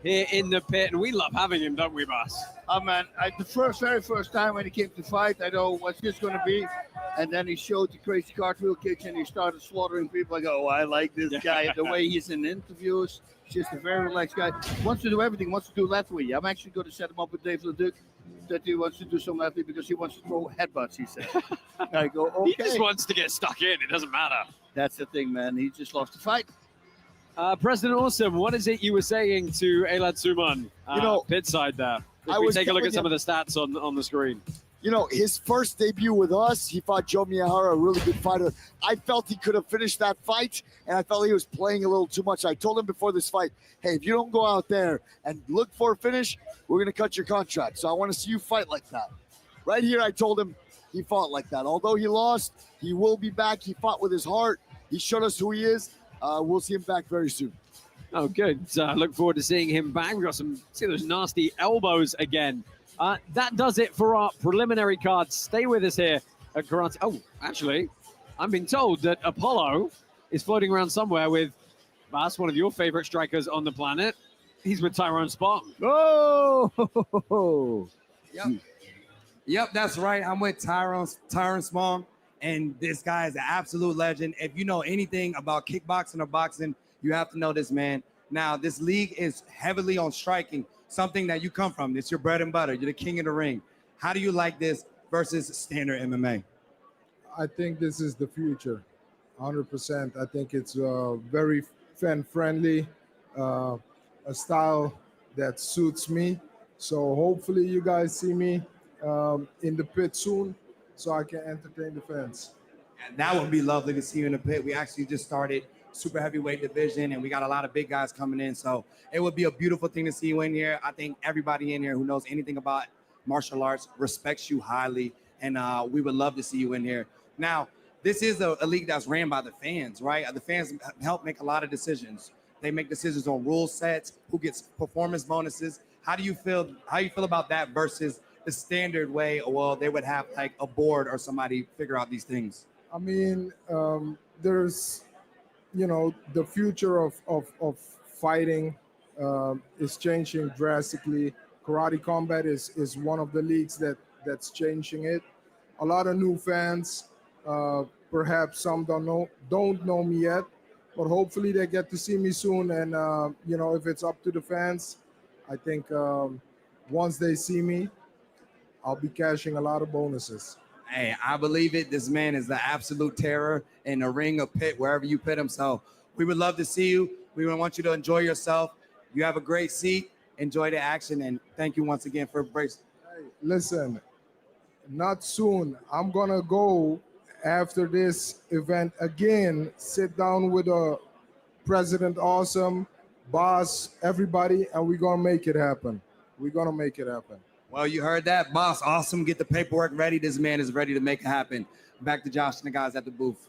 here in the pit, and we love having him, don't we, Boss? Oh man, the very first time when he came to fight, I know what's this going to be, and then he showed the crazy cartwheel kicks and he started slaughtering people. I go, oh, I like this guy. The way he's in interviews, he's just a very relaxed guy. Wants to do everything. Wants to do Latvia. I'm actually going to set him up with Dave Leduc that he wants to do some Latvia because he wants to throw headbutts. He said. I go, okay. He just wants to get stuck in. It doesn't matter. That's the thing, man. He just loves to fight. President Awesome, what is it you were saying to Elad Suman, pit side there? If we take a look at some of the stats on the screen. You know, his first debut with us, he fought Joe Miyahara, a really good fighter. I felt he could have finished that fight, and I felt he was playing a little too much. I told him before this fight, hey, if you don't go out there and look for a finish, we're going to cut your contract. So I want to see you fight like that. Right here, I told him he fought like that. Although he lost, he will be back. He fought with his heart. He showed us who he is. We'll see him back very soon. Oh, good. Look forward to seeing him back. We've got see those nasty elbows again. That does it for our preliminary cards. Stay with us here at Karate. Oh, actually, I'm being told that Apollo is floating around somewhere with Bas, one of your favorite strikers on the planet. He's with Tyrone Spong. Oh! Yep, that's right. I'm with Tyrone Spong, and this guy is an absolute legend. If you know anything about kickboxing or boxing, you have to know this man. Now, this league is heavily on striking, something that you come from. It's your bread and butter. You're the king of the ring. How do you like this versus standard MMA? I think this is the future, 100%. I think it's very fan-friendly, a style that suits me. So hopefully you guys see me in the pit soon so I can entertain the fans. And that would be lovely to see you in the pit. We actually just started super heavyweight division, and we got a lot of big guys coming in. So it would be a beautiful thing to see you in here. I think everybody in here who knows anything about martial arts respects you highly, and we would love to see you in here. Now, this is a league that's ran by the fans, right? The fans help make a lot of decisions. They make decisions on rule sets, who gets performance bonuses. How do you feel about that versus the standard way? Well, they would have like a board or somebody figure out these things. I mean, there's, the future of fighting is changing drastically. Karate Combat is one of the leagues that's changing it. A lot of new fans, perhaps some don't know me yet, but hopefully they get to see me soon. And if it's up to the fans, I think once they see me, I'll be cashing a lot of bonuses. Hey, I believe it. This man is the absolute terror in the ring or pit, wherever you pit him. So we would love to see you. We would want you to enjoy yourself. You have a great seat. Enjoy the action. And thank you once again for embracing. Hey, listen, not soon. I'm going to go after this event again, sit down with President Awesome, Boss, everybody, and we're going to make it happen. We're going to make it happen. Well, you heard that. Boss Awesome, get the paperwork ready. This man is ready to make it happen. Back to Josh and the guys at the booth.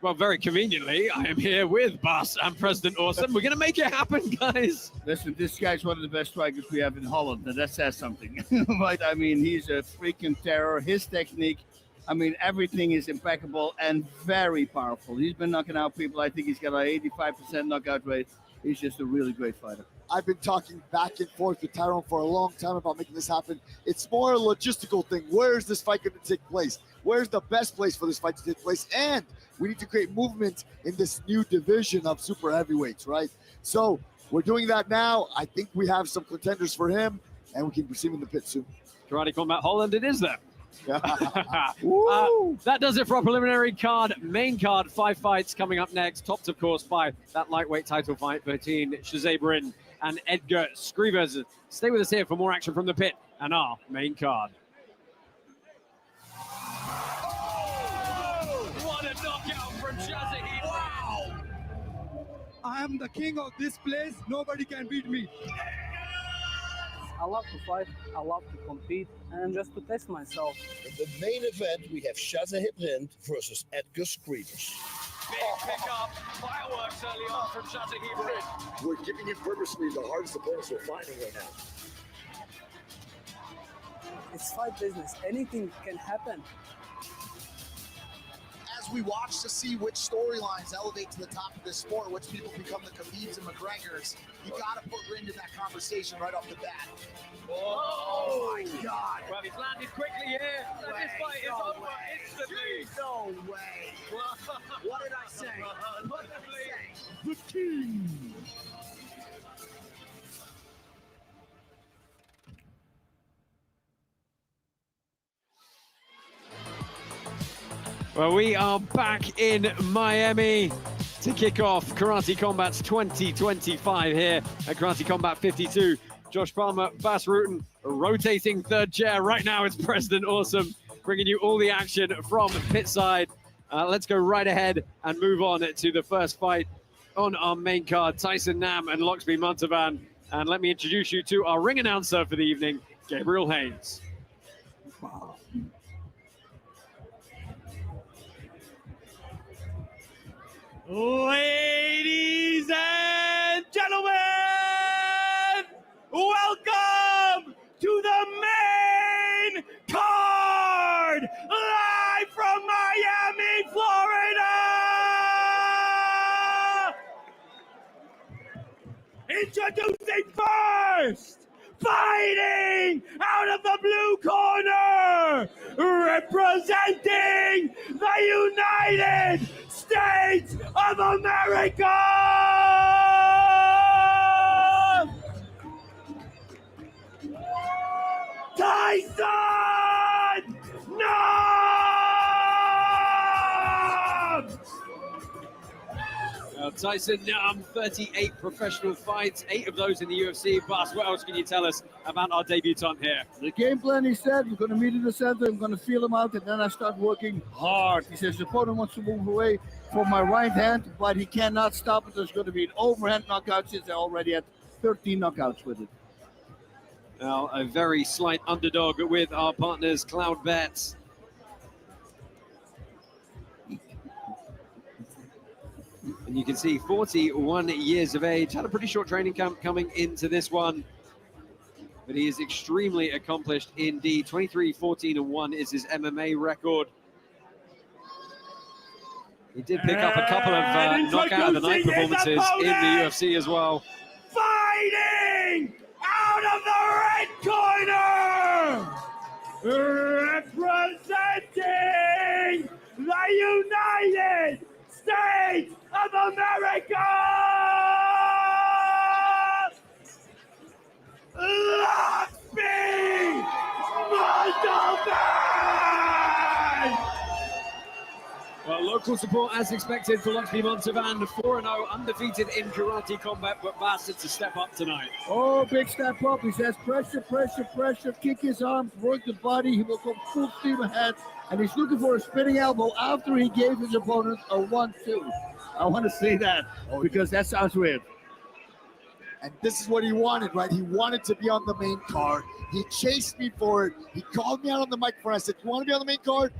Well, very conveniently, I am here with Bas and President Awesome. We're going to make it happen, guys. Listen, this guy's one of the best strikers we have in Holland, and that says something. Right? I mean, he's a freaking terror. His technique, I mean, everything is impeccable and very powerful. He's been knocking out people. I think he's got an 85% knockout rate. He's just a really great fighter. I've been talking back and forth with Tyrone for a long time about making this happen. It's more a logistical thing. Where is this fight going to take place? Where's the best place for this fight to take place? And we need to create movement in this new division of super heavyweights, right? So we're doing that now. I think we have some contenders for him, and we can see him in the pit soon. Karate Combat Holland, it is there. That does it for our preliminary card. Main card, 5 fights coming up next. Topped, of course, by that lightweight title fight between Shazabrin and Edgar Skrivers. Stay with us here for more action from the pit and our main card. What a knockout from Shazahid. Wow! I am the king of this place. Nobody can beat me. I love to fight, I love to compete, and just to test myself. In the main event, we have Shazahid Hind versus Edgar Skrivers. Big pickup, fireworks early on from Shazahid Hind. We're giving you purposely the hardest opponents we're finding right now. It's fight business. Anything can happen. As we watch to see which storylines elevate to the top of this sport, which people become the Khabibs and McGregors, you got to put Ring into that conversation right off the bat. Oh my God! Well, he's landed quickly here. And this fight is over instantly. No way! What did I say? What did I say? The king. Well, we are back in Miami to kick off Karate Combat's 2025 here at Karate Combat 52. Josh Palmer, Bas Rutten, rotating third chair. Right now it's President Awesome, bringing you all the action from pitside. Let's go right ahead and move on to the first fight on our main card, Tyson Nam and Loxby Montalban. And let me introduce you to our ring announcer for the evening, Gabriel Haynes. Ladies and gentlemen, welcome to the main card, live from Miami, Florida. Introducing first, fighting out of the blue corner, representing the United States of America, Tyson Nam! Tyson Nam, 38 professional fights, 8 of those in the UFC. Bas, what else can you tell us about our debutant here? The game plan, he said, we're going to meet in the center, I'm going to feel him out, and then I start working hard. He says the opponent wants to move away from my right hand, but he cannot stop it. There's going to be an overhand knockout since I already had 13 knockouts with it. Now, a very slight underdog with our partners, Cloud Bets. And you can see 41 years of age, had a pretty short training camp coming into this one. But he is extremely accomplished indeed. 23-14-1 is his MMA record. He did pick up a couple of knockout of the night performances in the UFC as well. Fighting out of the red corner, representing the United States of America, Loxby Montalban! Well, local support as expected for Loxby Montalban, 4-0, undefeated in Karate Combat, but Bas, it's a step up tonight. Oh, big step up. He says pressure, pressure, pressure, kick his arms, work the body. He will go full steam ahead, and he's looking for a spinning elbow after he gave his opponent a 1-2. I want to say that because that sounds weird. And this is what he wanted, right? He wanted to be on the main card. He chased me for it. He called me out on the microphone. I said, you want to be on the main card?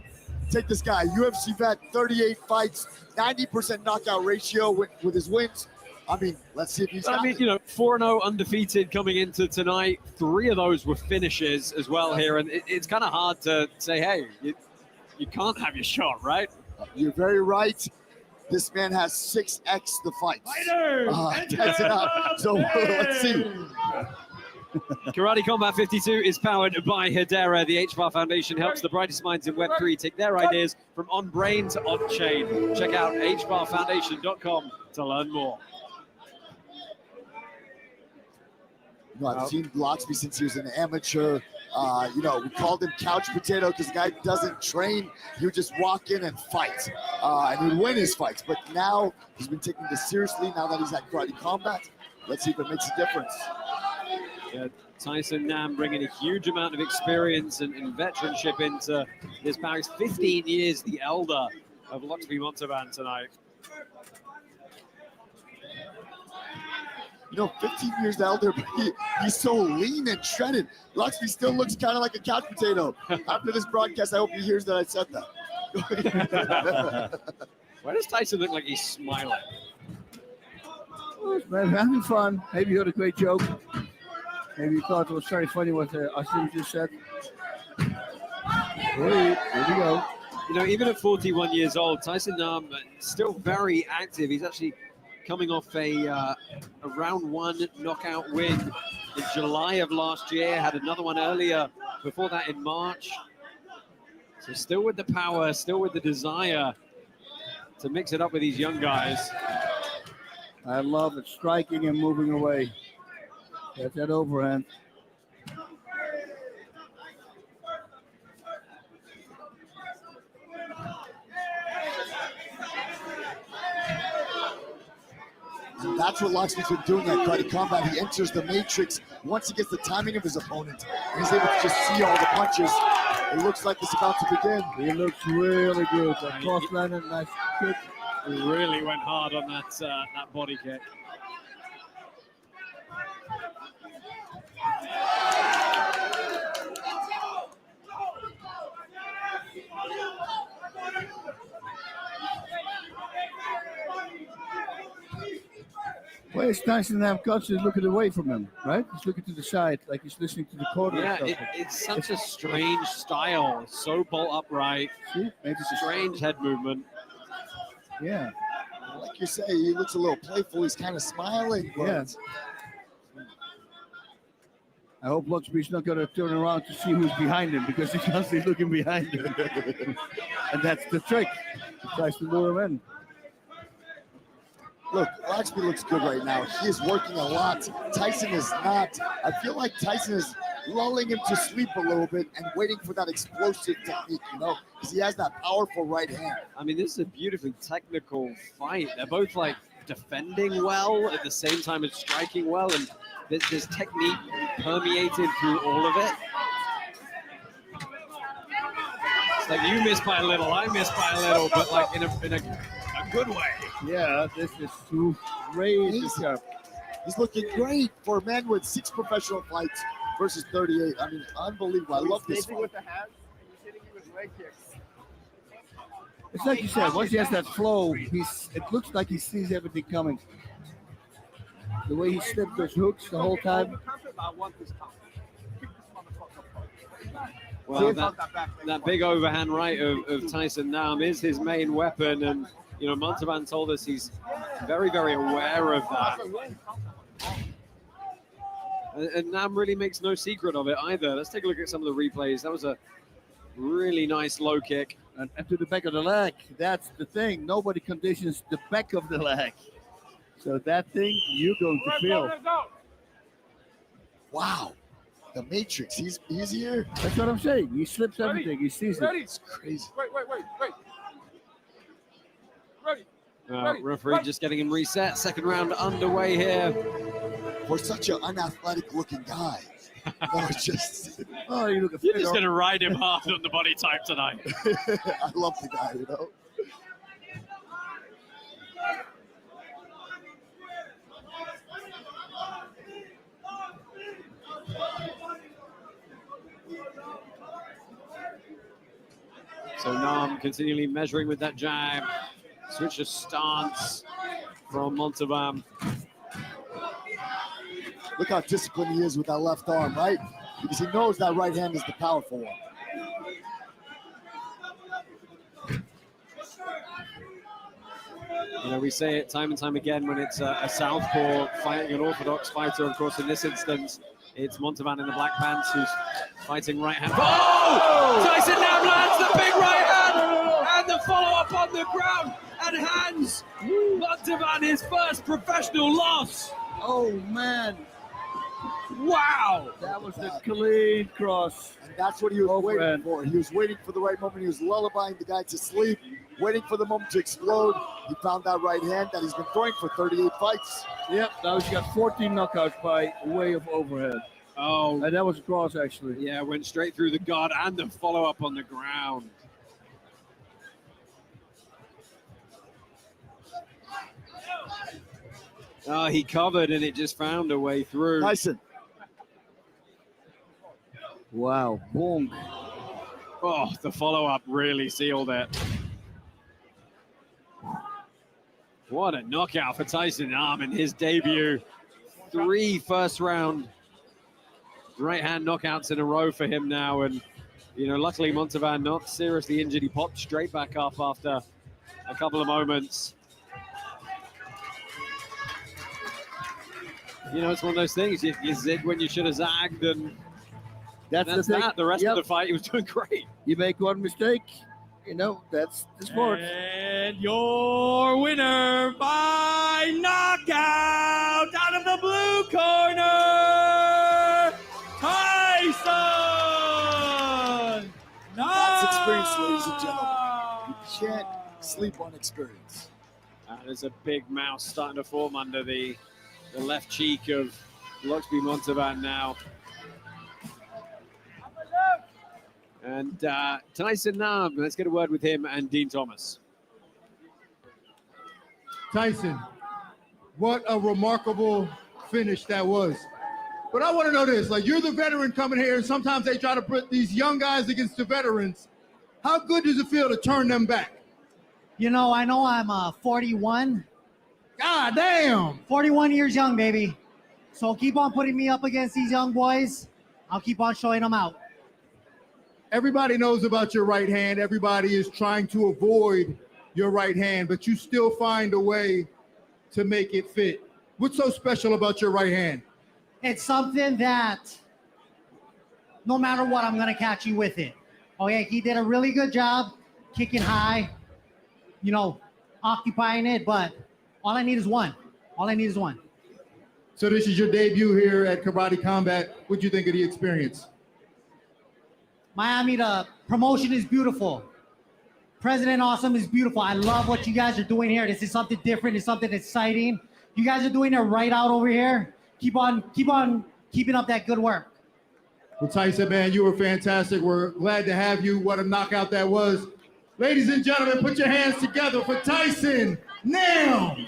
Take this guy, UFC vet, 38 fights, 90% knockout ratio with his wins. I mean, let's see if he's 4-0 undefeated coming into tonight. 3 of those were finishes as well here. And it's kind of hard to say, hey, you can't have your shot, right? You're very right. This man has 6x the fights. That's enough. So let's see. Karate Combat 52 is powered by Hedera. The HBAR Foundation helps the brightest minds in Web3 take their ideas from on-brain to on-chain. Check out hbarfoundation.com to learn more. I've seen Loxby since he was an amateur. We called him couch potato because the guy doesn't train. He would just walk in and fight, and he'd win his fights. But now he's been taking this seriously. Now that he's at Karate Combat, let's see if it makes a difference. Yeah, Tyson Nam bringing a huge amount of experience and veteranship into this bout. He's 15 years the elder of Loxby Montalban tonight. 15 years older, but he's so lean and shredded. Laxmi still looks kind of like a couch potato. After this broadcast, I hope he hears that I said that. Why does Tyson look like he's smiling? Man, having fun. Maybe you heard a great joke. Maybe you thought it was very funny what Asim just said. Here we go. Even at 41 years old, Tyson Nam still very active. He's actually coming off a round 1 knockout win in July of last year. Had another one earlier before that in March. So still with the power, still with the desire to mix it up with these young guys. I love it. Striking and moving away. That's that overhand. And that's what Laxmi's been doing at Karate Combat. He enters the matrix once he gets the timing of his opponent. And he's able to just see all the punches. It looks like it's about to begin. He looks really good. Cross-landed, nice kick. He really went hard on that body kick. Where's Tyson Nam Cuts is looking away from him, right? He's looking to the side, like he's listening to the corner. Yeah, it's such a strange style. So bolt upright. Strange head movement. Yeah. Like you say, he looks a little playful. He's kind of smiling. But Yeah. I hope Luxby's not going to turn around to see who's behind him because he's constantly looking behind him. And that's the trick. He tries to lure him in. Look, Laxmi looks good right now. He is working a lot. Tyson is not. I feel like Tyson is lulling him to sleep a little bit and waiting for that explosive technique, because he has that powerful right hand. I mean, this is a beautifully technical fight. They're both like defending well at the same time as striking well, and there's technique permeated through all of it. It's like you miss by a little, I miss by a little, but like in a good way. Yeah, this is too crazy. He's looking great for a man with 6 professional fights versus 38. I mean, unbelievable. I love this fight. with the hands and he's hitting you with leg kicks. It's like you said, once he has that flow, it looks like he sees everything coming. The way he slipped those hooks the whole time. Well, that big overhand right of Tyson Nam is his main weapon, and Montalban told us he's very, very aware of that. And Nam really makes no secret of it either. Let's take a look at some of the replays. That was a really nice low kick. And to the back of the leg. That's the thing. Nobody conditions the back of the leg. So that thing, you're going to feel. Wow. The Matrix, he's here. That's what I'm saying. He slips everything. He sees it. It's crazy. Wait. Referee just getting him reset. Second round underway here. For such an unathletic looking guy. You're just going to ride him hard on the body type tonight. I love the guy, So Nam continually measuring with that jab. Switch of stance from Montalban. Look how disciplined he is with that left arm, right? Because he knows that right hand is the powerful one. We say it time and time again when it's a southpaw fighting an orthodox fighter. Of course, in this instance, it's Montalban in the black pants who's fighting right hand. Oh! Tyson Nam lands the big right hand and the follow-up on the ground and hands Montalban his first professional loss. Oh, man. Wow. That was the clean cross. And that's what he was waiting for. He was waiting for the right moment. He was lullabying the guy to sleep, waiting for the moment to explode. He found that right hand that he's been throwing for 38 fights. Yep, now he's got 14 knockouts by way of overhead. Oh. And that was a cross, actually. Yeah, went straight through the guard and the follow-up on the ground. Oh, he covered and it just found a way through. Tyson. Wow. Boom. Oh, the follow-up really sealed it. What a knockout for Tyson Nam in his debut. 3 first-round right-hand knockouts in a row for him now. And, you know, luckily Montalvan not seriously injured. He popped straight back up after a couple of moments. You know, it's one of those things. You zig when you should have zagged, and that's the thing. that. The rest of the fight, he was doing great. You make one mistake, you know, that's the sport. And your winner by knockout out of the blue corner, Tyson! That's experience, ladies and gentlemen. You can't sleep on experience. There's a big mouse starting to form under the left cheek of Luxby Montalvan now. And Tyson Nam, let's get a word with him and Dean Thomas. Tyson, what a remarkable finish that was. But I want to know this, like, you're the veteran coming here, and sometimes they try to put these young guys against the veterans. How good does it feel to turn them back? You know I'm 41. God damn! 41 years young, baby. So keep on putting me up against these young boys. I'll keep on showing them out. Everybody knows about your right hand. Everybody is trying to avoid your right hand, but you still find a way to make it fit. What's so special about your right hand? It's something that no matter what, I'm going to catch you with it. Okay, he did a really good job kicking high, you know, occupying it, but all I need is one. All I need is one. So this is your debut here at Karate Combat. What'd you think of the experience? Miami, the promotion is beautiful. President Awesome is beautiful. I love what you guys are doing here. This is something different. It's something exciting. You guys are doing it right out over here. Keep on keeping up that good work. Well, Tyson, man, you were fantastic. We're glad to have you. What a knockout that was. Ladies and gentlemen, put your hands together for Tyson Nam.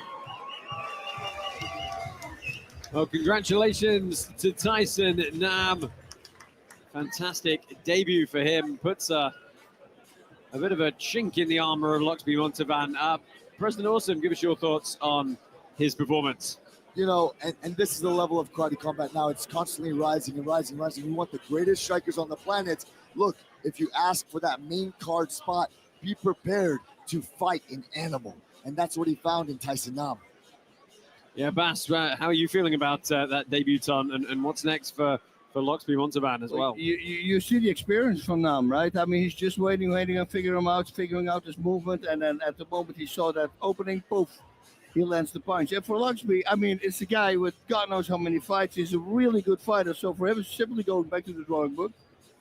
Well, congratulations to Tyson Nam. Fantastic debut for him. Puts a bit of a chink in the armor of Luxby Montalvan. President Awesome, give us your thoughts on his performance. You know, and this is the level of Karate Combat now. It's constantly rising and rising and rising. You want the greatest strikers on the planet. Look, if you ask for that main card spot, be prepared to fight an animal. And that's what he found in Tyson Nam. Yeah, Bas, how are you feeling about that debutant and what's next for Luxby Montalvan as well? You see the experience from Nam, right? I mean, he's just waiting and figuring out his movement. And then at the moment he saw that opening, poof, he lands the punch. And for Luxby, I mean, it's a guy with God knows how many fights. He's a really good fighter. So for him, it's simply going back to the drawing book.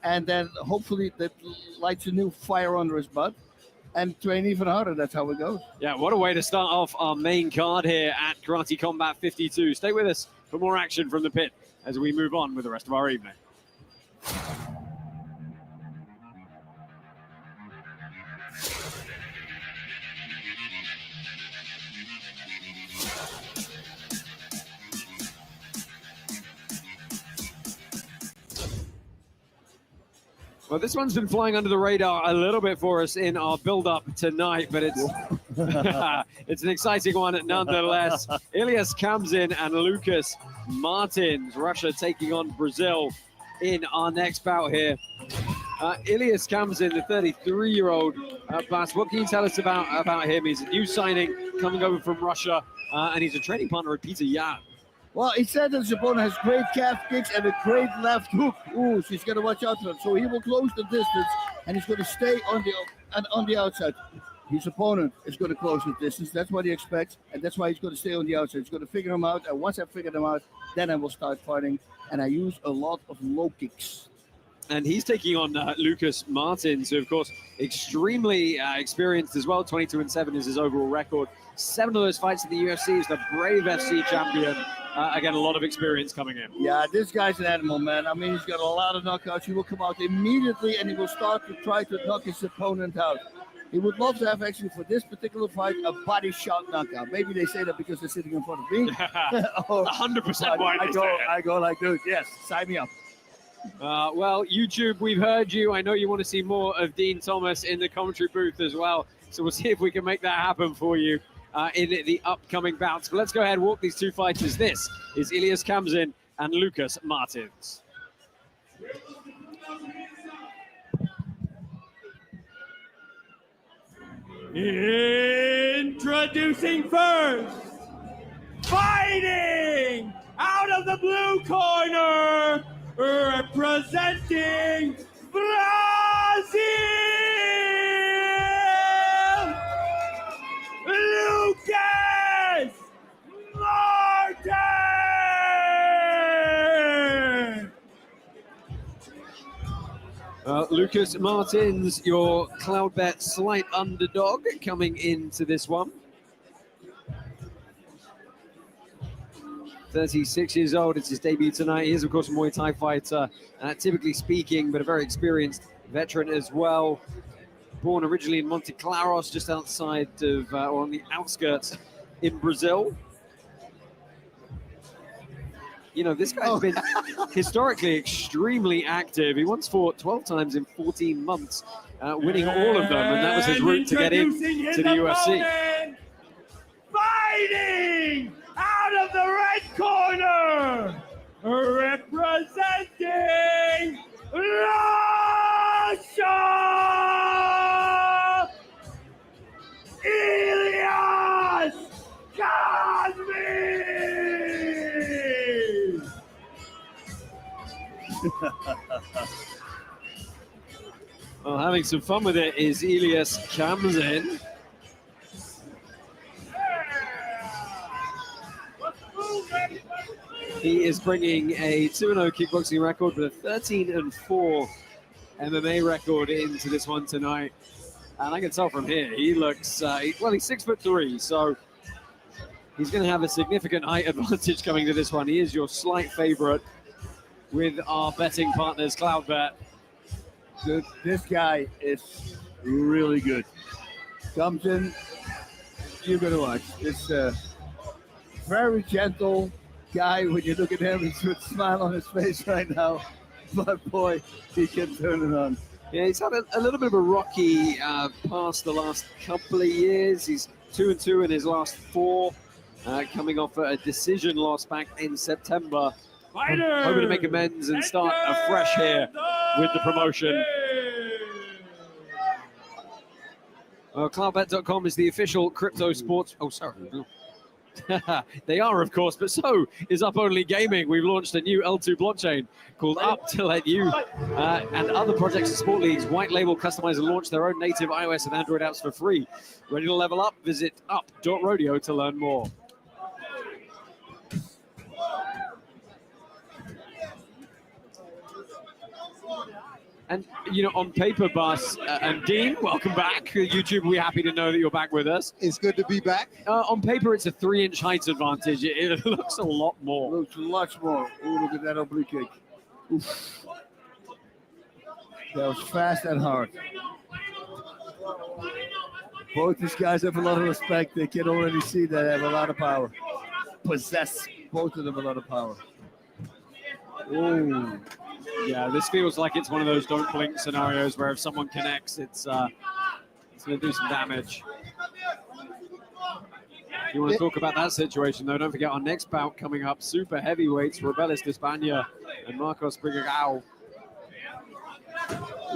And then hopefully that lights a new fire under his butt. And train even harder. That's how it goes. Yeah, what a way to start off our main card here at Karate Combat 52. Stay with us for more action from the pit as we move on with the rest of our evening. Well, this one's been flying under the radar a little bit for us in our build-up tonight, but it's it's an exciting one nonetheless. Ilias Kamzin and Lucas Martins, Russia taking on Brazil in our next bout here. Ilias Kamzin, the 33-year-old, Bas, what can you tell us about him? He's a new signing coming over from Russia, and he's a training partner of Peter Yan. Well, he said that his opponent has great calf kicks and a great left hook. Ooh, so he's got to watch out for that. So he will close the distance, and he's going to stay on the outside. His opponent is going to close the distance. That's what he expects, and that's why he's going to stay on the outside. He's going to figure him out, and once I figure him out, then I will start fighting, and I use a lot of low kicks. And he's taking on Lucas Martins, who, of course, extremely experienced as well. 22-7 is his overall record. 7 of those fights in the UFC. He's the Brave FC champion. Again, a lot of experience coming in. Yeah, this guy's an animal, man. I mean, he's got a lot of knockouts. He will come out immediately, and he will start to try to knock his opponent out. He would love to have actually for this particular fight a body shot knockout. Maybe they say that because they're sitting in front of me. 100% why they say it. I go like, dude, yes, sign me up. Well, YouTube, we've heard you. I know you want to see more of Dean Thomas in the commentary booth as well. So we'll see if we can make that happen for you in the upcoming bouts. But let's go ahead and walk these two fighters. This is Ilias Kamzin and Lucas Martins. Introducing first, fighting out of the blue corner, representing Brazil, Lucas Martins. Lucas Martins, your Cloudbet slight underdog coming into this one. 36 years old, it's his debut tonight. He is, of course, a Muay Thai fighter, typically speaking, but a very experienced veteran as well. Born originally in Monte Claros, just outside of, or on the outskirts in Brazil. You know, this guy's been historically extremely active. He once fought 12 times in 14 months, winning all of them, and that was his route to get into the UFC. Fighting out of the red corner, representing Russia, Ilias Kamzin. Well, having some fun with it is Ilias Kamzin. He is bringing a 2-0 kickboxing record with a 13-4 MMA record into this one tonight. And I can tell from here, he looks, well, he's 6'3", so he's going to have a significant height advantage coming to this one. He is your slight favorite with our betting partners, Cloudbet. Dude, this guy is really good. Comes in, you're going to watch. It's a very gentle guy. When you look at him, he's with a smile on his face right now. But boy, he can turn it on. Yeah, he's had a little bit of a rocky past the last couple of years. He's 2-2 in his last 4, coming off a decision loss back in September. Hoping to make amends and start afresh here with the promotion. Cloudbet.com is the official crypto sports. Oh, sorry. They are, of course, but so is Up Only Gaming. We've launched a new L2 blockchain called Up to let you and other projects and sport leagues white label, customize, and launch their own native iOS and Android apps for free. Ready to level up? Visit up.rodeo to learn more. And, you know, on paper, Bas and Dean, welcome back. YouTube, we're happy to know that you're back with us. It's good to be back. On paper, it's a 3-inch height advantage. It looks a lot more. Looks much more. Ooh, look at that oblique kick. Oof. That was fast and hard. Both these guys have a lot of respect. They can already see that they have a lot of power. Possess both of them a lot of power. Ooh. Yeah, this feels like it's one of those don't blink scenarios where if someone connects, it's going to do some damage. If you want to talk about that situation, though, don't forget our next bout coming up, super heavyweights, Robelis Despania and Marcos Brigagao.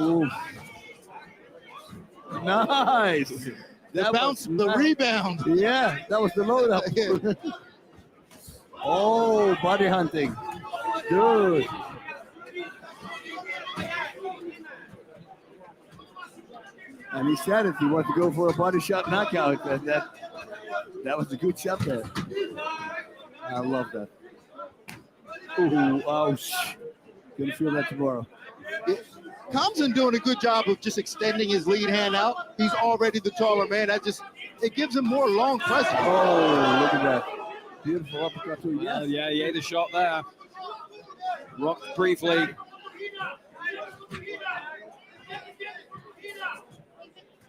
Ooh. Nice. The bounce, the rebound. Yeah, that was the load up. Oh, body hunting. Good. And he said if he wanted to go for a body shot knockout, that was a good shot there. I love that. Ooh, ouch. Gonna feel that tomorrow. Kamzin doing a good job of just extending his lead hand out. He's already the taller man. It gives him more long presence. Oh, look at that. Beautiful uppercut to Yeah, he ate a shot there. Rocked briefly.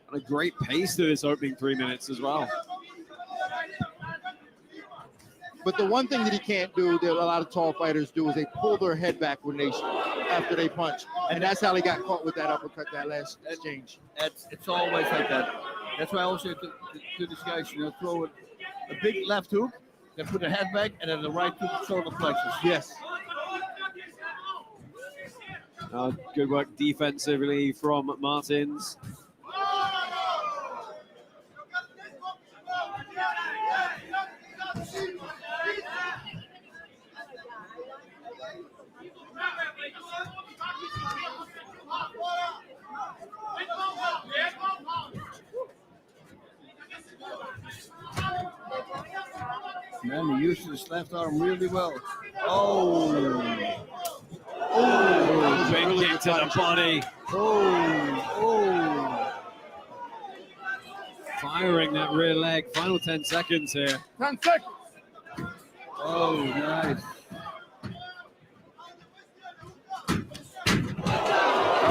And a great pace to this opening 3 minutes as well. But the one thing that he can't do that a lot of tall fighters do is they pull their head back when they after they punch. And that's how he got caught with that uppercut that last exchange. It's always like that. That's why I also to these guys, throw a big left hook, then put the head back, and then the right hook solar plexus. Yes. Good work defensively from Martins. Man, he used his left arm really well. Oh, big kick to the body. Firing that rear leg. Final 10 seconds here. 10 seconds. Oh, nice.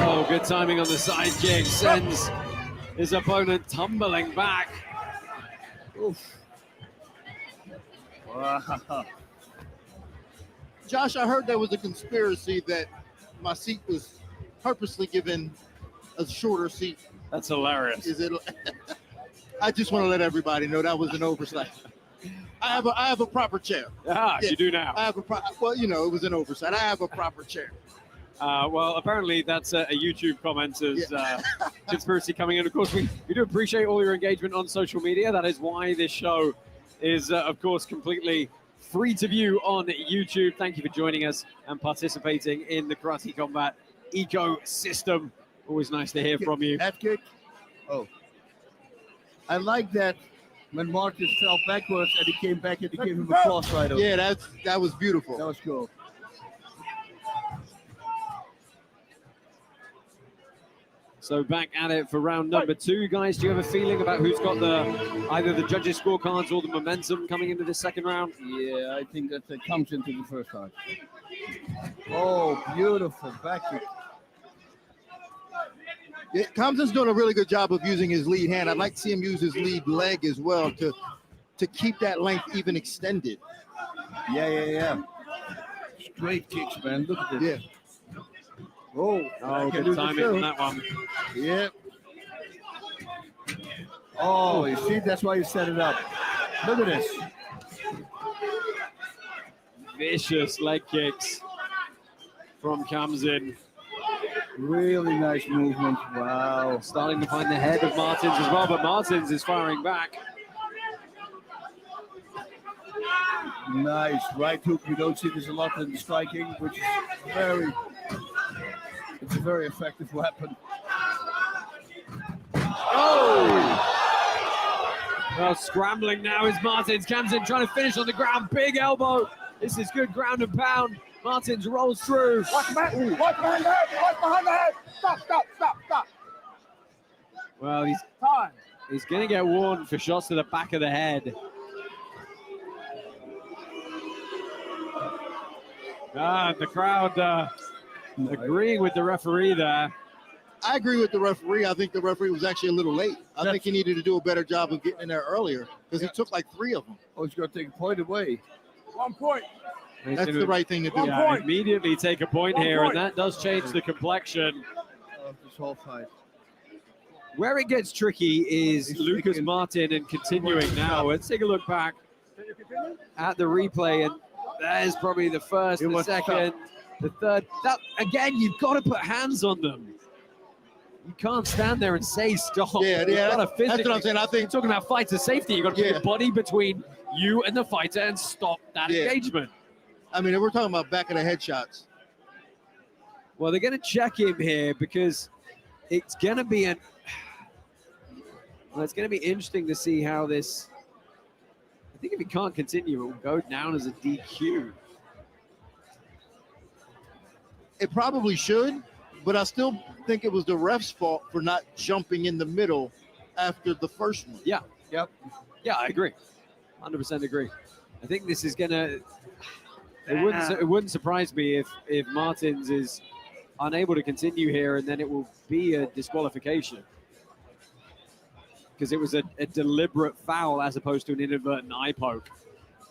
Oh, good timing on the side kick. Sends his opponent tumbling back. Oof. Wow. Josh, I heard there was a conspiracy that my seat was purposely given a shorter seat. That's hilarious. Is it? I just want to let everybody know that was an oversight. I have a proper chair. Ah, Yeah. you do now. I have well, it was an oversight. I have a proper chair. Well, apparently that's a YouTube commenter's conspiracy coming in. Of course, we do appreciate all your engagement on social media. That is why this show is, of course, completely free to view on YouTube. Thank you for joining us and participating in the Karate Combat ecosystem. Always nice to hear from you. Head kick. Oh. I like that when Marcus fell backwards and he came back and he gave him a cross right over. Yeah, that was beautiful. That was cool. So back at it for round number 2, guys. Do you have a feeling about who's got either the judges' scorecards or the momentum coming into this second round? Yeah, I think that comes into the first round. Oh, beautiful back kick. Yeah, Kamzan's doing a really good job of using his lead hand. I'd like to see him use his lead leg as well to keep that length even extended. Yeah. Straight kicks, man. Look at this. Yeah. Oh, good timing on that one. Yep. Oh, you see, that's why you set it up. Look at this. Vicious leg kicks from Kamzan. Really nice movement. Wow. Starting to find the head of Martins as well, but Martins is firing back. Nice right hook. You don't see this a lot in the striking, which is it's a very effective weapon. Well, scrambling now is Martins. Kamzan trying to finish on the ground. Big elbow. This is good ground and pound. Martins rolls through. Watch behind the head. Watch behind the head. Stop. Well, he's going to get warned for shots to the back of the head. The crowd agreeing with the referee there. I agree with the referee. I think the referee was actually a little late. I think he needed to do a better job of getting in there earlier because he took like 3 of them. Oh, he's going to take a point away. 1 point. That's the right thing to do. Yeah, immediately take a point here, and that does change the complexion of this whole fight. Where it gets tricky is Lucas Martin and continuing now. Let's take a look back at the replay, and there's probably the first, the second, the third. That again, you've got to put hands on them. You can't stand there and say stop. Yeah, that's what I'm saying. I think you're talking about fighter safety. You've got to put your body between you and the fighter and stop that engagement. I mean, we're talking about back of the head shots. Well, they're going to check him here because it's going to be it's going to be interesting to see how this. I think if he can't continue, it will go down as a DQ. It probably should, but I still think it was the ref's fault for not jumping in the middle after the first one. Yeah. Yep. Yeah, I agree. 100% agree. I think this is going to. It wouldn't surprise me if Martins is unable to continue here, and then it will be a disqualification. because it was a deliberate foul as opposed to an inadvertent eye poke.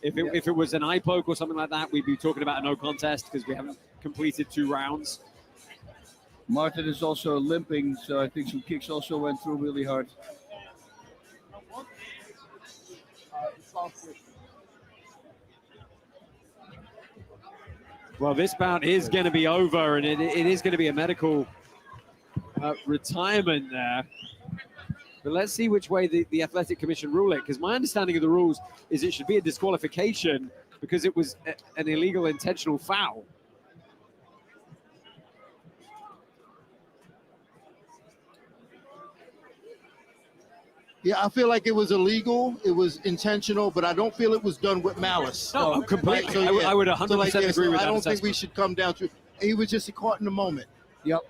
If it was an eye poke or something like that, we'd be talking about a no contest because we haven't completed 2 rounds. Martin is also limping, so I think some kicks also went through really hard. Well, this bout is going to be over, and it is going to be a medical retirement there. But let's see which way the Athletic Commission rule it, because my understanding of the rules is it should be a disqualification because it was an illegal intentional foul. Yeah, I feel like it was illegal. It was intentional, but I don't feel it was done with malice. No, completely. I would 100% agree with that I don't think assessment. we should come down to. He was just caught in the moment. Yep.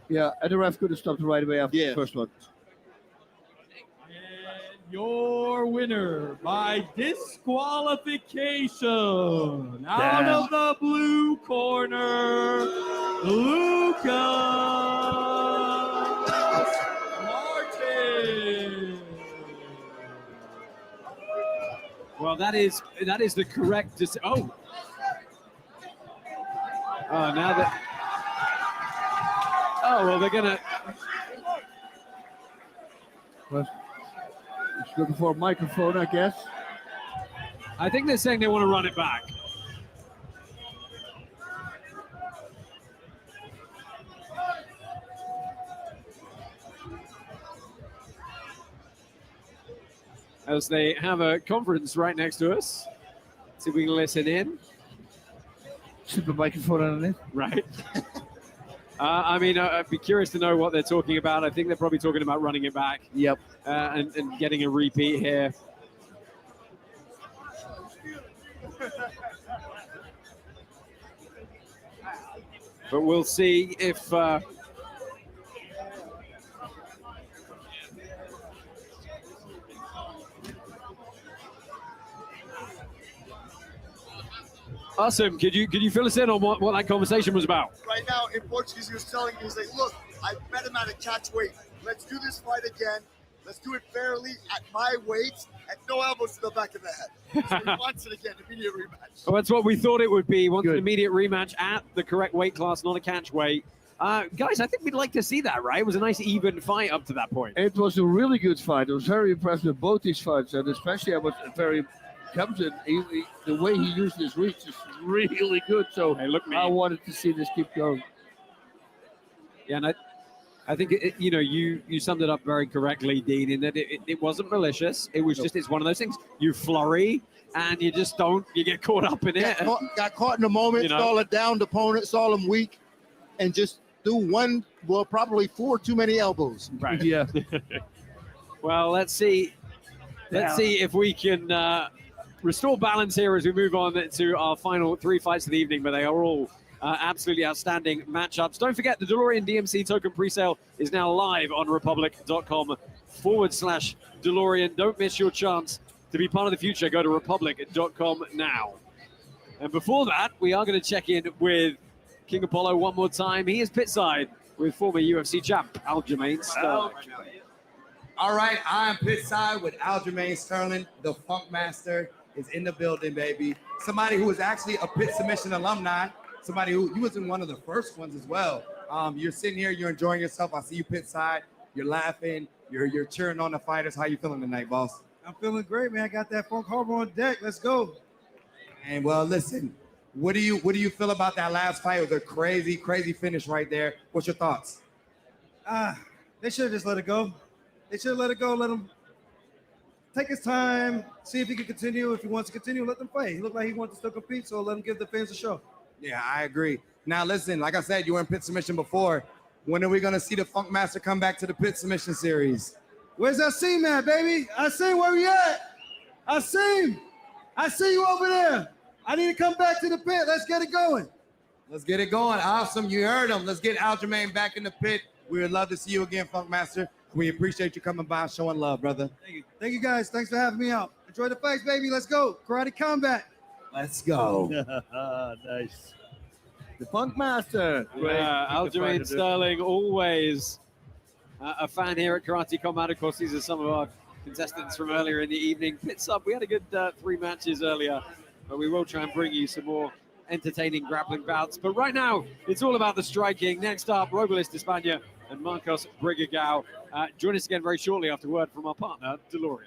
Yeah, and the ref could have stopped right away after the first one. Your winner by disqualification out of the blue corner, Lucas Martin. Well, that is the correct. Oh, now that. Oh well, they're gonna. Well, he's looking for a microphone, I guess. I think they're saying they want to run it back. As they have a conference right next to us. See if we can listen in. Super microphone underneath. Right. I mean, I'd be curious to know what they're talking about. I think they're probably talking about running it back. Yep. And getting a repeat here. But we'll see if... Awesome. Could you fill us in on what that conversation was about? Right now, in Portuguese, he was telling me, he's like, look, I met him at a catch weight. Let's do this fight again. Let's do it fairly at my weight and no elbows to the back of the head. So he wants it again, immediate rematch. Well, that's what we thought it would be. Wants an immediate rematch at the correct weight class, not a catch weight. Guys, I think we'd like to see that, right? It was a nice even fight up to that point. It was a really good fight. I was very impressed with both these fights, and especially I was very confident. The way he used his reach is really good. So I wanted to see this keep going. Yeah, and I think you summed it up very correctly, Dean, in that it wasn't malicious. It was just, it's one of those things. You flurry and you just you get caught up in it. Got caught in the moment, saw a downed opponent, saw him weak, and just do probably 4 too many elbows. Right. Yeah. Well, let's see. Let's see if we can restore balance here as we move on to our final 3 fights of the evening, but they are all absolutely outstanding matchups. Don't forget, the DeLorean DMC token presale is now live on republic.com/DeLorean. Don't miss your chance to be part of the future. Go to republic.com now. And before that, we are going to check in with King Apollo one more time. He is pitside with former UFC champ Aljamain Sterling. All right, I'm pitside with Aljamain Sterling. The Funk Master is in the building, baby. Somebody who was actually a Pit Submission alumni. Somebody who, you was in one of the first ones as well. You're sitting here, you're enjoying yourself. I see you pitside. You're laughing. You're cheering on the fighters. How you feeling tonight, boss? I'm feeling great, man. I got that Funk Harbor on deck. Let's go. And well, listen, what do you feel about that last fight? It was a crazy, crazy finish right there. What's your thoughts? They should have just let it go. They should have let it go. Let him take his time, see if he can continue. If he wants to continue, let them fight. He looked like he wants to still compete, so let him give the fans a show. Yeah, I agree. Now, listen, like I said, you were in Pit Submission before. When are we going to see the Funk Master come back to the Pit Submission series? Where's that scene, man, baby? I see where we at. I see him. I see you over there. I need to come back to the pit. Let's get it going. Let's get it going. Awesome. You heard him. Let's get Aljamain back in the pit. We would love to see you again, Funk Master. We appreciate you coming by, showing love, brother. Thank you. Thank you, guys. Thanks for having me out. Enjoy the fights, baby. Let's go. Karate Combat. Let's go. Nice. The Funk Master. Yeah, Aljamain Sterling always a fan here at Karate Combat. Of course, these are some of our contestants from earlier in the evening. Pit Sub, we had a good 3 matches earlier, but we will try and bring you some more entertaining grappling bouts. But right now, it's all about the striking. Next up, Robelis Despania and Marcos Brigagao. Join us again very shortly after word from our partner, DeLorean.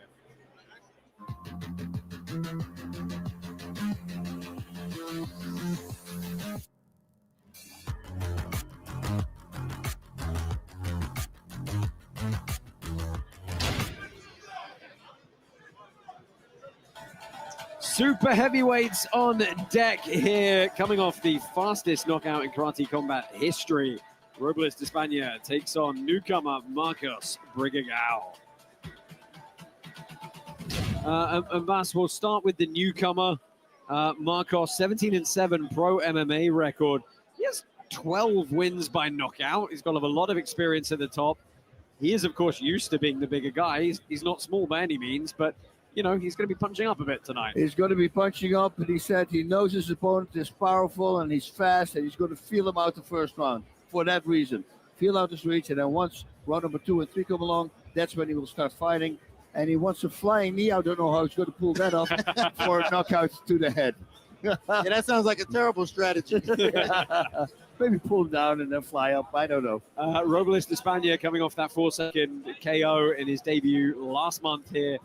Super heavyweights on deck here, coming off the fastest knockout in Karate Combat history. Robelis Despania takes on newcomer Marcos Brigagao. And Vas, we'll start with the newcomer, Marcos, 17-7 pro MMA record. He has 12 wins by knockout. He's got a lot of experience at the top. He is, of course, used to being the bigger guy. He's not small by any means, but you know, he's going to be punching up a bit tonight. He's going to be punching up, and he said he knows his opponent is powerful and he's fast, and he's going to feel him out the first round for that reason. Feel out his reach, and then once round number 2 and 3 come along, that's when he will start fighting. And he wants a flying knee. I don't know how he's going to pull that off for a knockout to the head. Yeah, that sounds like a terrible strategy. Maybe pull down and then fly up. I don't know. Robelis Despania coming off that 4-second KO in his debut last month here.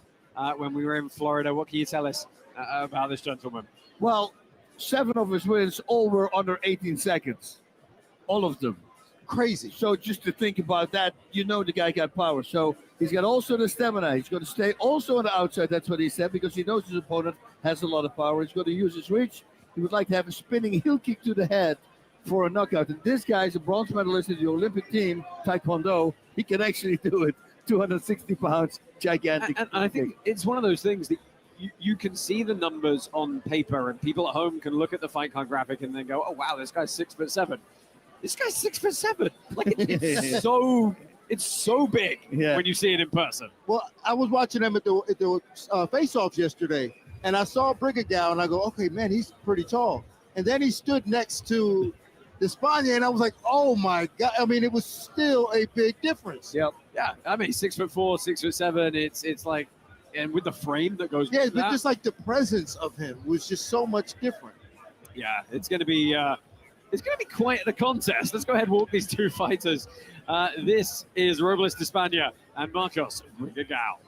When we were in Florida. What can you tell us about this gentleman? Well, 7 of his wins all were under 18 seconds. All of them. Crazy. So just to think about that, you know the guy got power. So he's got also the stamina. He's going to stay also on the outside. That's what he said, because he knows his opponent has a lot of power. He's going to use his reach. He would like to have a spinning heel kick to the head for a knockout. And this guy is a bronze medalist in the Olympic team, Taekwondo. He can actually do it. 260 pounds, gigantic. And I think it's one of those things that you can see the numbers on paper, and people at home can look at the fight card graphic and then go, "Oh wow, this guy's 6'7". This guy's 6'7". Like it's so big when you see it in person. Well, I was watching them at the face-offs yesterday, and I saw Brigagao, and I go, "Okay, man, he's pretty tall." And then he stood next to Despania, and I was like, "Oh my God!" I mean, it was still a big difference. Yep. Yeah, I mean, 6'4", 6'7". It's like, and with the frame that goes. Yeah, with but that, just like the presence of him was just so much different. Yeah, it's going to be quite the contest. Let's go ahead and walk these two fighters. This is Robelis Despania and Marcos Brigagao.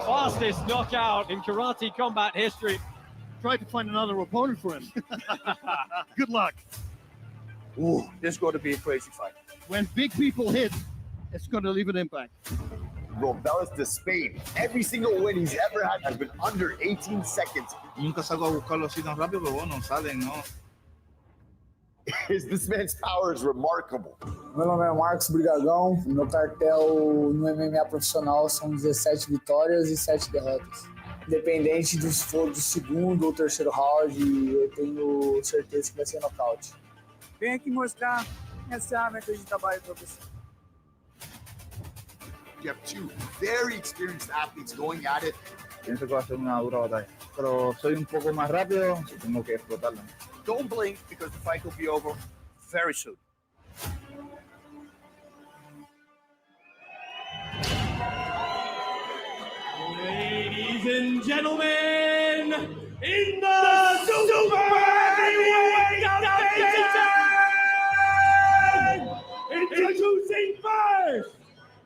Fastest knockout in Karate Combat history. Try to find another opponent for him. Good luck. Ooh, this is going to be a crazy fight. When big people hit, it's going to leave an impact. Robelis Despania, every single win he's ever had has been under 18 seconds. Nunca salgo a buscarlo así tan rápido, pero bueno, salen, ¿no? This man's power is remarkable. Meu nome é Marcos Brigagão. Meu cartel no MMA profissional são 17 vitórias e 7 derrotas. Independente se for do segundo ou terceiro round, eu tenho certeza que vai ser nocaute. Venho aqui mostrar essa ferramenta de trabalho para você. You have 2 very experienced athletes going at it. Pienso que va a ser una dura batalla, pero soy un poco más rápido y tengo que explotarla. Don't blink, because the fight will be over very soon. Ladies and gentlemen, in the Super Heavyweight Division, introducing first,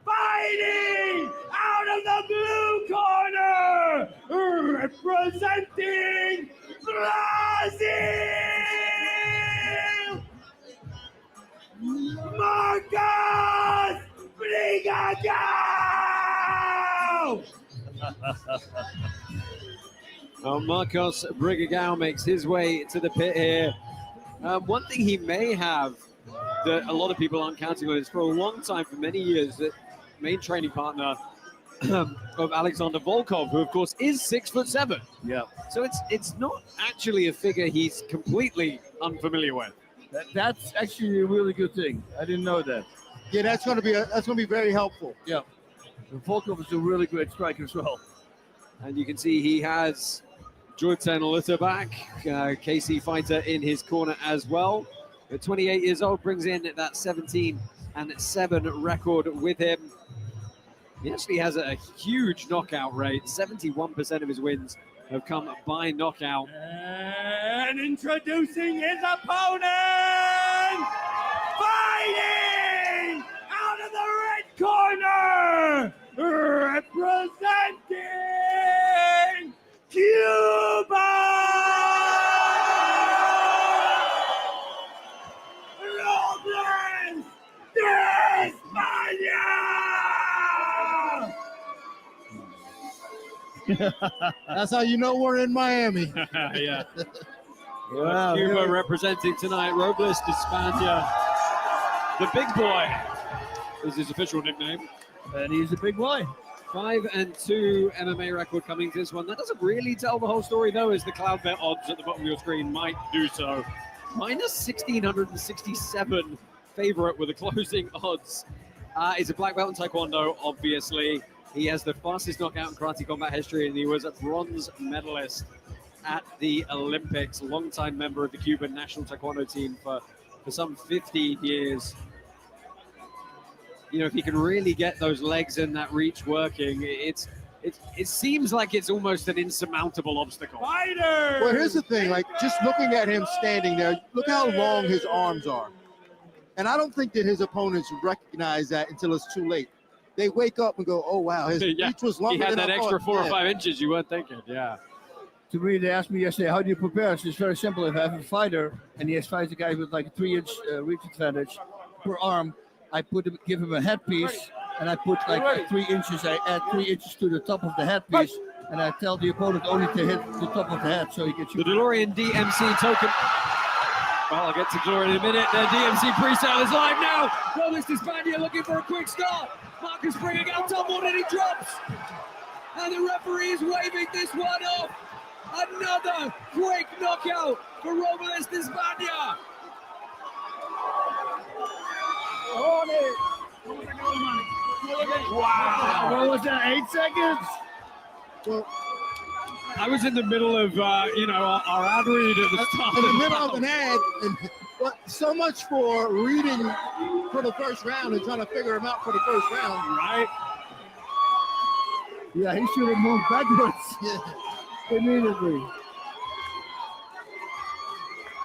fighting out of the blue corner, representing Brazil, Marcos Brigagao. Well, Marcos Brigagao makes his way to the pit here. One thing he may have that a lot of people aren't counting on is, for a long time, for many years, the main training partner of Alexander Volkov, who of course is 6'7". Yeah. So it's not actually a figure he's completely unfamiliar with. That's actually a really good thing. I didn't know that. Yeah, that's going to be very helpful. Yeah. Volkov is a really great striker as well. And you can see he has Jordan Litterback, KC fighter, in his corner as well. at 28 years old, brings in that 17-7 record with him. He actually has a huge knockout rate. 71% of his wins have come by knockout. And introducing his opponent, fighting out of the red corner, representing Cuba, Robles de España. That's how you know we're in Miami. Yeah. Wow, Cuba really? representing tonight, Robles de España. The big boy is his official nickname. And he's a big boy. 5-2 MMA record coming to this one. That doesn't really tell the whole story, though, as the cloud bet odds at the bottom of your screen might do so. Minus 1,667 favorite with the closing odds. He's a black belt in Taekwondo, obviously. He has the fastest knockout in karate combat history, and he was a bronze medalist at the Olympics. Longtime member of the Cuban national Taekwondo team for some 15 years. You know, if he can really get those legs and that reach working, it seems like it's almost an insurmountable obstacle. Fighter! Well, here's the thing, like just looking at him standing there, look how long his arms are. And I don't think that his opponents recognize that until it's too late. They wake up and go, oh, wow, his reach was longer He had than that I extra thought. 4 or Yeah. 5 inches you weren't thinking, yeah. To me, they asked me yesterday, how do you prepare? It's very simple. If I have a fighter and he fights a guy with like a 3-inch reach advantage per arm, I give him a headpiece, and I put like 3 inches. I add 3 inches to the top of the headpiece, and I tell the opponent only to hit the top of the head so he can shoot. The DeLorean DMC token. Well, I'll get to DeLorean in a minute. The DMC pre-sale is live now. Robles de España looking for a quick start. Marcus bringing out tumbled and he drops. And the referee is waving this one off. Another quick knockout for Robles de España. Wow. What was that, 8 seconds? Well, I was in the middle of, our ad read at the start. in the middle of an ad, and but so much for reading for the first round and trying to figure him out for the first round. Right? Yeah, he should have moved backwards immediately.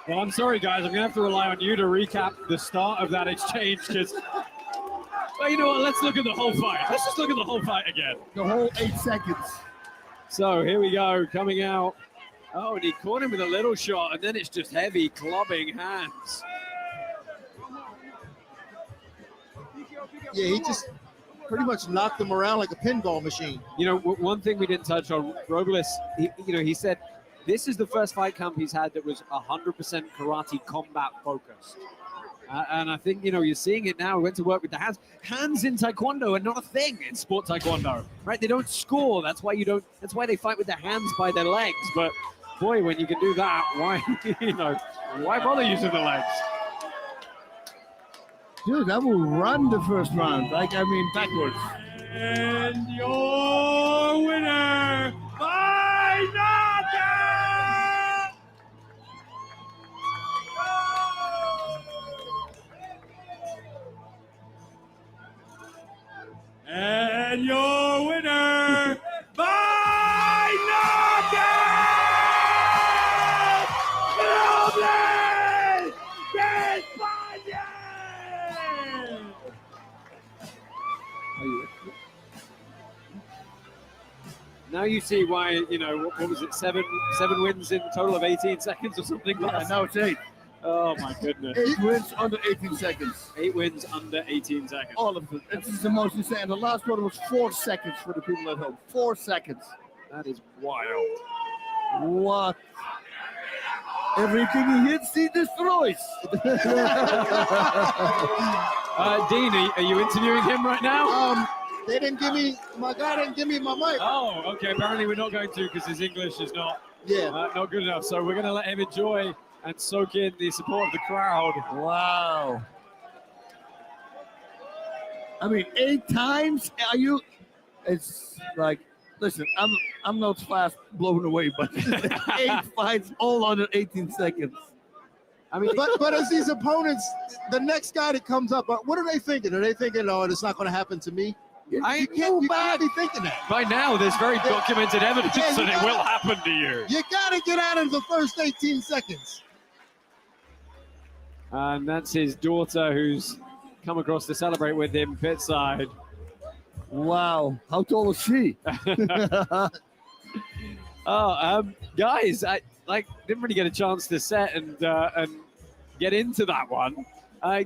Well, I'm sorry, guys. I'm going to have to rely on you to recap the start of that exchange because, well, you know what? Let's look at the whole fight. Let's just look at the whole fight again. The whole 8 seconds. So here we go, coming out. Oh, and he caught him with a little shot, and then it's just heavy clubbing hands. Yeah, he just pretty much knocked him around like a pinball machine. You know, one thing we didn't touch on, Robles, he said this is the first fight camp he's had that was 100% karate combat focused. And I think, you're seeing it now. We went to work with the hands. Hands in Taekwondo are not a thing in sport Taekwondo, right? They don't score. That's why they fight with their hands by their legs. But boy, when you can do that, why, why bother using the legs? Dude, I will run the first round. Backwards. And your winner by knockout! And your winner by knockout! Robles de España! Now you see why, what was it, seven wins in total of 18 seconds or something? Yeah, now it's 8. Oh my goodness. 8 wins under 18 seconds. 8 wins under 18 seconds. All of them. This is the most insane. The last one was 4 seconds for the people at home. 4 seconds. That is wild. What? Everything he hits, he destroys. Dean, are you interviewing him right now? They didn't give me, my guy didn't give me my mic. Oh, okay. Apparently we're not going to because his English is not not good enough. So we're going to let him enjoy and soak in the support of the crowd. Wow. 8 times? Are you? It's like, listen, I'm not fast blown away, but 8 fights all under 18 seconds. I mean, but as these opponents, the next guy that comes up, what are they thinking? Are they thinking, "Oh, it's not going to happen to me"? You can't be thinking that. By now, there's very documented evidence Yeah, that it will happen to you. You got to get out of the first 18 seconds. And that's his daughter who's come across to celebrate with him pitside. Wow, how tall is she? Guys, I didn't really get a chance to set and get into that one.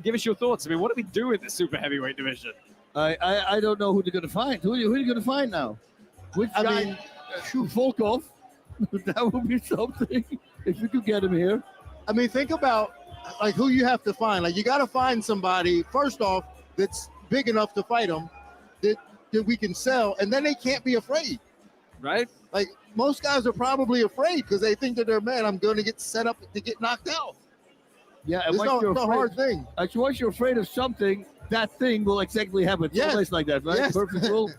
Give us your thoughts. I mean, what do we do in the super heavyweight division? I don't know who they're going to find. Who are you going to find now? Which guy? Volkov. That would be something if you could get him here. I mean, think about like who you have to find. Like you got to find somebody first off that's big enough to fight him that we can sell, and then they can't be afraid. Right? Like most guys are probably afraid because they think that they're man. I'm going to get set up to get knocked out. Yeah, it's a hard thing. Actually, once you're afraid of something, that thing will exactly happen. It's Yes. always like that, right? Yes. Perfect rule.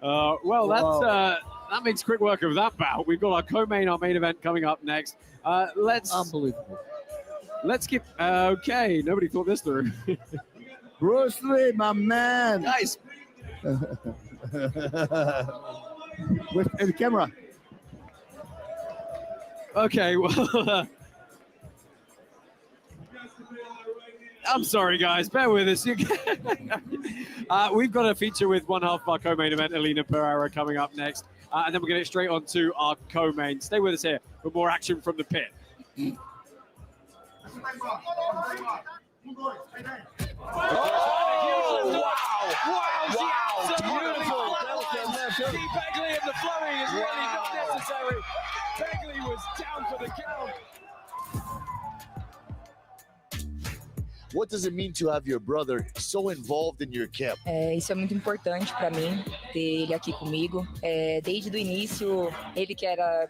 Well, Wow. that makes quick work of that bout. We've got our co-main, our main event coming up next. Unbelievable. Let's keep. Okay, nobody thought this through. Bruce Lee, my man. Guys. With the camera. Okay, well, I'm sorry, guys. Bear with us. We've got a feature with one half of our co-main event, Alina Pereira, coming up next. And then we're going to get straight on to our co-main. Stay with us here for more action from the pit. Steve Begley and the flurry is really not necessary. Begley was down for the count. What does it mean to have your brother so involved in your camp? Isso é muito importante para mim, ter ele aqui comigo. Desde o início, ele que é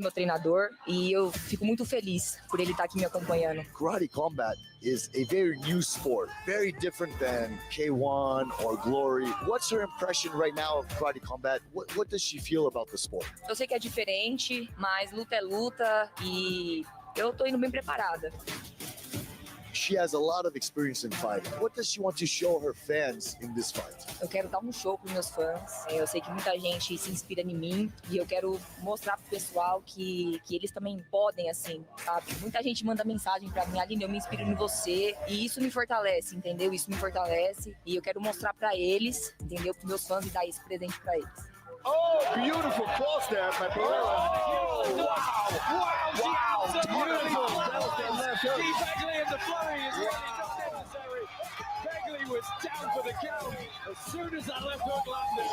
meu treinador e eu fico muito feliz por ele estar aqui me acompanhando. Karate combat is a very new sport, very different than K1 or Glory. What's her impression right now of karate combat? What does she feel about the sport? Eu sei que é diferente, mas luta é luta e eu tô indo bem preparada. She has a lot of experience in fighting. What does she want to show her fans in this fight? Eu quero dar show para meus fãs. Eu sei que muita gente se inspira em mim e eu quero mostrar pro pessoal que eles também podem, assim, sabe? Muita gente manda mensagem para mim, Aline, eu me inspiro em você e isso me fortalece, entendeu? Isso me fortalece e eu quero mostrar para eles, entendeu? Para meus fãs e dar esse presente para eles. Oh, beautiful cross there by Pereira. Wow! Beautiful. Steve Begley and the flurry is really not necessary. Begley was down for the count as soon as that left hook landed.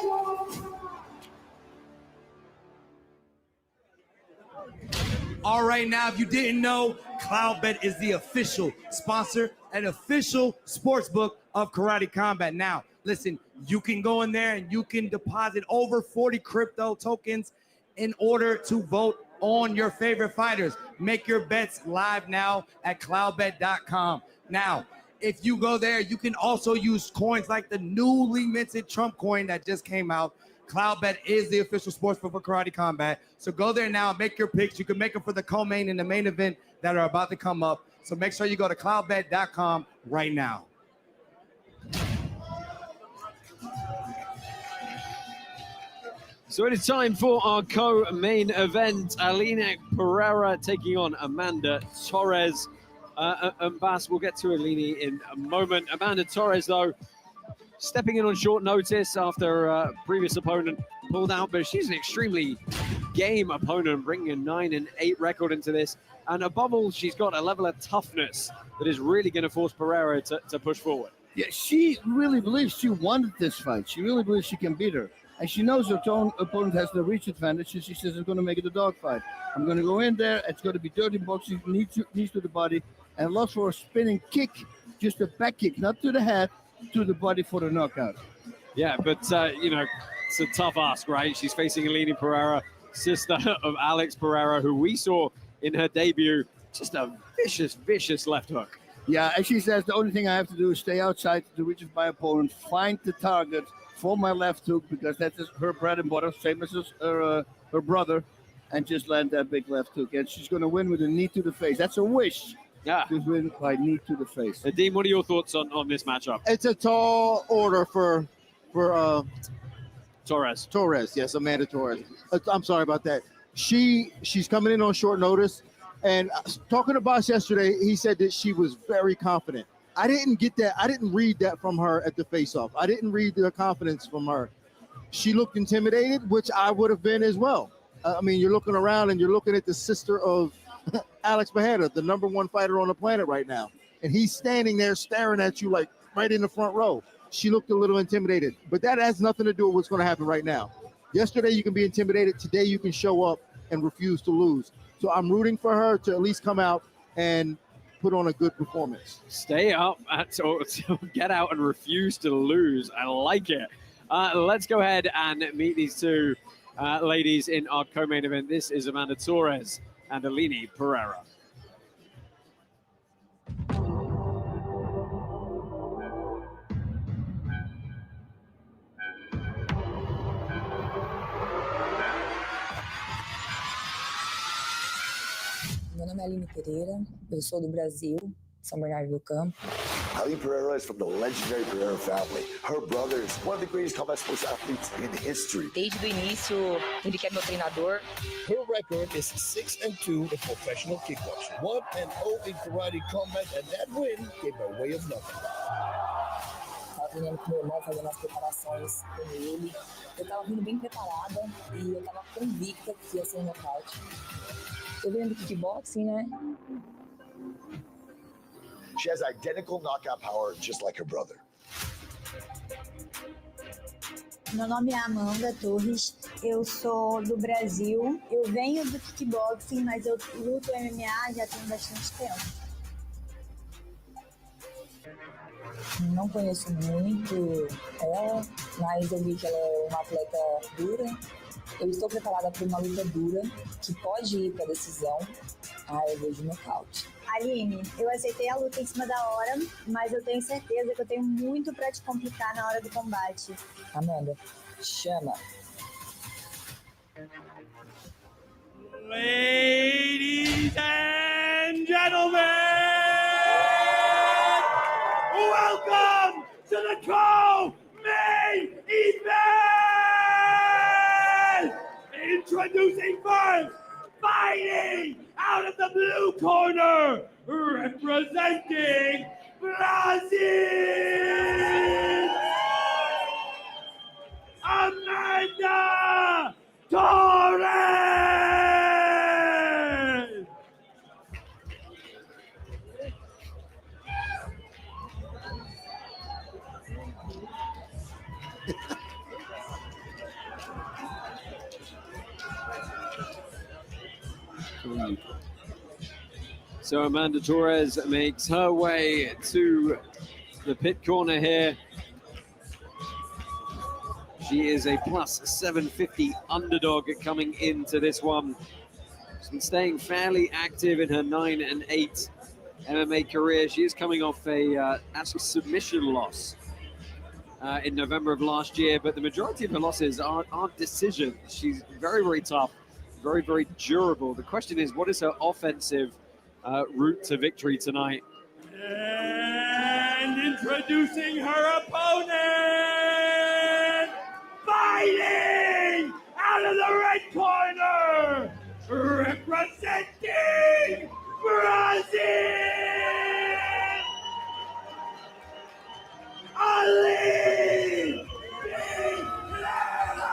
All right, now, if you didn't know, CloudBet is the official sponsor and official sports book of Karate Combat. Now, listen, you can go in there and you can deposit over 40 crypto tokens in order to vote on your favorite fighters. Make your bets live now at cloudbet.com. Now, if you go there, you can also use coins like the newly minted Trump coin that just came out. CloudBet is the official sportsbook for Karate Combat. So go there now, make your picks. You can make them for the co-main and the main event that are about to come up. So make sure you go to cloudbet.com right now. So it is time for our co-main event. Alina Pereira taking on Amanda Torres. And Bas, we'll get to Alina in a moment. Amanda Torres, though, stepping in on short notice after a previous opponent pulled out, but she's an extremely game opponent, bringing a 9-8 record into this. And above all, she's got a level of toughness that is really going to force Pereira to push forward. Yeah, she really believes she wanted this fight. She really believes she can beat her. And she knows her own opponent has the reach advantage, and she says it's going to make it a dogfight. I'm going to go in there. It's going to be dirty boxing, knees to the body, and lots for a spinning kick, just a back kick, not to the head, to the body for the knockout. Yeah, but, it's a tough ask, right? She's facing Alina Pereira, sister of Alex Pereira, who we saw in her debut. Just a vicious, vicious left hook. Yeah, and she says the only thing I have to do is stay outside the reach of my opponent, find the target for my left hook, because that is her bread and butter, same as her brother, and just land that big left hook. And she's going to win with a knee to the face. That's a wish. Yeah. Just win by knee to the face. Dean, what are your thoughts on this matchup? It's a tall order for Torres. Yes, Amanda Torres. I'm sorry about that. She's coming in on short notice, and talking to Boss yesterday, he said that she was very confident. I didn't get that. I didn't read that from her at the face-off. I didn't read the confidence from her. She looked intimidated, which I would have been as well. I mean, you're looking around and you're looking at the sister of Alex Pereira, the #1 fighter on the planet right now, and he's standing there staring at you like right in the front row. She looked a little intimidated, but that has nothing to do with what's going to happen right now. Yesterday, you can be intimidated. Today, you can show up and refuse to lose. So I'm rooting for her to at least come out and put on a good performance. Stay up, so get out and refuse to lose. I like it. Let's go ahead and meet these two ladies in our co-main event. This is Amanda Torres and Aline Pereira. Meu nome é Aline Pereira, eu sou do Brasil, São Bernardo do Campo. Aline Pereira is from the legendary Pereira family. Her brother is one of the greatest combat sports athletes in history. Desde o início, ele que é meu treinador. Her record is 6-2 in professional kickboxing, 1-0 in karate combat, and that win came by way of nothing. Estava treinando com meu irmão, fazendo as preparações com ele. Eu estava vindo bem preparada e eu estava convicta que ia ser um nocaute. Eu venho do kickboxing, né? She has identical knockout power just like her brother. Meu nome é Amanda Torres, eu sou do Brasil. Eu venho do kickboxing, mas eu luto MMA já tem bastante tempo. Não conheço muito ela, mas eu vi que ela é uma atleta dura. Eu estou preparada para uma luta dura, que pode ir para a decisão. Eu vejo nocaute. Aline, eu aceitei a luta em cima da hora, mas eu tenho certeza que eu tenho muito para te complicar na hora do combate. Amanda, chama. Ladies and gentlemen, welcome to the co-main event! Introducing first, fighting out of the blue corner, representing Brazil, Amanda Torres! So Amanda Torres makes her way to the pit corner here. She is a plus 750 underdog coming into this one. She's been staying fairly active in her 9-8 MMA career. She is coming off a actual submission loss in November of last year, but the majority of her losses aren't decisions. She's very, very tough, very, very durable. The question is, what is her offensive route to victory tonight? And introducing her opponent, fighting out of the red corner, representing Brazil, Aline Pereira.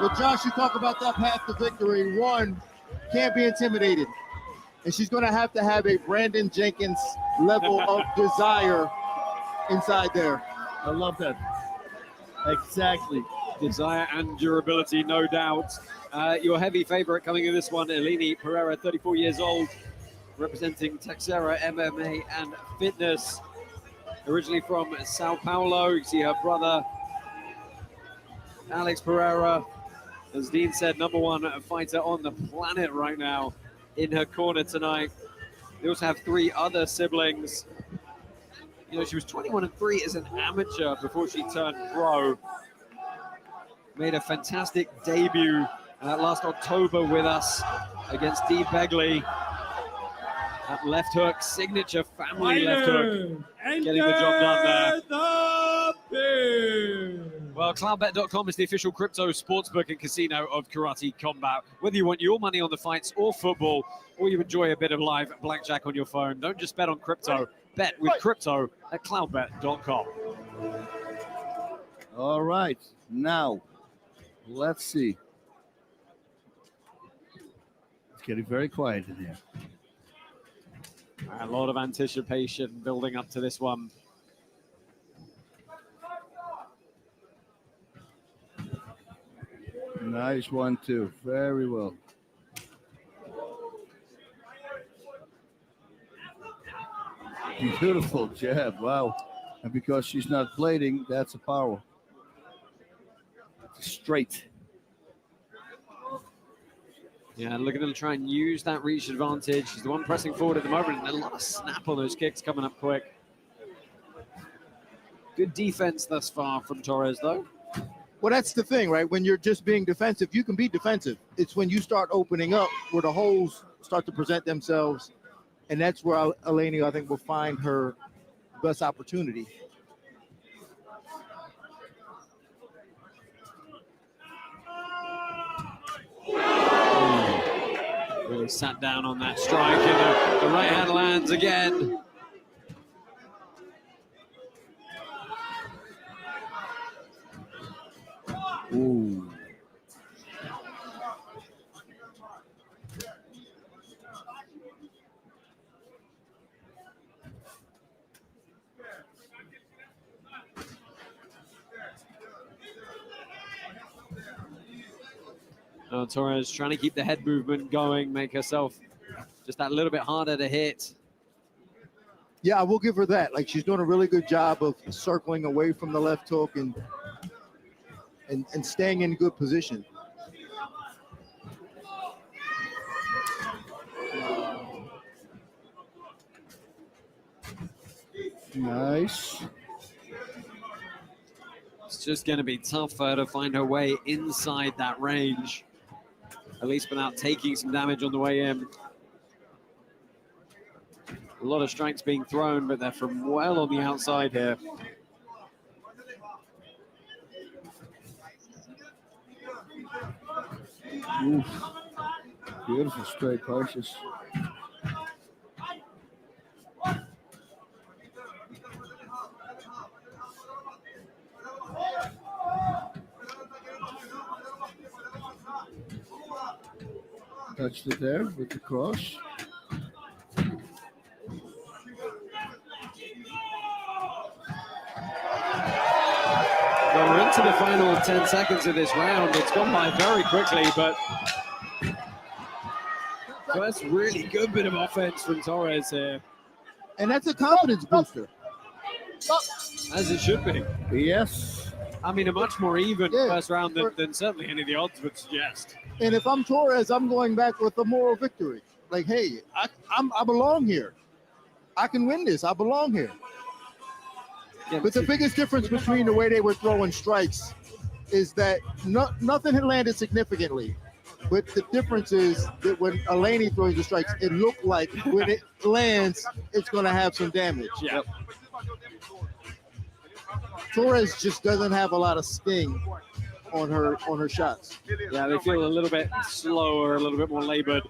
Well, Josh, you talk about that path to victory. One, can't be intimidated. And she's going to have a Brandon Jenkins level of desire inside there. I love that. Exactly. Desire and durability, no doubt. Your heavy favorite coming in this one, Aline Pereira, 34 years old, representing Texera MMA and Fitness. Originally from Sao Paulo. You see her brother, Alex Pereira, as Dean said, #1 fighter on the planet right now, in her corner tonight. They also have 3 other siblings. You know, she was 21-3 as an amateur before she turned pro. Made a fantastic debut last October with us against Dee Begley. That left hook, signature family left hook. Getting the job done there. Well, CloudBet.com is the official crypto sportsbook and casino of Karate Combat. Whether you want your money on the fights or football, or you enjoy a bit of live blackjack on your phone, don't just bet on crypto. Bet with crypto at CloudBet.com. All right, now let's see. It's getting very quiet in here. A lot of anticipation building up to this one. Nice 1-2. Very well. Beautiful jab. Wow. And because she's not blading, that's a power. Straight. Yeah, looking to try and use that reach advantage. She's the one pressing forward at the moment, and a lot of snap on those kicks coming up quick. Good defense thus far from Torres, though. Well, that's the thing, right? When you're just being defensive, you can be defensive. It's when you start opening up where the holes start to present themselves, and that's where Eleni, I think, will find her best opportunity. Really sat down on that strike, and the right hand lands again. Ooh. Torres trying to keep the head movement going, make herself just that little bit harder to hit. Yeah, I will give her that. Like, she's doing a really good job of circling away from the left hook and staying in good position. Nice. It's just going to be tough for her to find her way inside that range, at least without taking some damage on the way in. A lot of strikes being thrown, but they're from well on the outside here. Oof. Beautiful straight punches. Touched it there with the cross. Well, we're into the final 10 seconds of this round. It's gone by very quickly, but first really good bit of offense from Torres here. And that's a confidence booster. As it should be. Yes. I mean, a much more even first round than certainly any of the odds would suggest. And if I'm Torres, I'm going back with a moral victory. Like, hey, I belong here. I can win this. I belong here. But the biggest difference between the way they were throwing strikes is that nothing had landed significantly. But the difference is that when Eleni throws the strikes, it looked like when it lands, it's going to have some damage. Yep. Torres just doesn't have a lot of sting on her shots. Yeah, they feel a little bit slower, a little bit more labored.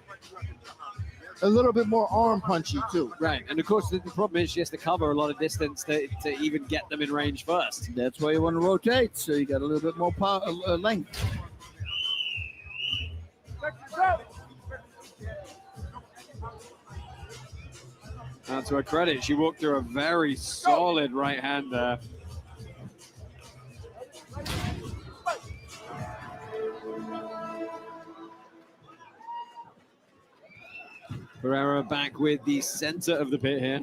A little bit more arm punchy too. Right, and of course the problem is she has to cover a lot of distance to even get them in range first. That's why you want to rotate, so you got a little bit more power, length. Now, to her credit, she walked through a very solid right hand there. Pereira back with the center of the pit here.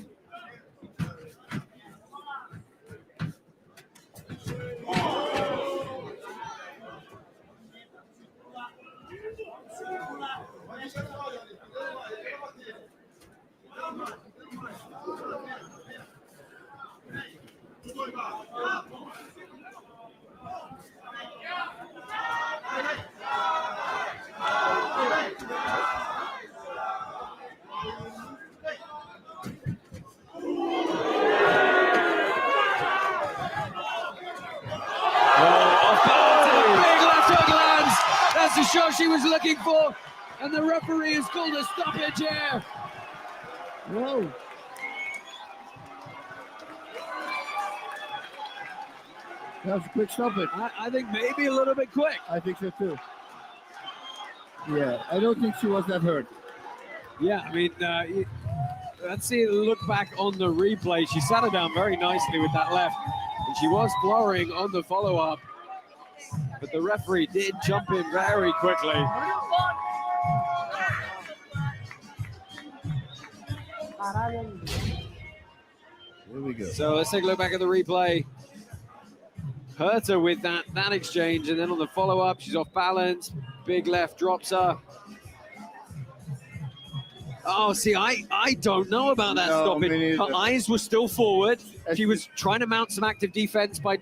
was looking for, and the referee has called a stoppage here. Whoa. That was a quick stoppage. I think maybe a little bit quick. I think so too. Yeah, I don't think she was that hurt. Yeah, I mean, let's see a look back on the replay. She sat her down very nicely with that left, and she was flowering on the follow-up. But the referee did jump in very quickly. Here we go. So let's take a look back at the replay. Herta with that exchange, and then on the follow-up, she's off balance. Big left drops her. Oh, see, I don't know about that stoppage. Her eyes were still forward. She was trying to mount some active defense by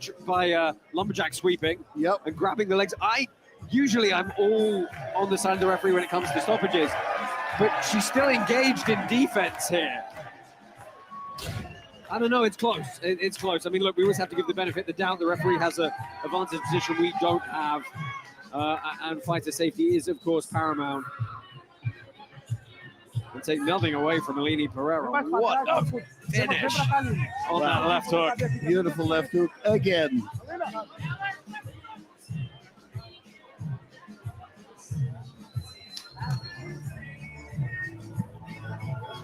Lumberjack sweeping and grabbing the legs. Usually I'm all on the side of the referee when it comes to stoppages, but she's still engaged in defense here. I don't know, it's close. It's close. I mean, look, we always have to give the benefit of the doubt. The referee has a advantage position we don't have, and fighter safety is, of course, paramount. And take nothing away from Eleni Pereira. What a finish on that left hook. Beautiful left hook again.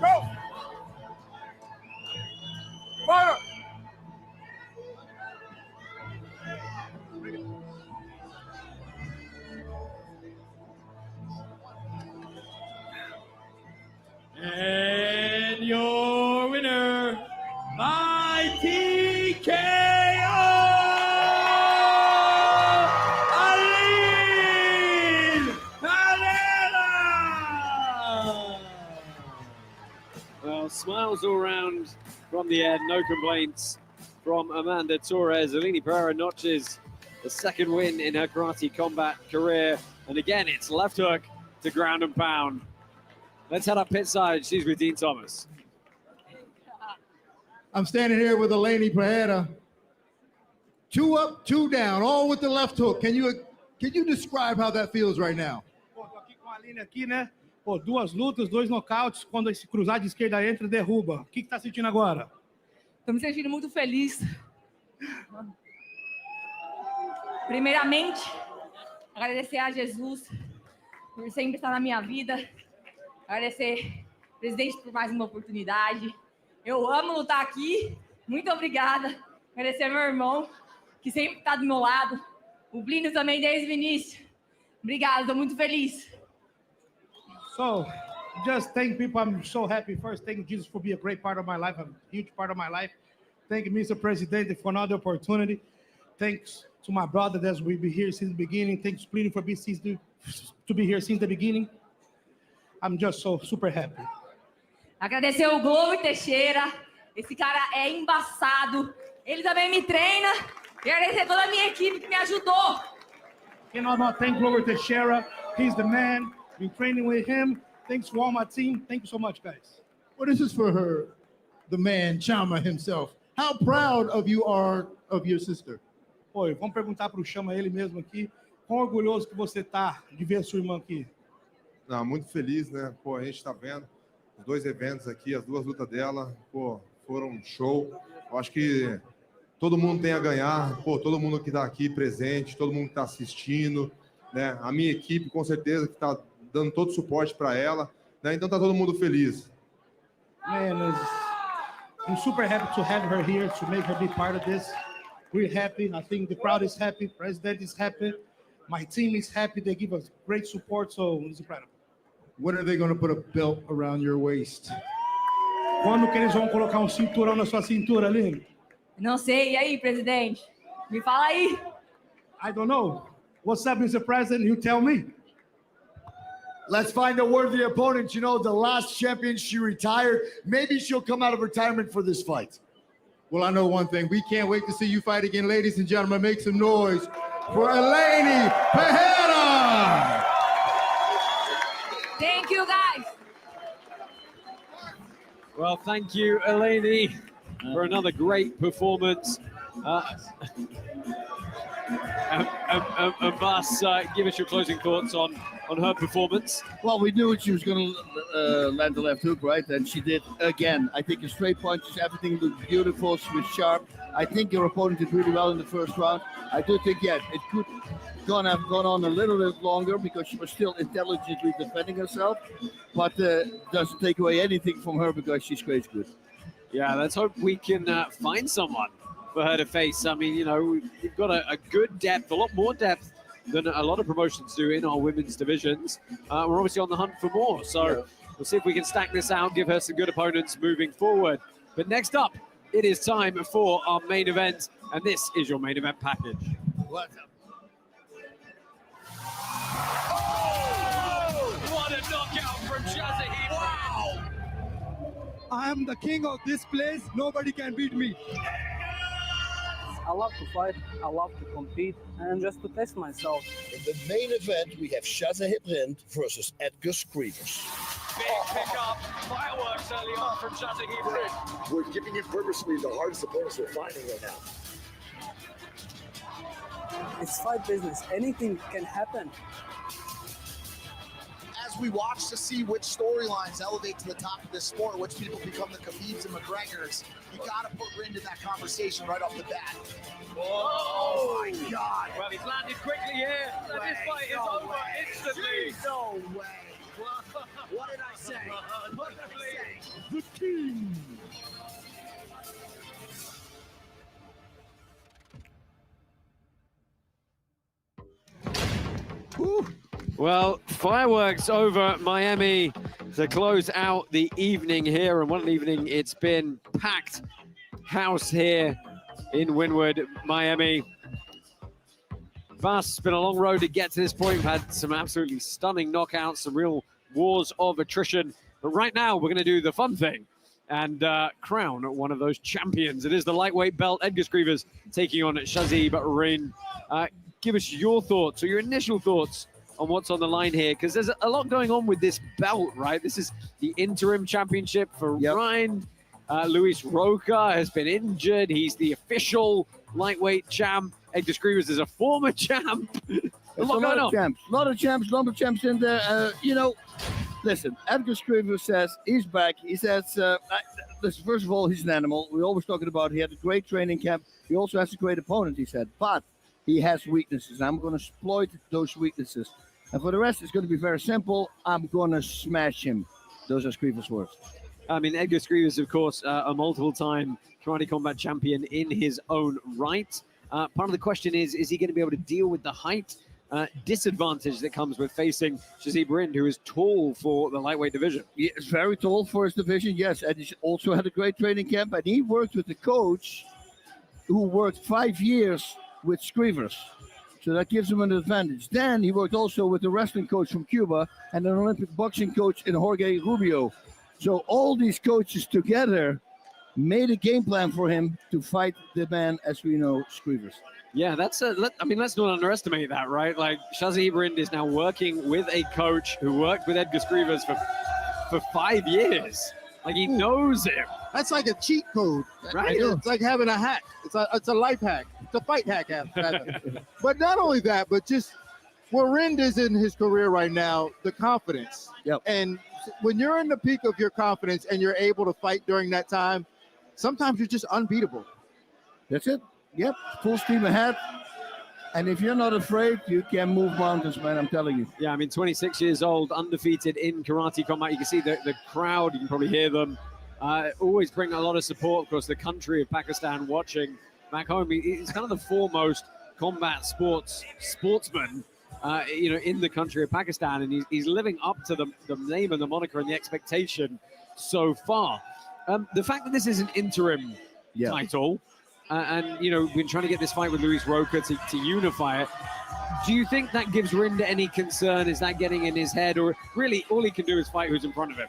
Go! Fire! And your winner by TKO, Aline Pereira. Well, smiles all around from the end, no complaints from Amanda Torres. Eleni Pereira notches the second win in her karate combat career. And again, it's left hook to ground and pound. Let's head up pit side. She's with Dean Thomas. I'm standing here with Eleni Pereira. 2 up, 2 down, all with the left hook. Can you describe how that feels right now? Pô, tô aqui com a Aline aqui, né? Pô, 2 lutas, 2 nocautes. Quando esse cruzar de esquerda entra, derruba. O que tá sentindo agora? Tô me sentindo muito feliz. Primeiramente, agradecer a Jesus por sempre estar na minha vida. Agradecer ao presidente por mais uma oportunidade. Eu amo lutar aqui. Muito obrigada. Agradecer ao meu irmão, que sempre está do meu lado. O Plínio também desde o início. Obrigada, estou muito feliz. So, just thank people. I'm so happy. First, thank Jesus for being a great part of my life, a huge part of my life. Thank you, Mr. President, for another opportunity. Thanks to my brother that we've been here since the beginning. Thanks, Plínio, for being to be here since the beginning. I'm just so super happy. Agradecer o Glover Teixeira. Esse cara é embaçado. Ele também me treina. E agradecer toda a minha equipe que me ajudou. Cannot not thank Glover Teixeira. He's the man. Been training with him. Thanks to all my team. Thank you so much, guys. Well, this is for her, the man, Chama himself. How proud of you are of your sister? Oi, vamos perguntar para o Chama ele mesmo aqui. Quão orgulhoso que você tá de ver a sua irmã aqui? Não, muito feliz, né? Pô, a gente está vendo os 2 eventos aqui, as 2 lutas dela, pô, foram um show. Eu acho que todo mundo tem a ganhar, pô, todo mundo que está aqui presente, todo mundo que está assistindo, né? A minha equipe, com certeza, que está dando todo o suporte para ela, né? Então tá todo mundo feliz. Man, I'm super happy to have her here, to make her be part of this. We're happy. I think the crowd is happy. President is happy. My team is happy. They give us great support, so it's incredible. When are they going to put a belt around your waist? Quando que eles vão colocar um cinturão na sua cintura, Aline? Não sei. E aí, presidente? Me fala aí. I don't know. What's up, Mr. President? You tell me. Let's find a worthy opponent. You know, the last champion, she retired. Maybe she'll come out of retirement for this fight. Well, I know one thing. We can't wait to see you fight again. Ladies and gentlemen, make some noise for Eleni Pereira. Thank you, guys. Well, thank you, Eleni, for another great performance. Abbas, give us your closing thoughts on on her performance? Well, we knew she was going to land the left hook, right? And she did again. I think the straight punches, everything looked beautiful. She was sharp. I think your opponent did really well in the first round. I do think, yeah, it could have gone on a little bit longer because she was still intelligently defending herself. But doesn't take away anything from her because she's crazy good. Yeah, let's hope we can find someone for her to face. I mean, you know, we've got a good depth, a lot more depth than a lot of promotions do in our women's divisions. We're obviously on the hunt for more. So we'll see if we can stack this out, give her some good opponents moving forward. But next up, it is time for our main event. And this is your main event package. What's up? Oh, what a knockout from Shazahid. Wow. I am the king of this place. Nobody can beat me. I love to fight, I love to compete, and just to test myself. In the main event, we have Shazahid Rind versus Edgar Screevers. Big pickup, fireworks early on from Shazahid Rind. We're giving him purposely the hardest opponents we're finding right now. It's fight business. Anything can happen. As we watch to see which storylines elevate to the top of this sport, which people become the Khabibs and McGregors, you got to put Rind in that conversation right off the bat. Oh my God! Well, he's landed quickly here, and this fight is over instantly. No way! What did I say? What did I say? The king. Well, fireworks over Miami to close out the evening here. And what an evening it's been. Packed house here in Wynwood, Miami. It's been a long road to get to this point. We've had some absolutely stunning knockouts, some real wars of attrition. But right now, we're going to do the fun thing and crown one of those champions. It is the lightweight belt. Edgar Screevers taking on Shazahid Rind. Give us your thoughts or your initial thoughts on what's on the line here, because there's a lot going on with this belt, right? This is the interim championship for Rind. Luis Roca has been injured. He's the official lightweight champ. Edgar Screevers is a former champ. a lot of champs in there. You know, listen, Edgar Screevers says he's back. He says, listen, first of all, he's an animal. We're always talking about he had a great training camp. He also has a great opponent, he said. But he has weaknesses. I'm going to exploit those weaknesses. And for the rest, it's going to be very simple. I'm going to smash him. Those are Screevers' words. I mean, Edgar Screevers, of course, a multiple-time karate combat champion in his own right. Part of the question is he going to be able to deal with the height disadvantage that comes with facing Shazahid Rind, who is tall for the lightweight division? He is very tall for his division, yes. And he also had a great training camp. And he worked with the coach who worked 5 years with Screevers. So that gives him an advantage. Then he worked also with a wrestling coach from Cuba and an Olympic boxing coach in Jorge Rubio. So all these coaches together made a game plan for him to fight the man, as we know, Screevers. Yeah, let's not underestimate that, right? Like, Shazahid Rind is now working with a coach who worked with Edgar Screevers for 5 years. Like, he knows him. That's like a cheat code, right? It's like having a hack. It's a life hack. It's a fight hack. But not only that, but just where Rind is in his career right now, the confidence. Yep. And when you're in the peak of your confidence and you're able to fight during that time, sometimes you're just unbeatable. That's it. Yep. Full steam ahead. And if you're not afraid, you can move mountains, man. I'm telling you. Yeah, I mean, 26 years old, undefeated in karate combat. You can see the crowd. You can probably hear them. Always bring a lot of support across the country of Pakistan watching back home. He's kind of the foremost combat sportsman, in the country of Pakistan. And he's living up to the name and the moniker and the expectation so far. The fact that this is an interim title, and, we've been trying to get this fight with Luis Roca to unify it. Do you think that gives Rind any concern? Is that getting in his head? Or really all he can do is fight who's in front of him?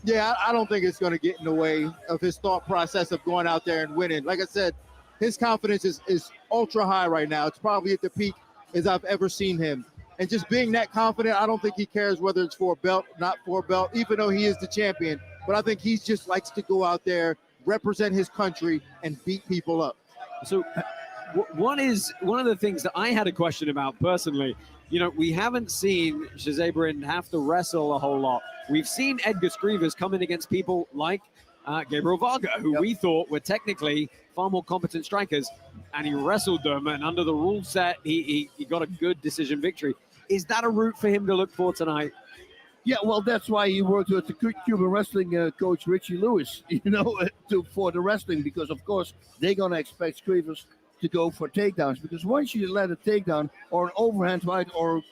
Yeah, I don't think it's going to get in the way of his thought process of going out there and winning. Like I said, his confidence is ultra high right now. It's probably at the peak as I've ever seen him. And just being that confident, I don't think he cares whether it's for a belt, not for a belt, even though he is the champion. But I think he just likes to go out there, represent his country, and beat people up. So one of the things that I had a question about personally you know, we haven't seen Shazaybrin have to wrestle a whole lot. We've seen Edgar Skrivers come in against people like Gabriel Varga, who we thought were technically far more competent strikers, and he wrestled them, and under the rule set, he got a good decision victory. Is that a route for him to look for tonight? Yeah, well, that's why he worked with the Cuban wrestling coach Richie Lewis, you know, for the wrestling, because of course they're gonna expect Skrivers to go for takedowns, because once you let a takedown or an overhand right or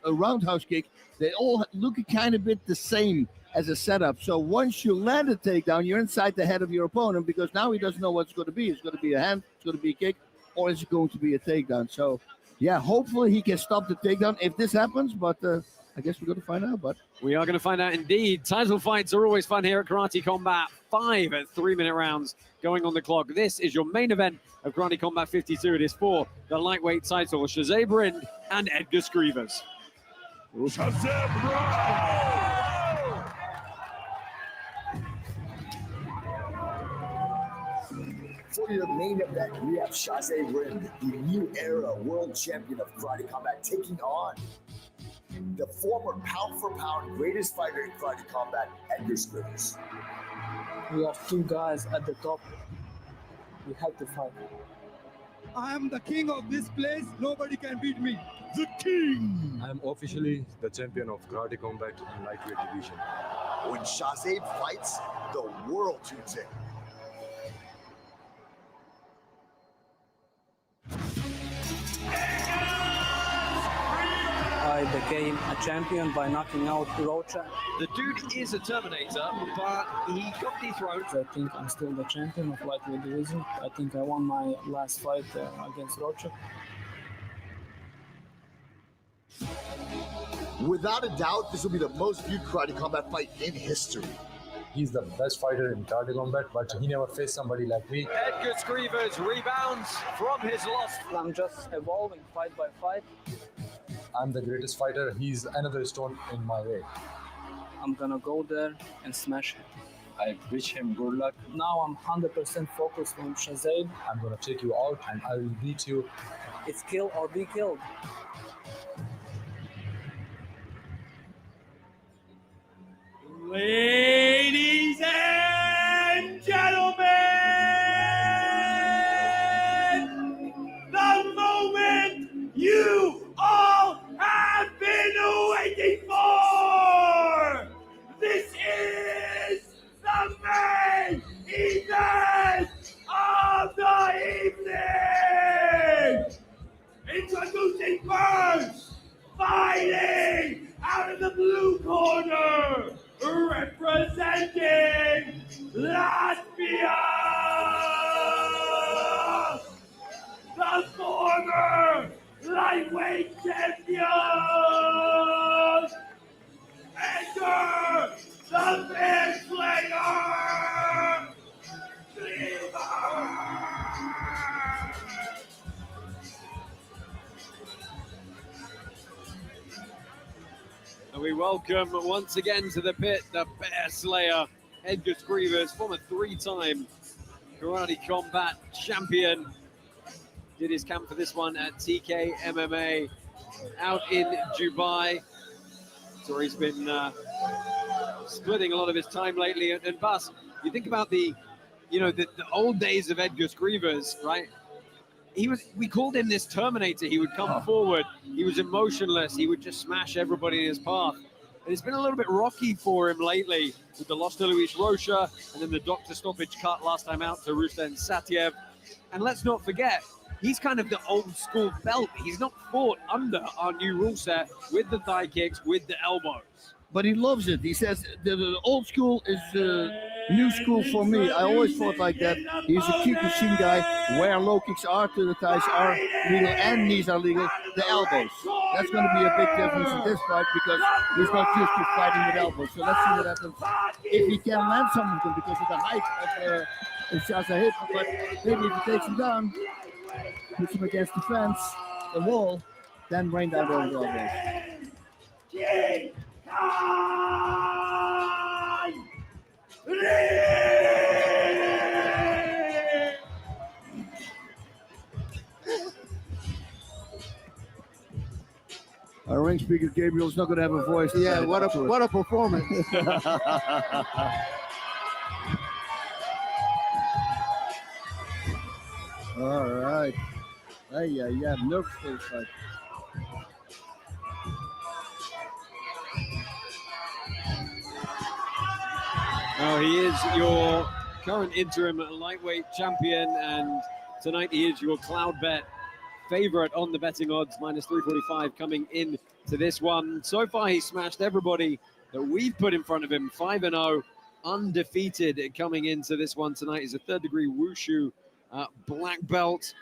a roundhouse kick, they all look kind of bit the same as a setup. So once you land a takedown, you're inside the head of your opponent, because now he doesn't know what it's going to be. It's going to be a hand, it's going to be a kick, or is it going to be a takedown? So yeah, hopefully he can stop the takedown if this happens, but I guess we're going to find out. But we are going to find out indeed. Title fights are always fun here at Karate Combat. 5 3-minute rounds going on the clock. This is your main event of Karate Combat 52. It is for the lightweight title. Shazaybrin and Edgar Skrivers. For your main event, we have Shazaybrin, the new era world champion of Karate Combat, taking on the former pound-for-pound greatest fighter in Karate Combat, Edgar Skrivers. We are two guys at the top. We have to fight. I am the king of this place. Nobody can beat me. The king! I am officially the champion of Karate Combat in lightweight division. When Shazade fights, the world tunes in. I became a champion by knocking out Rocha. The dude is a Terminator, but he got dethroned. I think I'm still the champion of lightweight division. I think I won my last fight against Rocha. Without a doubt, this will be the most viewed Karate Combat fight in history. He's the best fighter in Karate Combat, but he never faced somebody like me. Edgar Skrivers rebounds from his loss. I'm just evolving fight by fight. I'm the greatest fighter. He's another stone in my way. I'm gonna go there and smash him. I wish him good luck. Now I'm 100% focused on Shazade. I'm gonna take you out and I will beat you. It's kill or be killed. Ladies and gentlemen, the moment you all have been waiting for! This is the main event of the evening! Introducing first, fighting out of the blue corner, representing Latvia, the former lightweight champion, Edgar the Bear Slayer Skrivers. And we welcome once again to the pit the Bear Slayer, Edgar Skrivers, former 3-time Karate Combat champion. Did his camp for this one at TK MMA out in Dubai. So he's been splitting a lot of his time lately. And Bas, you think about the old days of Edgar Skrivers, right? We called him this Terminator. He would come forward. He was emotionless. He would just smash everybody in his path. And it's been a little bit rocky for him lately with the loss to Luis Rocha and then the doctor stoppage cut last time out to Ruslan Satyev. And let's not forget, he's kind of the old school belt. He's not fought under our new rule set with the thigh kicks, with the elbows. But he loves it. He says the old school is new school for me. I always thought like that. He's a Kyokushin guy where low kicks are to the thighs are legal and knees are legal. The elbows. That's going to be a big difference in this fight because he's not used to fighting with elbows. So let's see what happens. If he can land some of them because of the height of Shazade, but maybe if he takes him down, puts him against the fence, the wall, then rain down those elbows. public speaker. Gabriel's not going to have a voice. Yeah, what a performance. All right. Yeah, nervous for the fight. Now he is your current interim lightweight champion, and tonight he is your Cloudbet favorite on the betting odds, minus 345 coming in to this one. So far, he smashed everybody that we've put in front of him, 5-0, undefeated coming into this one tonight. He's a third-degree wushu black belt.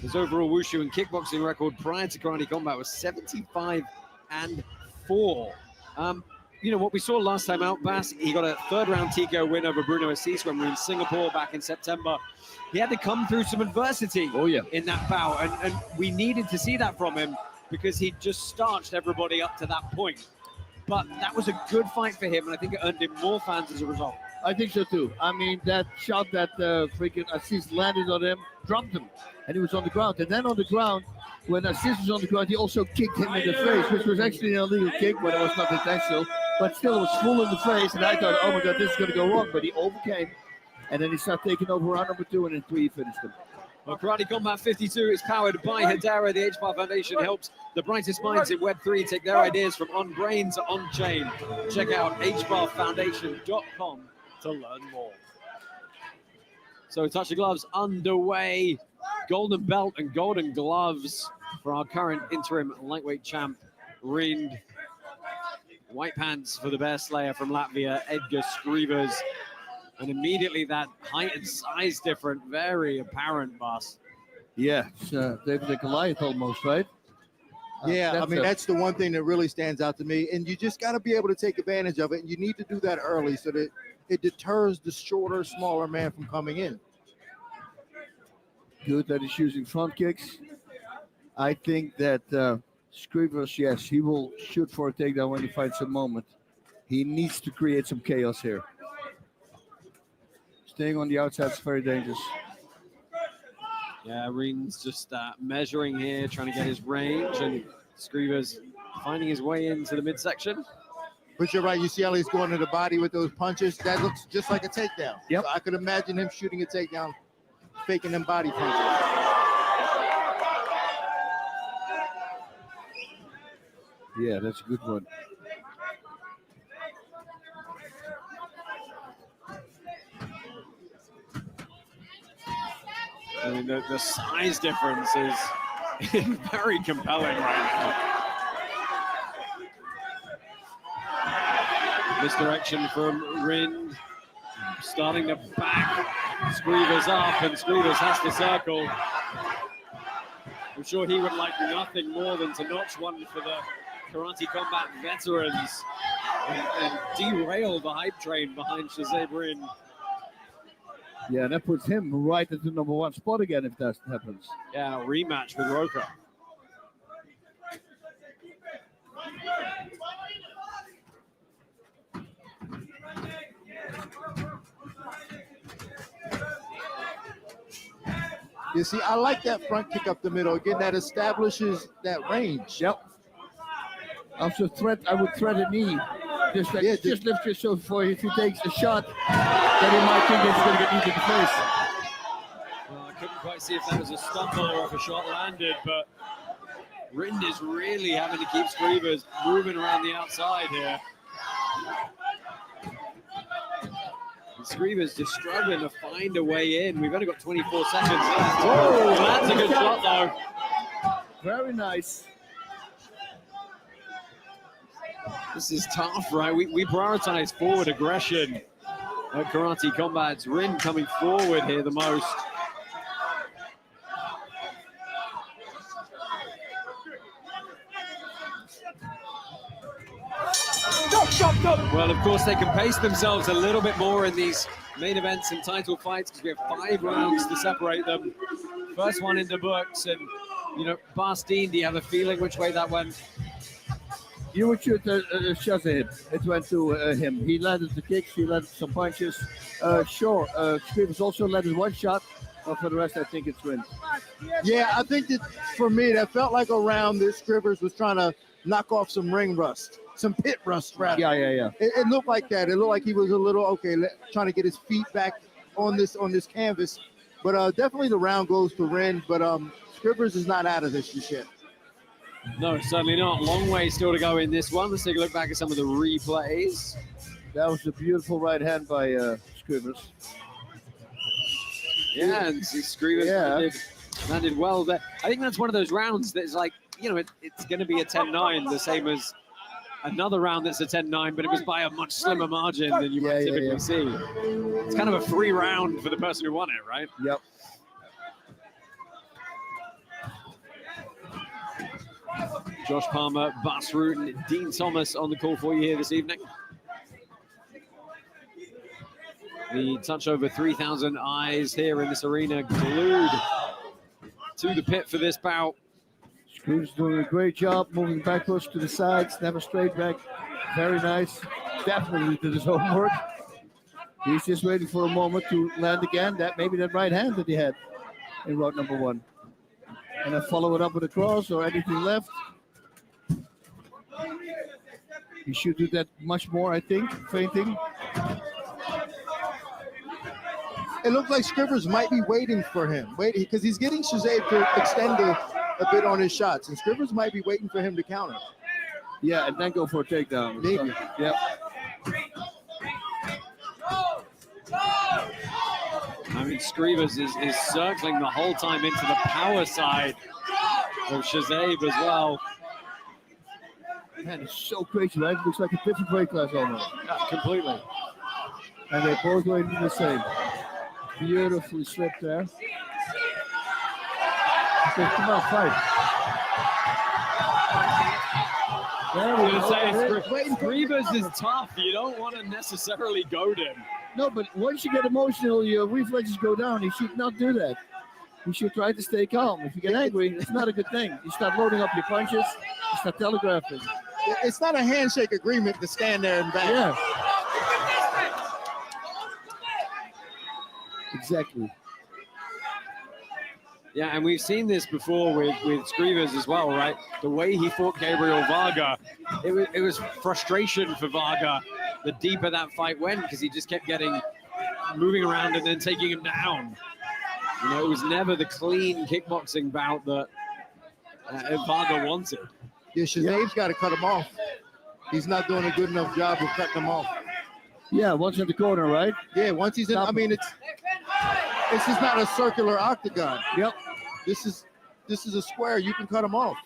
His overall wushu and kickboxing record prior to Karate Combat was 75-4. You know, what we saw last time out, Bass, he got a third-round TKO win over Bruno Assis when we were in Singapore back in September. He had to come through some adversity in that bout, and we needed to see that from him because he just starched everybody up to that point. But that was a good fight for him, and I think it earned him more fans as a result. I think so too. I mean, that shot that freaking Assis landed on him, dropped him, and he was on the ground. And then on the ground, when Assis was on the ground, he also kicked him in the face, which was actually an illegal kick, but it was not intentional. But still, it was full in the face, and I thought, oh my God, this is going to go wrong. But he overcame, and then he started taking over round number 2, and in 3 he finished him. Well, Karate Combat 52 is powered by Hedera. The HBAR Foundation helps the brightest minds in Web3 take their ideas from on-brain to on-chain. Check out hbarfoundation.com to learn more. So Touch the Gloves underway. Golden belt and golden gloves for our current interim lightweight champ, Rind. White pants for the Bear Slayer from Latvia, Edgar Skrivers. And immediately that height and size difference, very apparent, boss. Yeah, it's David the Goliath almost, right? Yeah, I mean, that's the one thing that really stands out to me. And you just got to be able to take advantage of it. And you need to do that early so that it deters the shorter, smaller man from coming in. Good that he's using front kicks. I think that Skrivers, yes, he will shoot for a takedown when he finds a moment. He needs to create some chaos here. Staying on the outside is very dangerous. Yeah, Rind's just measuring here, trying to get his range, and Skrivers finding his way into the midsection. But you're right, you see how he's going to the body with those punches? That looks just like a takedown. Yep. So I could imagine him shooting a takedown, faking them body punches. Yeah, that's a good one. I mean, the size difference is very compelling right now. Misdirection from Rind, starting to back Skrivers up, and Skrivers has to circle. I'm sure he would like nothing more than to notch one for the Karate Combat veterans and derail the hype train behind Shazib Rind. Yeah, that puts him right at the #1 spot again if that happens. Yeah, a rematch with Roca. You see, I like that front kick up the middle. Again, that establishes that range. Yep. Also, I would thread a knee. Just lift yourself for if he takes a shot, then he might think it's going to get knee to the face. Well, I couldn't quite see if that was a stumble or if a shot landed, but Rind is really having to keep Skrivers moving around the outside here. And Skrivers just struggling to find a way in. We've only got 24 seconds left. Oh, that's a good shot, though. Very nice. This is tough, right? We prioritize forward aggression at Karate Combat. Rind coming forward here the most. Well, of course, they can pace themselves a little bit more in these main events and title fights because we have 5 rounds to separate them. First one in the books, and, you know, Bastien, do you have a feeling which way that went? You would shoot Shazib. It went to him. He landed the kicks, he landed some punches. Sure, Skrivers also landed one shot, but for the rest, I think it's Rind. Yeah, I think that for me, that felt like a round that Skrivers was trying to knock off some ring rust, some pit rust, rather. Yeah. It looked like that. It looked like he was a little trying to get his feet back on this canvas. But definitely the round goes to Rin. But Scrivers is not out of this just yet. No, certainly not. Long way still to go in this one. Let's take a look back at some of the replays. That was a beautiful right hand by Scrivers. Yeah, and Scrivers landed well there. I think that's one of those rounds that's like, it's going to be a 10-9, the same as another round that's a 10-9, but it was by a much slimmer margin than you might typically see. It's kind of a free round for the person who won it, right? Yep. Josh Palmer, Bas Ruud, and Dean Thomas on the call for you here this evening. The touch over 3,000 eyes here in this arena, glued to the pit for this bout. Scrivers doing a great job, moving backwards to the sides, never straight back. Very nice. Definitely did his homework. He's just waiting for a moment to land again. Maybe that right hand that he had in round number 1. And then follow it up with a cross or anything left. He should do that much more, I think, feinting. It looks like Scrivers might be waiting for him, because he's getting Shazaev to extend a bit on his shots, and Scrivers might be waiting for him to counter. Yeah, and then go for a takedown. Maybe. Yep. I mean, Scrivers is circling the whole time into the power side of Shazaev as well. Man, it's so crazy, right? It looks like a different weight class almost. Yeah, completely. And they both went the same. Beautifully slipped there. Okay, come on, fight. I was going to say, Scrivers is tough. You don't want to necessarily goad him. No, but once you get emotional, your reflexes go down. You should not do that. You should try to stay calm. If you get angry, it's not a good thing. You start loading up your punches, you start telegraphing. It's not a handshake agreement to stand there and back. Yeah. Exactly. Yeah, and we've seen this before with Scrivers as well, right? The way he fought Gabriel Varga, it was frustration for Varga the deeper that fight went, because he just kept moving around and then taking him down. It was never the clean kickboxing bout that Varga wanted. Yeah, Shazaev's got to cut him off. He's not doing a good enough job of cutting him off. Yeah, once in the corner, right? Yeah, once he's in. I mean, this is not a circular octagon. Yep. This is a square. You can cut him off.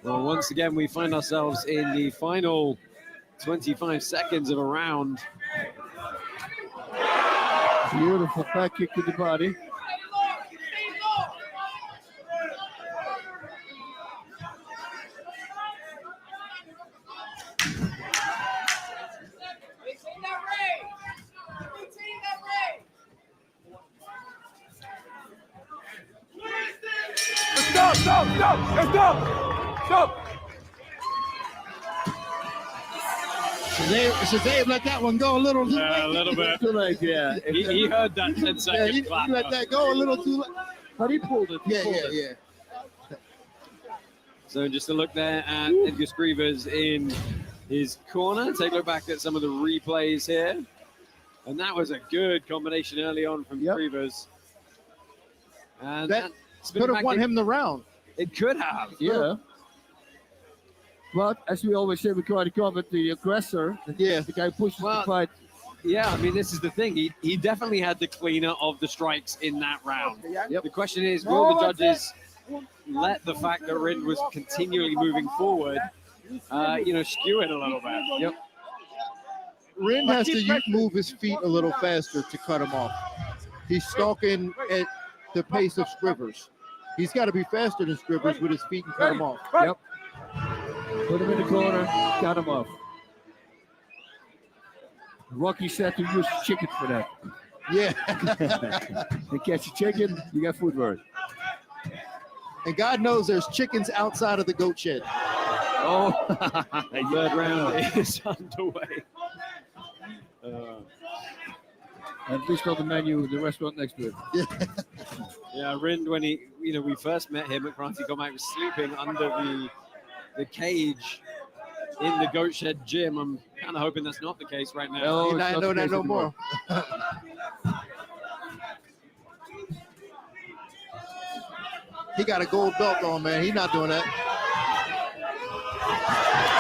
Well, once again, we find ourselves in the final 25 seconds of a round. Beautiful back kick to the body. Stop! Shazaev let that one go a little too late. A little bit. Too late, yeah. He heard that 10-second he clap. let that go a little too late. But he pulled it. Yeah. So just a look there at Edgar Scrivers in his corner. Take a look back at some of the replays here. And that was a good combination early on from Scrivers. And that could have won him the round. It could have. Yeah. But as we always say with Karate Combat, the aggressor, the guy who pushes the fight. Yeah, I mean, this is the thing. He definitely had the cleaner of the strikes in that round. Yep. The question is, will the judges let the fact that Rin was continually moving forward, skew it a little bit? Yep. Rin has to move his feet a little faster to cut him off. He's stalking at the pace of Scrivers. He's got to be faster than Scrivers with his feet and cut him off. Yep. Put him in the corner, got him off. Rocky said to use chicken for that. Yeah. They catch a chicken, you got food worth. And God knows there's chickens outside of the goat shed. Oh, third round is underway. At least on the menu, the restaurant next to it. Yeah, Rind, when we first met him at Karate Combat, was sleeping under the cage in the Goat Shed gym. I'm kind of hoping that's not the case right now. No, he's not doing that no more. He got a gold belt on, man. He's not doing that.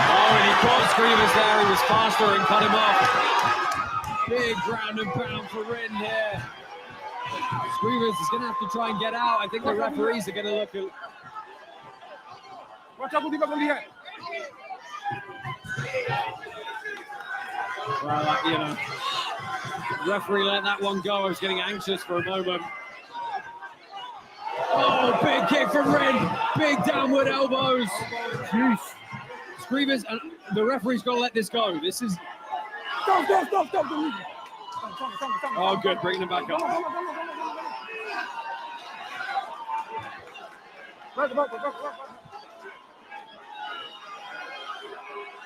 Oh, and he caught Screamers there. He was faster and cut him off. Big ground and pound for Rind here. Screamers is going to have to try and get out. I think the referees are going to look at... Well, referee let that one go. I was getting anxious for a moment. Oh, big kick from Rind. Big downward elbows. Jeez. Screamers, and the referee's got to let this go. This is... Stop. Oh, good. Bringing him back up.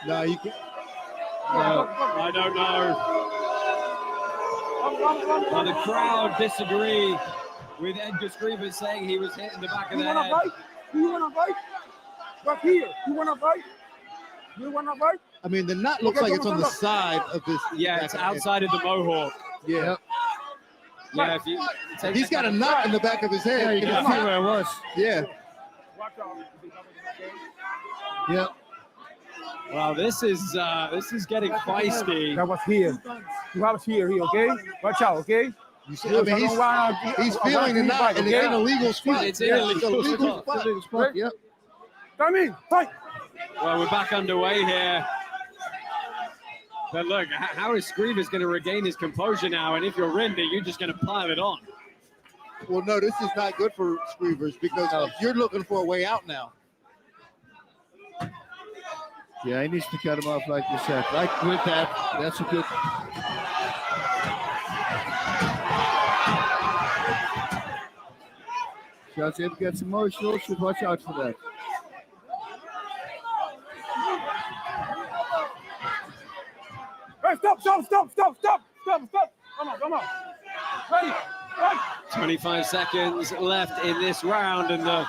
No, you can. I don't know. Well, the crowd disagree with Edgar Screamers saying he was hit in the back of the head. You wanna fight? Right here. You wanna fight? I mean, the knot looks like it's on the side of this. Yeah, it's outside of the mohawk. Yeah. Yeah, if you take He's got a knot in the back of his head. Yeah, you can see where it was. Yeah. Yeah. Wow, this is getting feisty. That was here. You have here, okay? Watch out, okay? He's feeling the knot, and it's an illegal spot. It's an illegal spot. Yep. Come in, fight. Well, we're back underway here. But look, how is Screamers going to regain his composure now? And if you're Rindy, you're just going to pile it on. Well, no, this is not good for Screamers because you're looking for a way out now. Yeah, he needs to cut him off like you said. Like with that, that's a good... Shots if gets emotional, should watch out for that. Hey, stop. Come on. Ready. 25 seconds left in this round, and the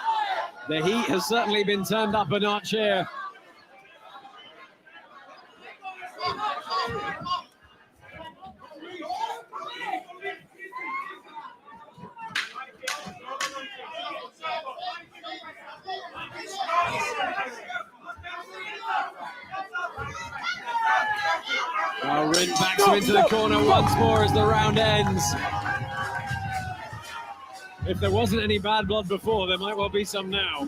heat has certainly been turned up a notch here. Rind backs him into the corner once more as the round ends. If there wasn't any bad blood before, there might well be some now.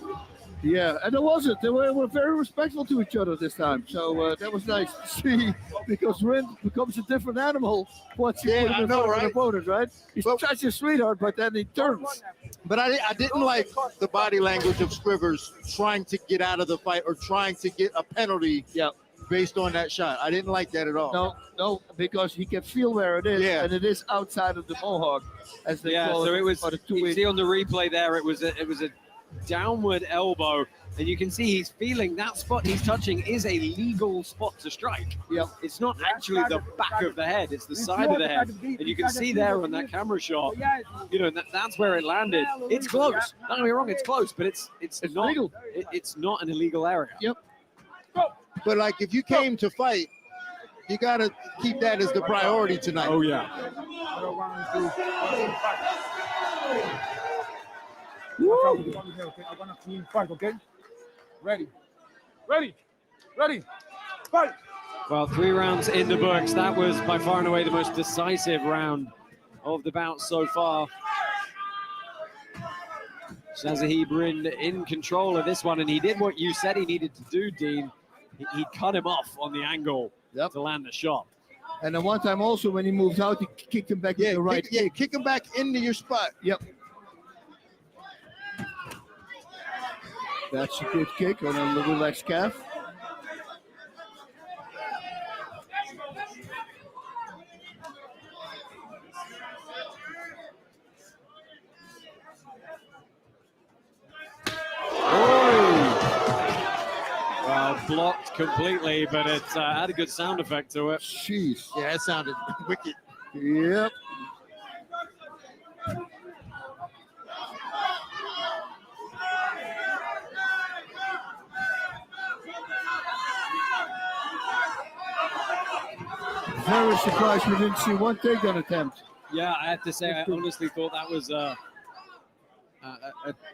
Yeah, and there wasn't. They were very respectful to each other this time. So that was nice to see because Rind becomes a different animal once you put him in front of an opponent, right? He's such a sweetheart, but then he turns. But I didn't like the body language of Screamers trying to get out of the fight or trying to get a penalty based on that shot. I didn't like that at all. No, because he can feel where it is, and it is outside of the mohawk, as they call it. So it was. You see on the replay there, it was a downward elbow, and you can see he's feeling that spot he's touching is a legal spot to strike. Yep. It's not actually the back of the head; it's the side of the head, and you can see there on that camera shot. That's where it landed. It's close. Don't get me wrong, it's close, but it's not legal. It's not an illegal area. Yep. But like, if you came to fight, you got to keep that as the priority tonight. Oh yeah. I want a clean fight, okay? Ready, fight. Well, 3 rounds in the books. That was by far and away the most decisive round of the bout so far. Shazahib Rind in control of this one, and he did what you said he needed to do, Dean. He cut him off on the angle to land the shot. And then one time also when he moved out, he kicked him back into the right. Kick him back into your spot. Yep. That's a good kick on a relaxed calf. Blocked completely, but it had a good sound effect to it. Jeez. Yeah, it sounded wicked. Yep. very surprised we didn't see one takedown attempt. Yeah, I have to say, I honestly thought that was a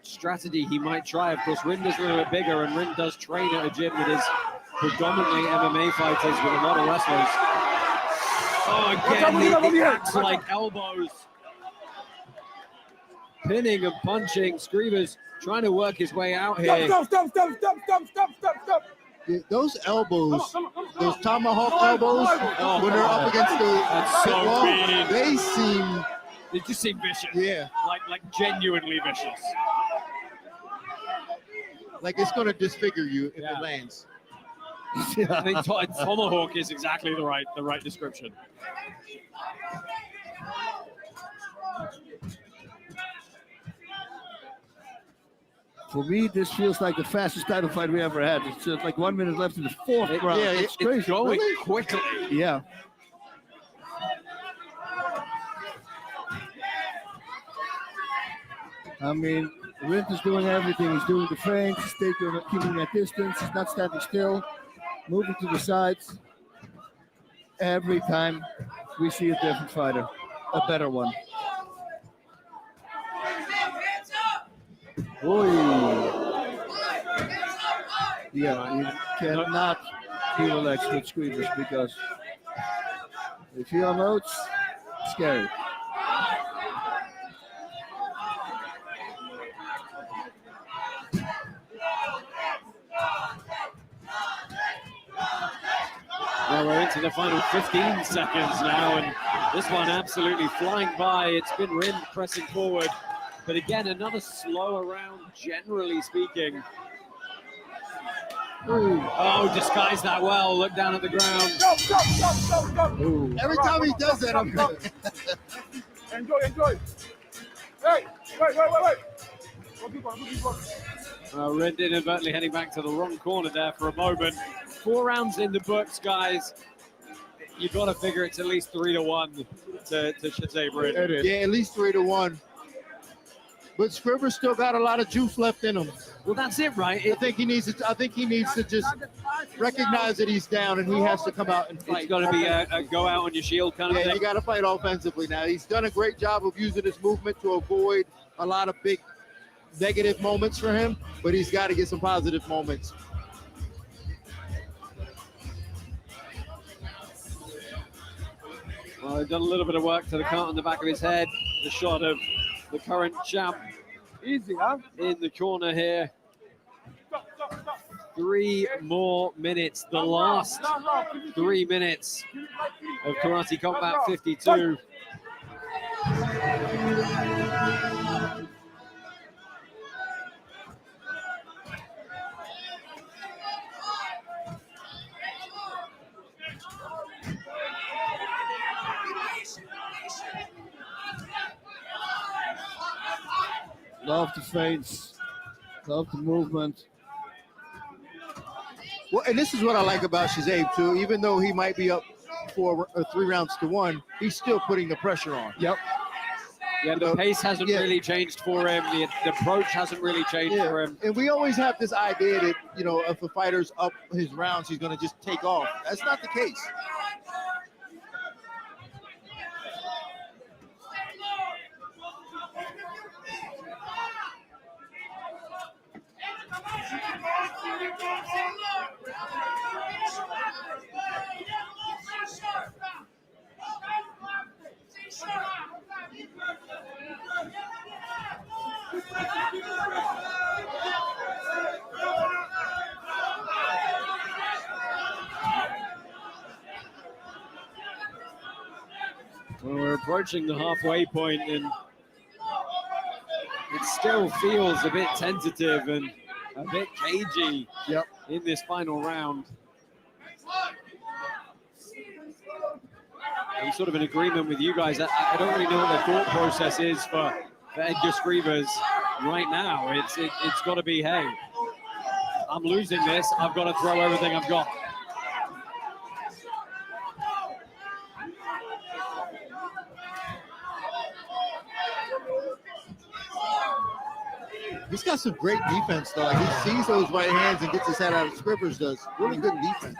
strategy he might try. Of course, Rinder's a little bit bigger, and Rind does train at a gym that is predominantly MMA fighters with a lot of wrestlers. Oh, again, the axe-like elbows. Pinning and punching. Scrivers trying to work his way out here. Stop. Yeah, those elbows, those tomahawk elbows, when they're up against the wall, they just seem vicious. Yeah. Like genuinely vicious. Like it's going to disfigure you if it lands. I think tomahawk is exactly the right description. For me, this feels like the fastest title fight we ever had. It's like 1 minute left in the fourth round. Yeah, it's crazy. It's going quickly. Yeah. I mean, Rind is doing everything. He's doing the feints, he's keeping that distance. He's not standing still, moving to the sides. Every time we see a different fighter, a better one. Oy. Yeah, you cannot be relaxed with Scrivers because if you unload, it's scary. Well, we're into the final 15 seconds now, and this one absolutely flying by. It's been Rind pressing forward. But again, another slower round, generally speaking. Ooh. Oh, disguised that well. Look down at the ground. Stop. Every time he does that, I'm good. Enjoy. Hey, wait. Rind inadvertently heading back to the wrong corner there for a moment. 4 rounds in the books, guys. You've got to figure it's at least 3-1 to Shazam Rind. Yeah, at least 3-1. But Scrivers still got a lot of juice left in him. Well, that's it, right? I think he needs to just recognize that he's down and he has to come out and fight. It's got to be a go out on your shield kind of thing. Yeah, you got to fight offensively now. He's done a great job of using his movement to avoid a lot of big negative moments for him, but he's got to get some positive moments. Well, they've done a little bit of work to the cut on the back of his head. The shot of the current champ Easy, huh? in the corner here. 3 more minutes. The last 3 minutes of Karate Combat 52. Love the feints, love the movement. Well, and this is what I like about Shazam too. Even though he might be up 4 or 3 rounds to 1, he's still putting the pressure on. Yep. Yeah, the pace hasn't really changed for him. The approach hasn't really changed for him. And we always have this idea that, you know, if a fighter's up his rounds, he's going to just take off. That's not the case. Well, we're approaching the halfway point, and it still feels a bit tentative and a bit cagey in this final round. I'm sort of in agreement with you guys. I don't really know what the thought process is for Edgar Scrivers right now. It's got to be, hey, I'm losing this. I've got to throw everything I've got. He's got some great defense, though. Like, he sees those right hands and gets his head out of Scrivers does. Really good defense.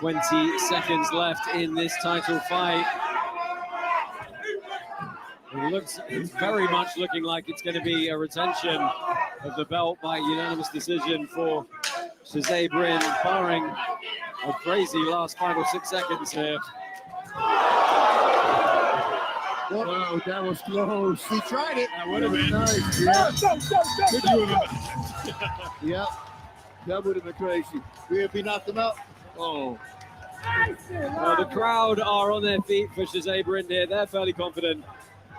20 seconds left in this title fight. It's very much looking like it's going to be a retention of the belt by unanimous decision for Shazay-Bryn, barring a crazy last 5 or 6 seconds here. Whoa, that was close. He tried it. That would have been nice. Yep, that would have been crazy. If he knocked him out. Oh. Well, the crowd are on their feet for Shazay-Bryn here. They're fairly confident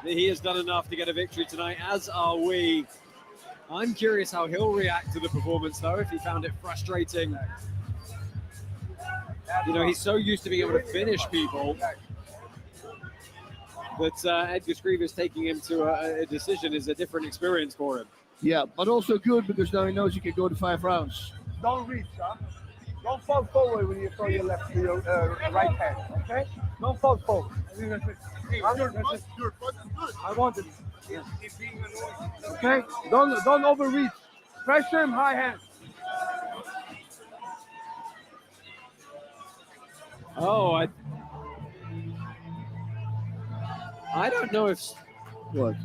that he has done enough to get a victory tonight, as are we. I'm curious how he'll react to the performance, though, if he found it frustrating. You know, he's so used to being able to finish people that Edgar Skrivas taking him to a decision is a different experience for him. Yeah, but also good because now he knows he can go to 5 rounds. Don't reach, huh? Don't fall forward when you throw your right hand, okay? Don't fall forward. I want it. Okay? Don't overreach. Pressure him, high hand. Oh, I don't know if what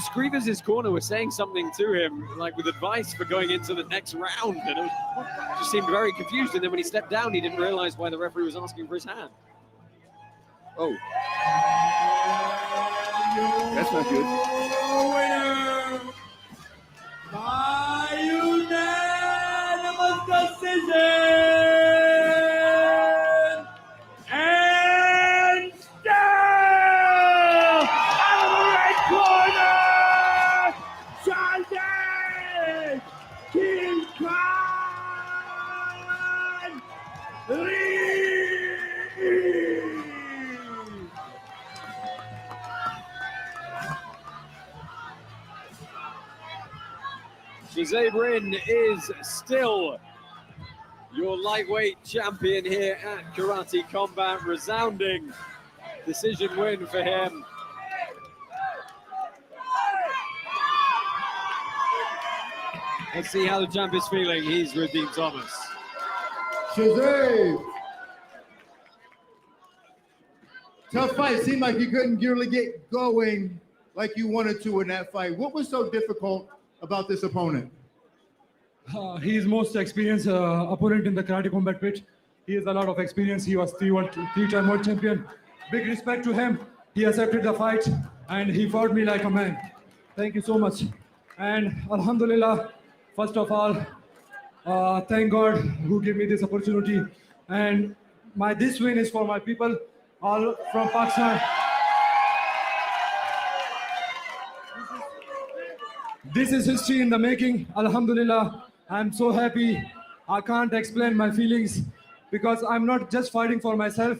Skrivas' corner was saying something to him, like with advice for going into the next round, and it just seemed very confused. And then when he stepped down, he didn't realize why the referee was asking for his hand. Oh, that's not good. Winner by unanimous decision. Shazay-Bryn is still your lightweight champion here at Karate Combat. Resounding decision win for him. Let's see how the champ is feeling. He's with Dean Thomas. Shazay! Tough fight. Seemed like you couldn't really get going like you wanted to in that fight. What was so difficult about this opponent? He is most experienced opponent in the Karate Combat pit. He has a lot of experience. He was three-time world champion. Big respect to him. He accepted the fight and he fought me like a man. Thank you so much. And Alhamdulillah, first of all, thank God who gave me this opportunity. And this win is for my people, all from Pakistan. This is history in the making. Alhamdulillah, I'm so happy. I can't explain my feelings because I'm not just fighting for myself.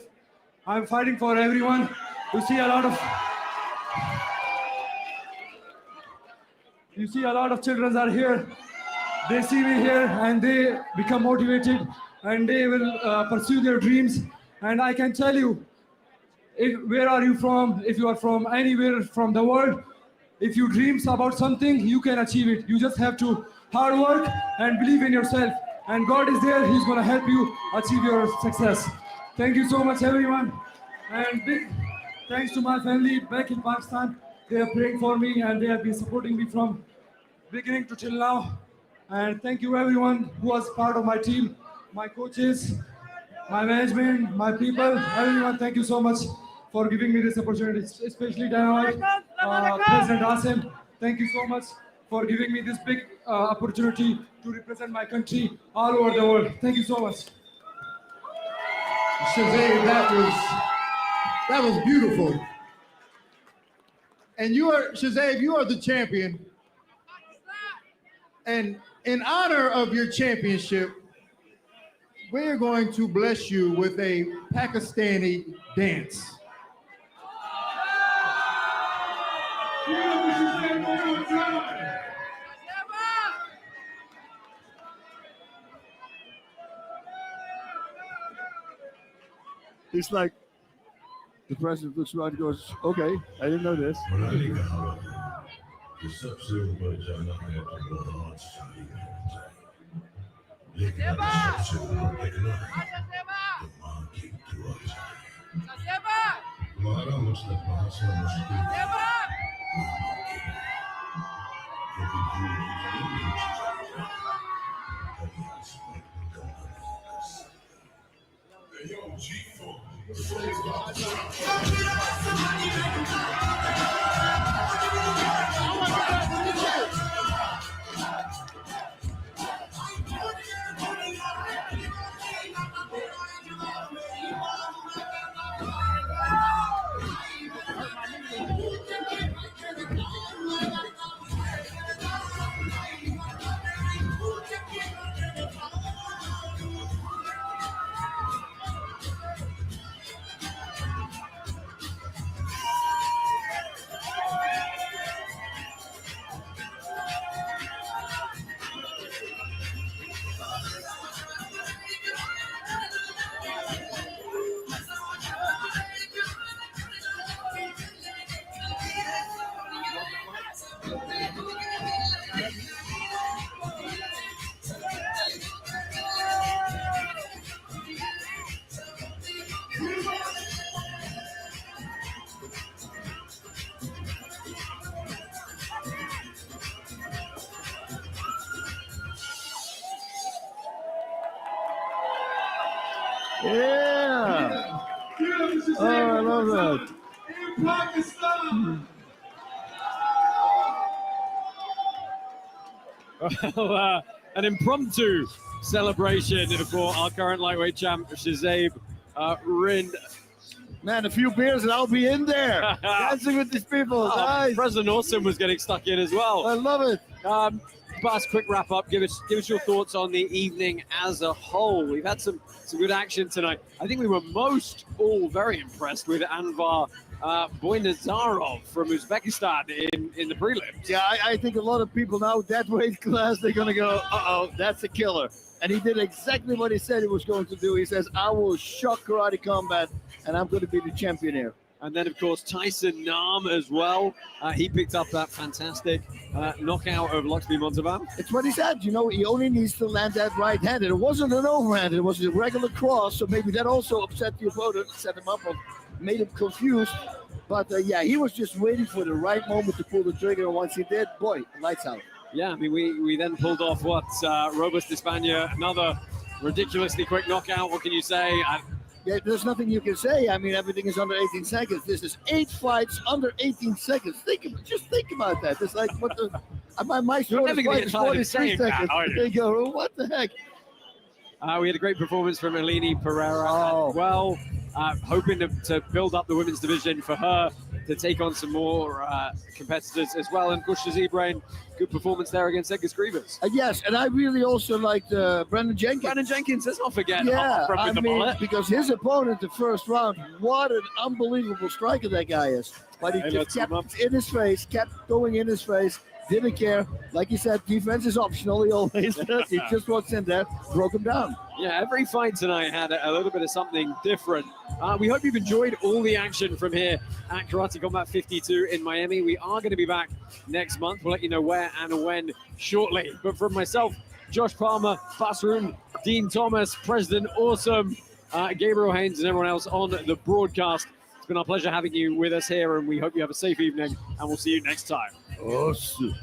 I'm fighting for everyone. You see a lot of children are here. They see me here and they become motivated and they will pursue their dreams. And I can tell you, where are you from? If you are from anywhere from the world, if you dream about something, you can achieve it. You just have to hard work and believe in yourself. And God is there. He's going to help you achieve your success. Thank you so much, everyone. And big thanks to my family back in Pakistan. They are praying for me and they have been supporting me from beginning to till now. And thank you, everyone who was part of my team, my coaches, my management, my people, everyone. Thank you so much for giving me this opportunity, especially Dana White, President Asim. Thank you so much for giving me this big opportunity to represent my country all over the world. Thank you so much. Shazay, that was beautiful. And Shazay, you are the champion. And in honor of your championship, we're going to bless you with a Pakistani dance. It's like the president looks around and goes, okay, I didn't know this. Yeah. Oh, I love that. In Pakistan. Well, an impromptu celebration for our current lightweight champ, Shazaib Rind. Man, a few beers and I'll be in there. Dancing with these people. Nice. President Awesome was getting stuck in as well. I love it. Bas, quick wrap up. Give us your thoughts on the evening as a whole. We've had some good action tonight. I think we were most all very impressed with Anvar Boynazarov from Uzbekistan in the prelims. Yeah, I think a lot of people now, that weight class, they're going to go, uh-oh, that's a killer. And he did exactly what he said he was going to do. He says, I will shock Karate Combat, and I'm going to be the champion here. And then, of course, Tyson Nam as well. He picked up that fantastic knockout of Luxby Montalban. It's what he said. You know, he only needs to land that right hand. And it wasn't an overhand. It was a regular cross. So maybe that also upset the opponent, set him up, or made him confused. But, yeah, he was just waiting for the right moment to pull the trigger. And once he did, boy, lights out. Yeah, I mean, we then pulled off Robust España, another ridiculously quick knockout. What can you say? Yeah, there's nothing you can say. I mean, everything is under 18 seconds. This is 8 fights under 18 seconds. Just think about that. It's like, what the... My short fight is 43 seconds. They go, what the heck? We had a great performance from Eleni Pereira as well. Hoping to build up the women's division for her to take on some more competitors as well. And Gush Ibrahim, good performance there against Edgar Scrivas. Yes, and I really also liked Brandon Jenkins. Brandon Jenkins, let's not forget. Yeah, I mean, because his opponent the first round, what an unbelievable striker that guy is. But he just kept in his face, kept going in his face, didn't care. Like you said, defense is optional. He always does. He just walks in there, broke him down. Yeah, every fight tonight had a little bit of something different. We hope you've enjoyed all the action from here at Karate Combat 52 in Miami. We are going to be back next month. We'll let you know where and when shortly. But from myself, Josh Palmer, Bas Rutten, Dean Thomas, President Awesome, Gabriel Haynes, and everyone else on the broadcast. It's been our pleasure having you with us here, and we hope you have a safe evening, and we'll see you next time. Awesome.